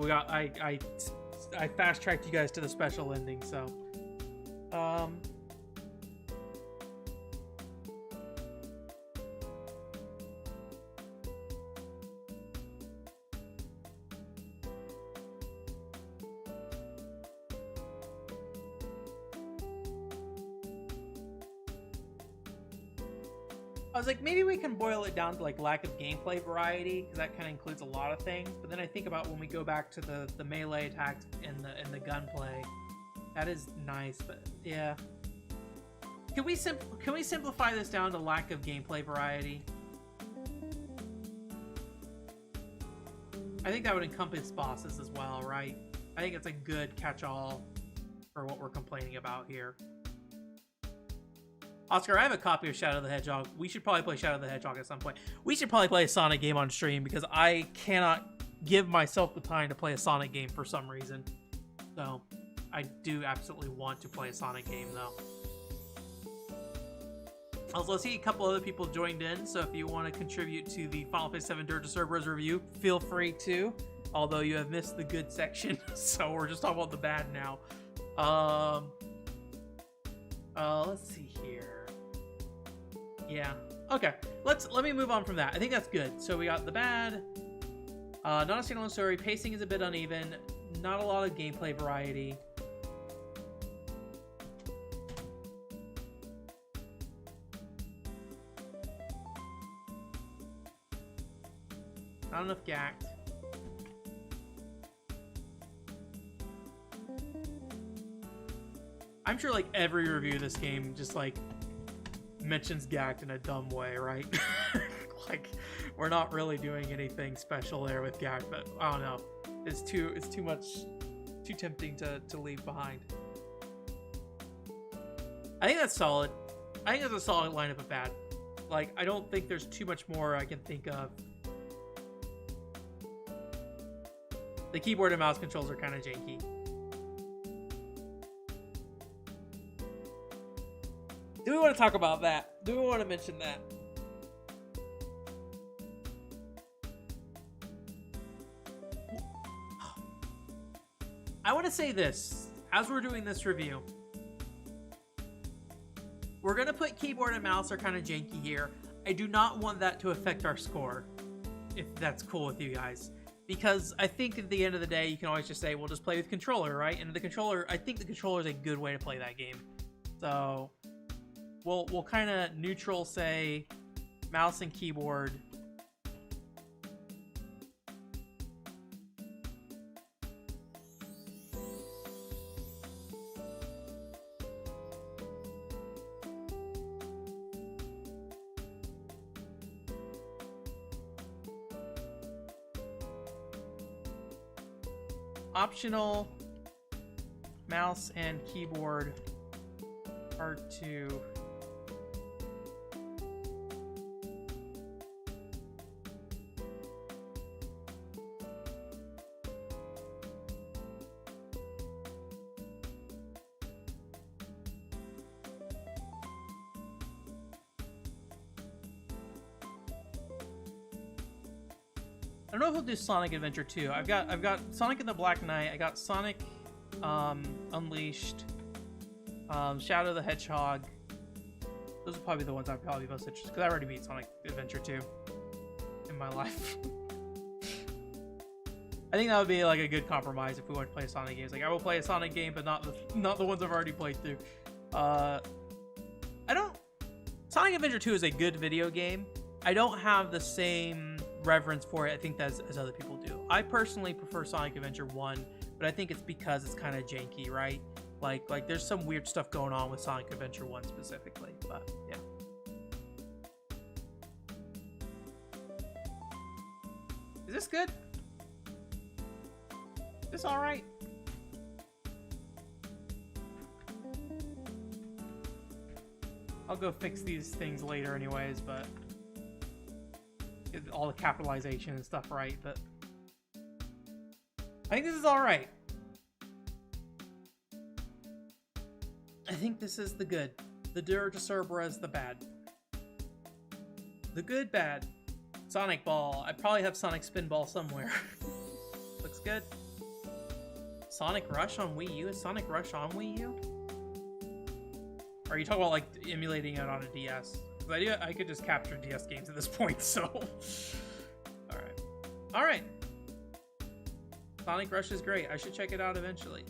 I fast tracked you guys to the special ending, so I was like, maybe we can boil it down to like lack of gameplay variety, because that kind of includes a lot of things. But then I think about when we go back to the melee attacks and the gunplay, that is nice. But yeah, can we simplify this down to lack of gameplay variety? I think that would encompass bosses as well, right? I think it's a good catch-all for what we're complaining about here. Oscar, I have a copy of Shadow the Hedgehog. We should probably play Shadow the Hedgehog at some point. We should probably play a Sonic game on stream because I cannot give myself the time to play a Sonic game for some reason. So, I do absolutely want to play a Sonic game though. Also, I see a couple other people joined in, so if you want to contribute to the Final Fantasy VII Dirge of Cerberus review, feel free to. Although you have missed the good section, so we're just talking about the bad now. Let's see here. Yeah. Okay. Let me move on from that. I think that's good. So we got the bad. Not a standalone story. Pacing is a bit uneven. Not a lot of gameplay variety. Not enough gacked. I'm sure like every review of this game just like mentions gacked in a dumb way, right? Like we're not really doing anything special there with gacked, but I don't know. It's too much, too tempting to leave behind. I think that's solid. I think that's a solid lineup of bad. Like I don't think there's too much more I can think of. The keyboard and mouse controls are kind of janky. Do we want to talk about that? Do we want to mention that? I want to say this. As we're doing this review, we're going to put keyboard and mouse are kind of janky here. I do not want that to affect our score, if that's cool with you guys. Because I think at the end of the day, you can always just say, we'll just play with controller, right? And the controller, I think the controller is a good way to play that game. So we'll kind of neutral say mouse and keyboard. Optional mouse and keyboard part 2. I don't know if we'll do Sonic Adventure 2. I've got Sonic and the Black Knight. I got Sonic Unleashed, Shadow the Hedgehog. Those are probably the ones I'd probably be most interested in because I already beat Sonic Adventure 2 in my life. I think that would be like a good compromise if we want to play Sonic games. Like I will play a Sonic game, but not the ones I've already played through. Sonic Adventure 2 is a good video game. I don't have the same reverence for it, I think, as other people do. I personally prefer Sonic Adventure 1, but I think it's because it's kind of janky, right? Like there's some weird stuff going on with Sonic Adventure 1 specifically, but yeah. Is this good? Is this alright? I'll go fix these things later anyways, but get all the capitalization and stuff right, but I think this is alright. I think this is the good. The Dirge of Cerberus, the bad. The good, bad. Sonic Ball. I probably have Sonic Spinball somewhere. Looks good. Sonic Rush on Wii U? Is Sonic Rush on Wii U? Or are you talking about like emulating it on a DS? Because I could just capture DS games at this point, so. Alright. Alright. Sonic Rush is great. I should check it out eventually.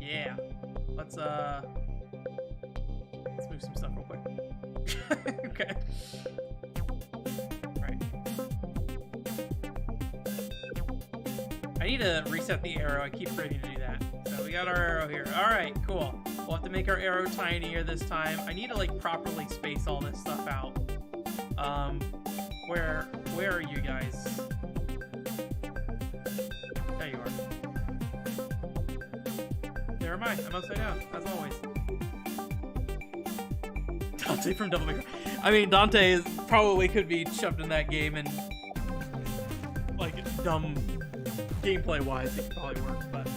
Yeah. Let's move some stuff real quick. Okay. Alright. I need to reset the arrow. I keep forgetting to do that. So we got our arrow here. Alright, cool. We'll have to make our arrow tinier this time. I need to like properly space all this stuff out. Where are you guys? There you are. There am I. I'm upside down, as always. Dante from Devil May Cry. I mean, Dante is probably could be shoved in that game and like dumb gameplay wise, it could probably work. But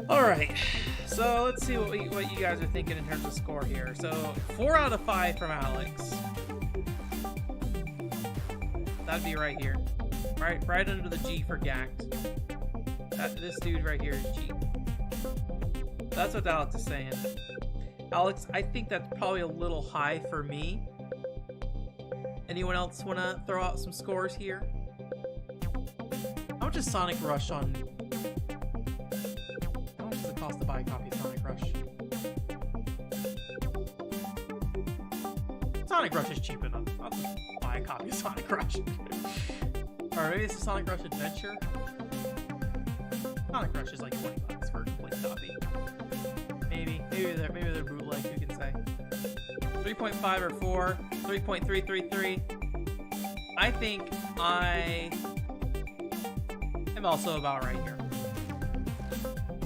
all right, so let's see what you guys are thinking in terms of score here. So 4 out of 5 from Alex. That'd be right here, right under the G for Gacked. This dude right here is G. That's what Alex is saying. Alex, I think that's probably a little high for me. Anyone else want to throw out some scores here? How much is Sonic Rush on... How much does it cost to buy a copy of Sonic Rush? Sonic Rush is cheap enough. I'll just buy a copy of Sonic Rush. Or maybe it's a Sonic Rush Adventure? Sonic Rush is like $20 for a complete copy. Maybe they're bootleg, who can say? 3.5 or 4, 3.333. I think I am also about right here.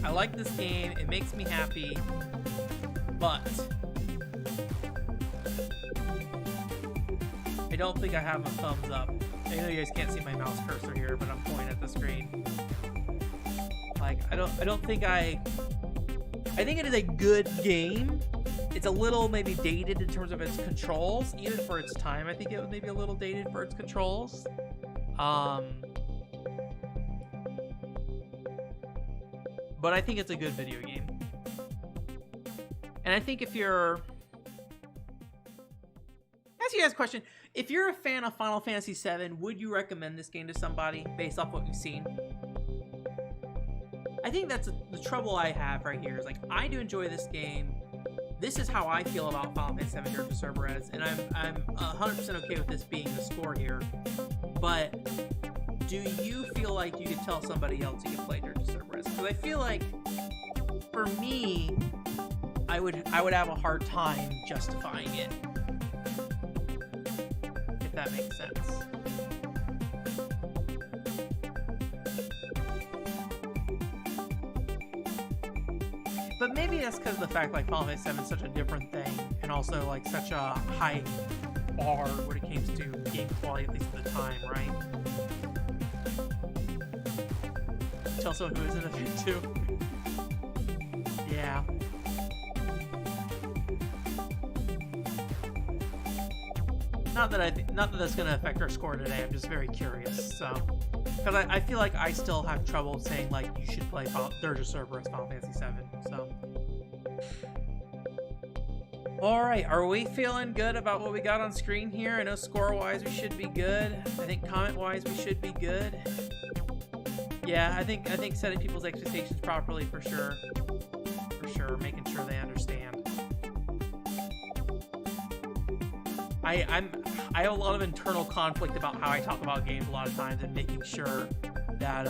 I like this game, it makes me happy, but I don't think I have a thumbs up. I know you guys can't see my mouse cursor here, but I'm pointing at the screen. Like, I don't think I think it is a good game. It's a little maybe dated in terms of its controls, even for its time. I think it was maybe a little dated for its controls. But I think it's a good video game. And I think if you're... Ask you guys a question. If you're a fan of Final Fantasy VII, would you recommend this game to somebody based off what you've seen? I think that's the trouble I have right here. Is like, I do enjoy this game. This is how I feel about Final Fantasy VII Dirge of Cerberus, and I'm 100% okay with this being the score here. But do you feel like you could tell somebody else you can play Dirge of Cerberus? Because I feel like, for me, I would have a hard time justifying it. If that makes sense. But maybe that's because of the fact like Final Fantasy VII is such a different thing, and also like such a high bar when it comes to game quality, at least at the time, right? Tell someone who isn't a fan too. Yeah. Not that that's gonna affect our score today. I'm just very curious. So, because I feel like I still have trouble saying like you should play Dirge of Cerberus, Final Fantasy VII. So, all right, are we feeling good about what we got on screen here? I know score-wise we should be good. I think comment-wise we should be good. Yeah, I think setting people's expectations properly for sure. For sure, making sure they understand. I have a lot of internal conflict about how I talk about games a lot of times, and making sure that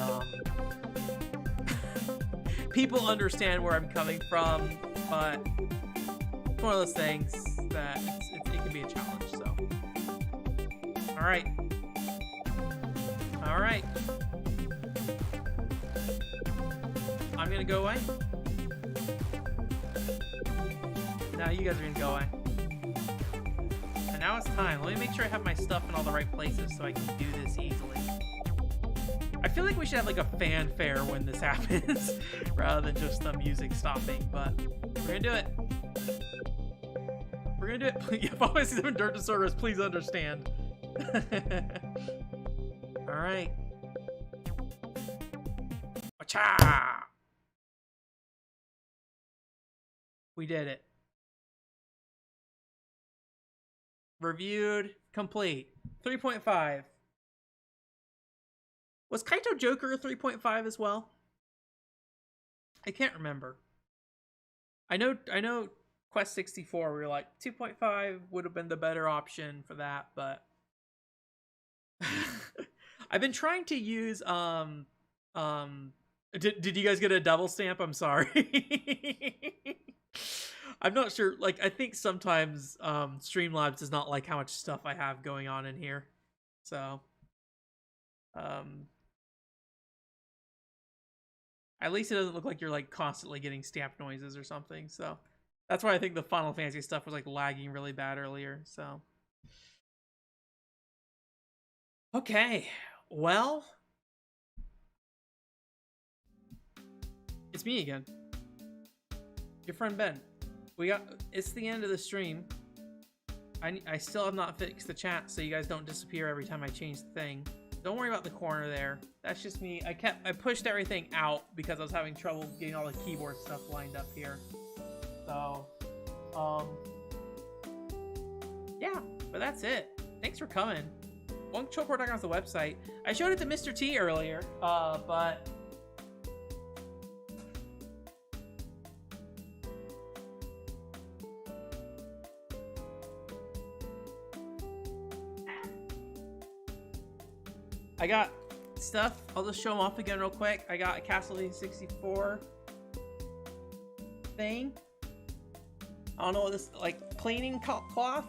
people understand where I'm coming from. But it's one of those things that it can be a challenge. So, all right. I'm gonna go away. Now you guys are gonna go away. And now it's time. Let me make sure I have my stuff in all the right places so I can do this easily. I feel like we should have like a fanfare when this happens rather than just the music stopping, but we're gonna do it. We're gonna do it. If I see them in Dirge of Cerberus, please understand. Alright. Wacha! We did it. Reviewed, complete. 3.5. Was Kaito Joker a 3.5 as well? I can't remember. I know Quest 64, we were like 2.5 would have been the better option for that, but I've been trying to use did you guys get a double stamp? I'm sorry. I'm not sure. Like, I think sometimes Streamlabs does not like how much stuff I have going on in here. So at least it doesn't look like you're like constantly getting stamp noises or something. So That's why I think the Final Fantasy stuff was like lagging really bad earlier. So, okay, well, it's me again, your friend Ben. It's the end of the stream. I still have not fixed the chat, so you guys don't disappear every time I change the thing. Don't worry about the corner there. That's just me. I pushed everything out because I was having trouble getting all the keyboard stuff lined up here. So, yeah, but that's it. Thanks for coming. OneChokeWord.com is the website. I showed it to Mr. T earlier, but I got stuff. I'll just show them off again real quick. I got a Castlevania 64 thing. I don't know what this, like, cleaning cloth.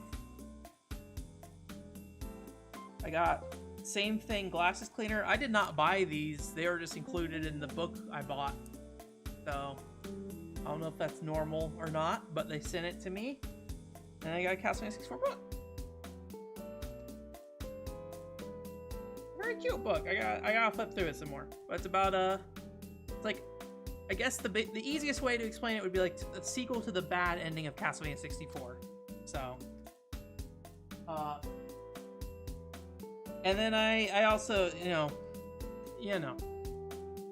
I got same thing, glasses cleaner. I did not buy these. They were just included in the book I bought. So I don't know if that's normal or not, but they sent it to me. And I got a Castlevania 64 book. Very cute book. I gotta flip through it some more. But it's about it's like, I guess the easiest way to explain it would be like a sequel to the bad ending of Castlevania 64. So, and then I also you know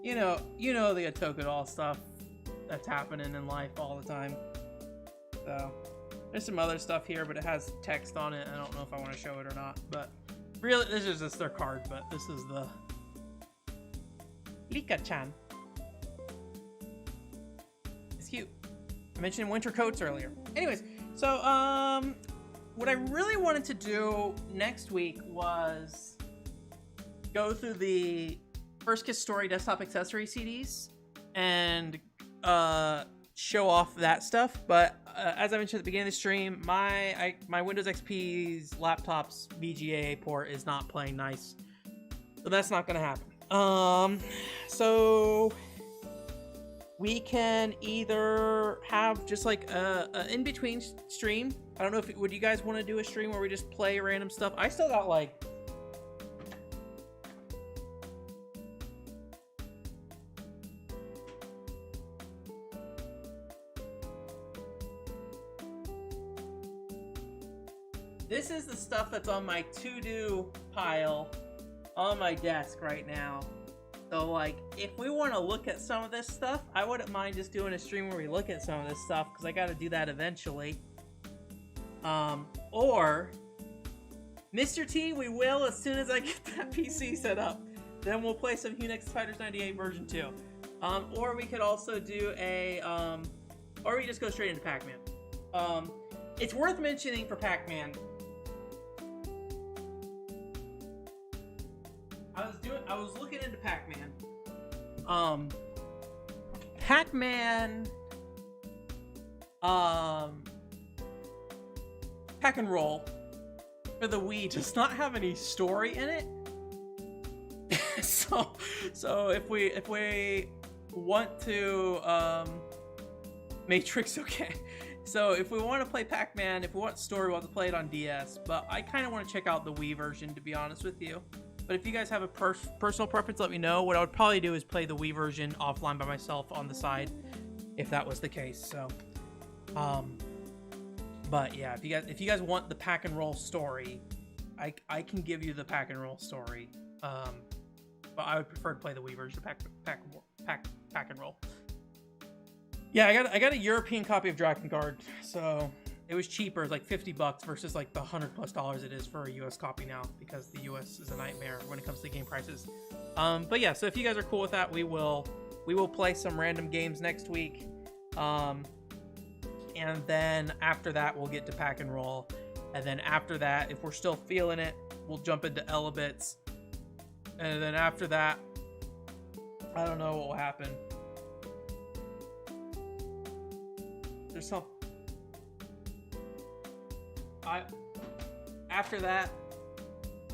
the Otoko stuff that's happening in life all the time. So there's some other stuff here, but it has text on it. I don't know if I want to show it or not, but. Really, this is just their card, but this is the Lika-chan. It's cute. I mentioned winter coats earlier. Anyways, so what I really wanted to do next week was go through the First Kiss Story desktop accessory CDs and show off that stuff, but as I mentioned at the beginning of the stream, my Windows XP's laptop's VGA port is not playing nice, so that's not gonna happen. So we can either have just like a in-between stream. I don't know if would you guys want to do a stream where we just play random stuff. I still got like this is the stuff that's on my to-do pile on my desk right now. So, like, if we want to look at some of this stuff, I wouldn't mind just doing a stream where we look at some of this stuff, because I got to do that eventually. Or, Mr. T, we will as soon as I get that PC set up. Then we'll play some Unix Fighters 98 version 2. Or we could also do a, or we just go straight into Pac-Man. It's worth mentioning for Pac-Man. I was looking into Pac-Man. Pac-Man, Pack and Roll for the Wii does not have any story in it. so if we want to Matrix, okay. So if we want to play Pac-Man, if we want story, we'll have to play it on DS. But I kind of want to check out the Wii version, to be honest with you. But if you guys have a personal preference, let me know. What I would probably do is play the Wii version offline by myself on the side, if that was the case. So, but yeah, if you guys want the Pack and Roll story, I can give you the Pack and Roll story. But I would prefer to play the Wii version of Pack and Roll. Yeah, I got a European copy of Drakengard, so it was cheaper. It's like $50 versus like the $100+ it is for a US copy now, because the US is a nightmare when it comes to game prices. But yeah, so if you guys are cool with that, we will play some random games next week. And then after that, we'll get to Pack and Roll. And then after that, if we're still feeling it, we'll jump into Elebits. And then after that, I don't know what will happen. There's some. After that,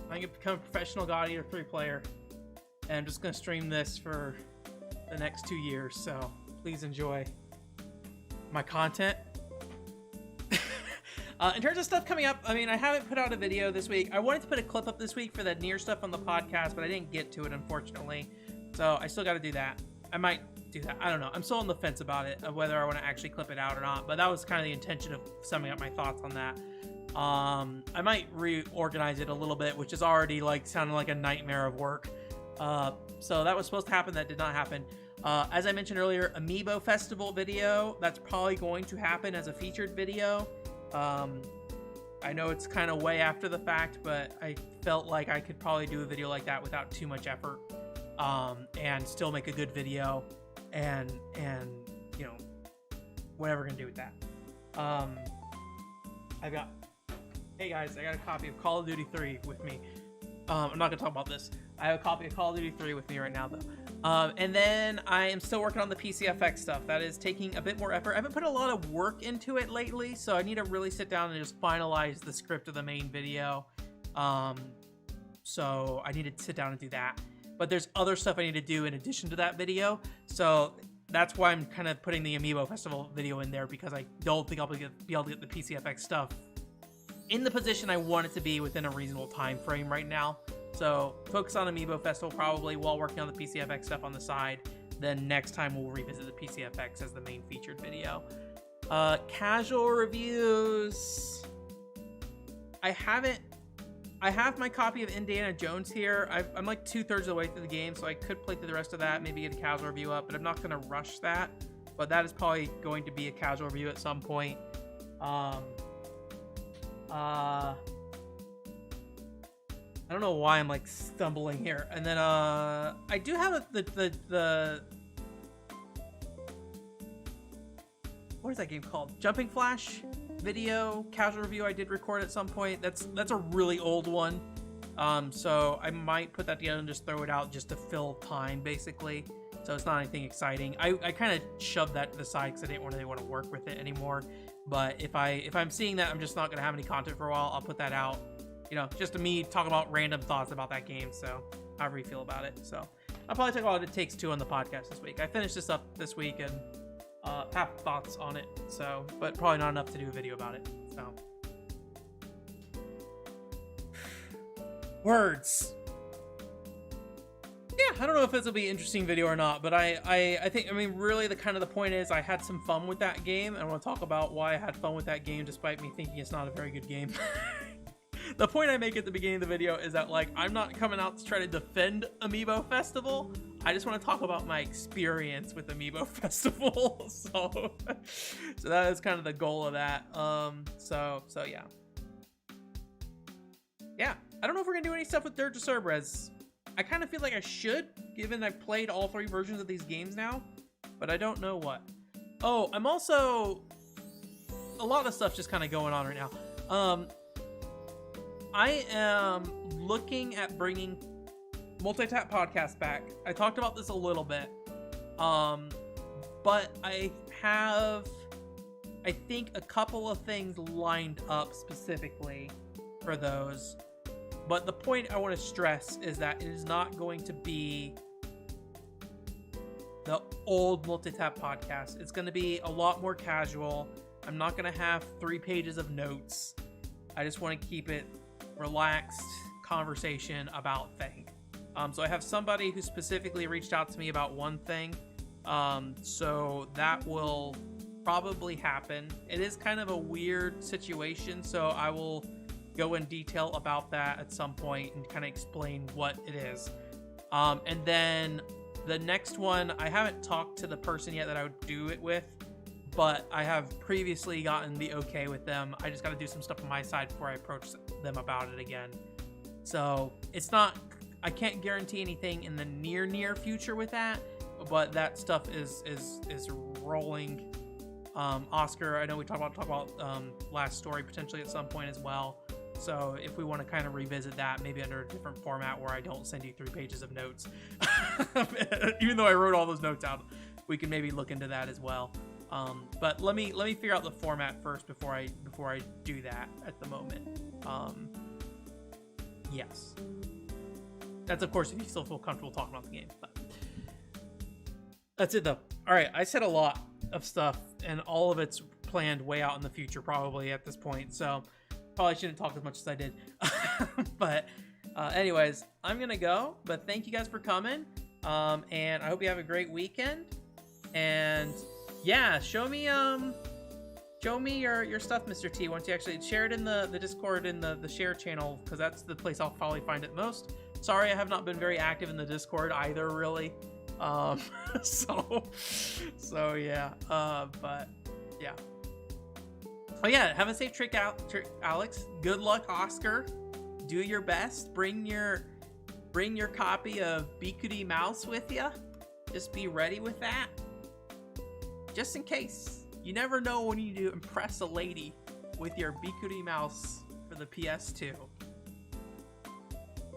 I'm gonna become a professional God Eater 3-player, and I'm just gonna stream this for the next 2 years. So please enjoy my content. In terms of stuff coming up, I mean, I haven't put out a video this week. I wanted to put a clip up this week for the Nier stuff on the podcast, but I didn't get to it, unfortunately. So I still got to do that. I might do that. I don't know. I'm still on the fence about it, of whether I want to actually clip it out or not. But that was kind of the intention of summing up my thoughts on that. I might reorganize it a little bit, which is already like sounding like a nightmare of work. So that was supposed to happen. That did not happen. As I mentioned earlier, Amiibo Festival video, that's probably going to happen as a featured video. I know it's kind of way after the fact, but I felt like I could probably do a video like that without too much effort, and still make a good video, and you know, whatever we're gonna do with that. Hey guys, I got a copy of Call of Duty 3 with me. I'm not gonna talk about this. I have a copy of Call of Duty 3 with me right now, though. And then I am still working on the PCFX stuff. That is taking a bit more effort. I haven't put a lot of work into it lately, so I need to really sit down and just finalize the script of the main video. So I need to sit down and do that. But there's other stuff I need to do in addition to that video. So that's why I'm kind of putting the Amiibo Festival video in there, because I don't think I'll be able to get the PCFX stuff in the position I want it to be within a reasonable time frame right now. So focus on Amiibo Festival probably while working on the PCFX stuff on the side. Then next time we'll revisit the PCFX as the main featured video. Casual reviews. I have my copy of Indiana Jones here. I'm like 2/3 of the way through the game, so I could play through the rest of that, maybe get a casual review up, but I'm not gonna rush that. But that is probably going to be a casual review at some point. I don't know why I'm like stumbling here. And then I do have the what is that game called? Jumping Flash video casual review I did record at some point. That's a really old one. So I might put that together and just throw it out just to fill time, basically. So it's not anything exciting. I kind of shoved that to the side because I didn't really want to work with it anymore. But if I'm seeing that I'm just not gonna have any content for a while, I'll put that out. You know, just me talking about random thoughts about that game. So however you feel about it. So I'll probably talk about It Takes Two on the podcast this week. I finished this up this week and have thoughts on it. So, but probably not enough to do a video about it. So words. Yeah, I don't know if this will be an interesting video or not, but I think, I mean, really the point is I had some fun with that game, and I want to talk about why I had fun with that game despite me thinking it's not a very good game. The point I make at the beginning of the video is that, like, I'm not coming out to try to defend Amiibo Festival. I just want to talk about my experience with Amiibo Festival. So that is kind of the goal of that. So yeah. Yeah, I don't know if we're gonna do any stuff with Dirge of Cerberus. I kind of feel like I should, given I've played all 3 versions of these games now, but I don't know what. Oh, I'm also, a lot of stuff just kind of going on right now. I am looking at bringing Multi-Tap Podcast back. I talked about this a little bit, but I have, I think, a couple of things lined up specifically for those. But the point I want to stress is that it is not going to be the old Multi-Tap Podcast. It's going to be a lot more casual. I'm not going to have 3 pages of notes. I just want to keep it relaxed conversation about thing. So I have somebody who specifically reached out to me about one thing. So that will probably happen. It is kind of a weird situation, so I will go in detail about that at some point and kind of explain what it is. And then the next one, I haven't talked to the person yet that I would do it with, but I have previously gotten the okay with them. I just got to do some stuff on my side before I approach them about it again. So it's not, I can't guarantee anything in the near future with that, but that stuff is rolling. Oscar, I know we talked about Last Story potentially at some point as well. So if we want to kind of revisit that, maybe under a different format where I don't send you 3 pages of notes, even though I wrote all those notes out, we can maybe look into that as well. But let me figure out the format first before I do that at the moment. Yes, that's of course if you still feel comfortable talking about the game. But that's it though. All right, I said a lot of stuff, and all of it's planned way out in the future probably at this point, so probably shouldn't talk as much as I did. But anyways, I'm gonna go, but thank you guys for coming, and I hope you have a great weekend. And yeah, show me your stuff, Mr. T. Why don't you actually share it in the Discord, in the share channel, because that's the place I'll probably find it most. Sorry, I have not been very active in the Discord either, really. So yeah, but yeah. Oh yeah, have a safe trip out, Alex. Good luck, Oscar. Do your best. Bring your copy of Bikuti Mouse with you. Just be ready with that, just in case. You never know when you need to impress a lady with your Bikuti Mouse for the PS2.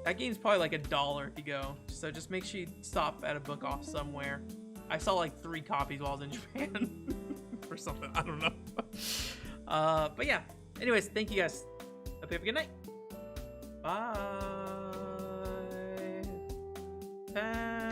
That game's probably like $1 if you go, so just make sure you stop at a book off somewhere. I saw like 3 copies while I was in Japan or something. I don't know. But yeah. Anyways, thank you guys. Hope you have a good night. Bye.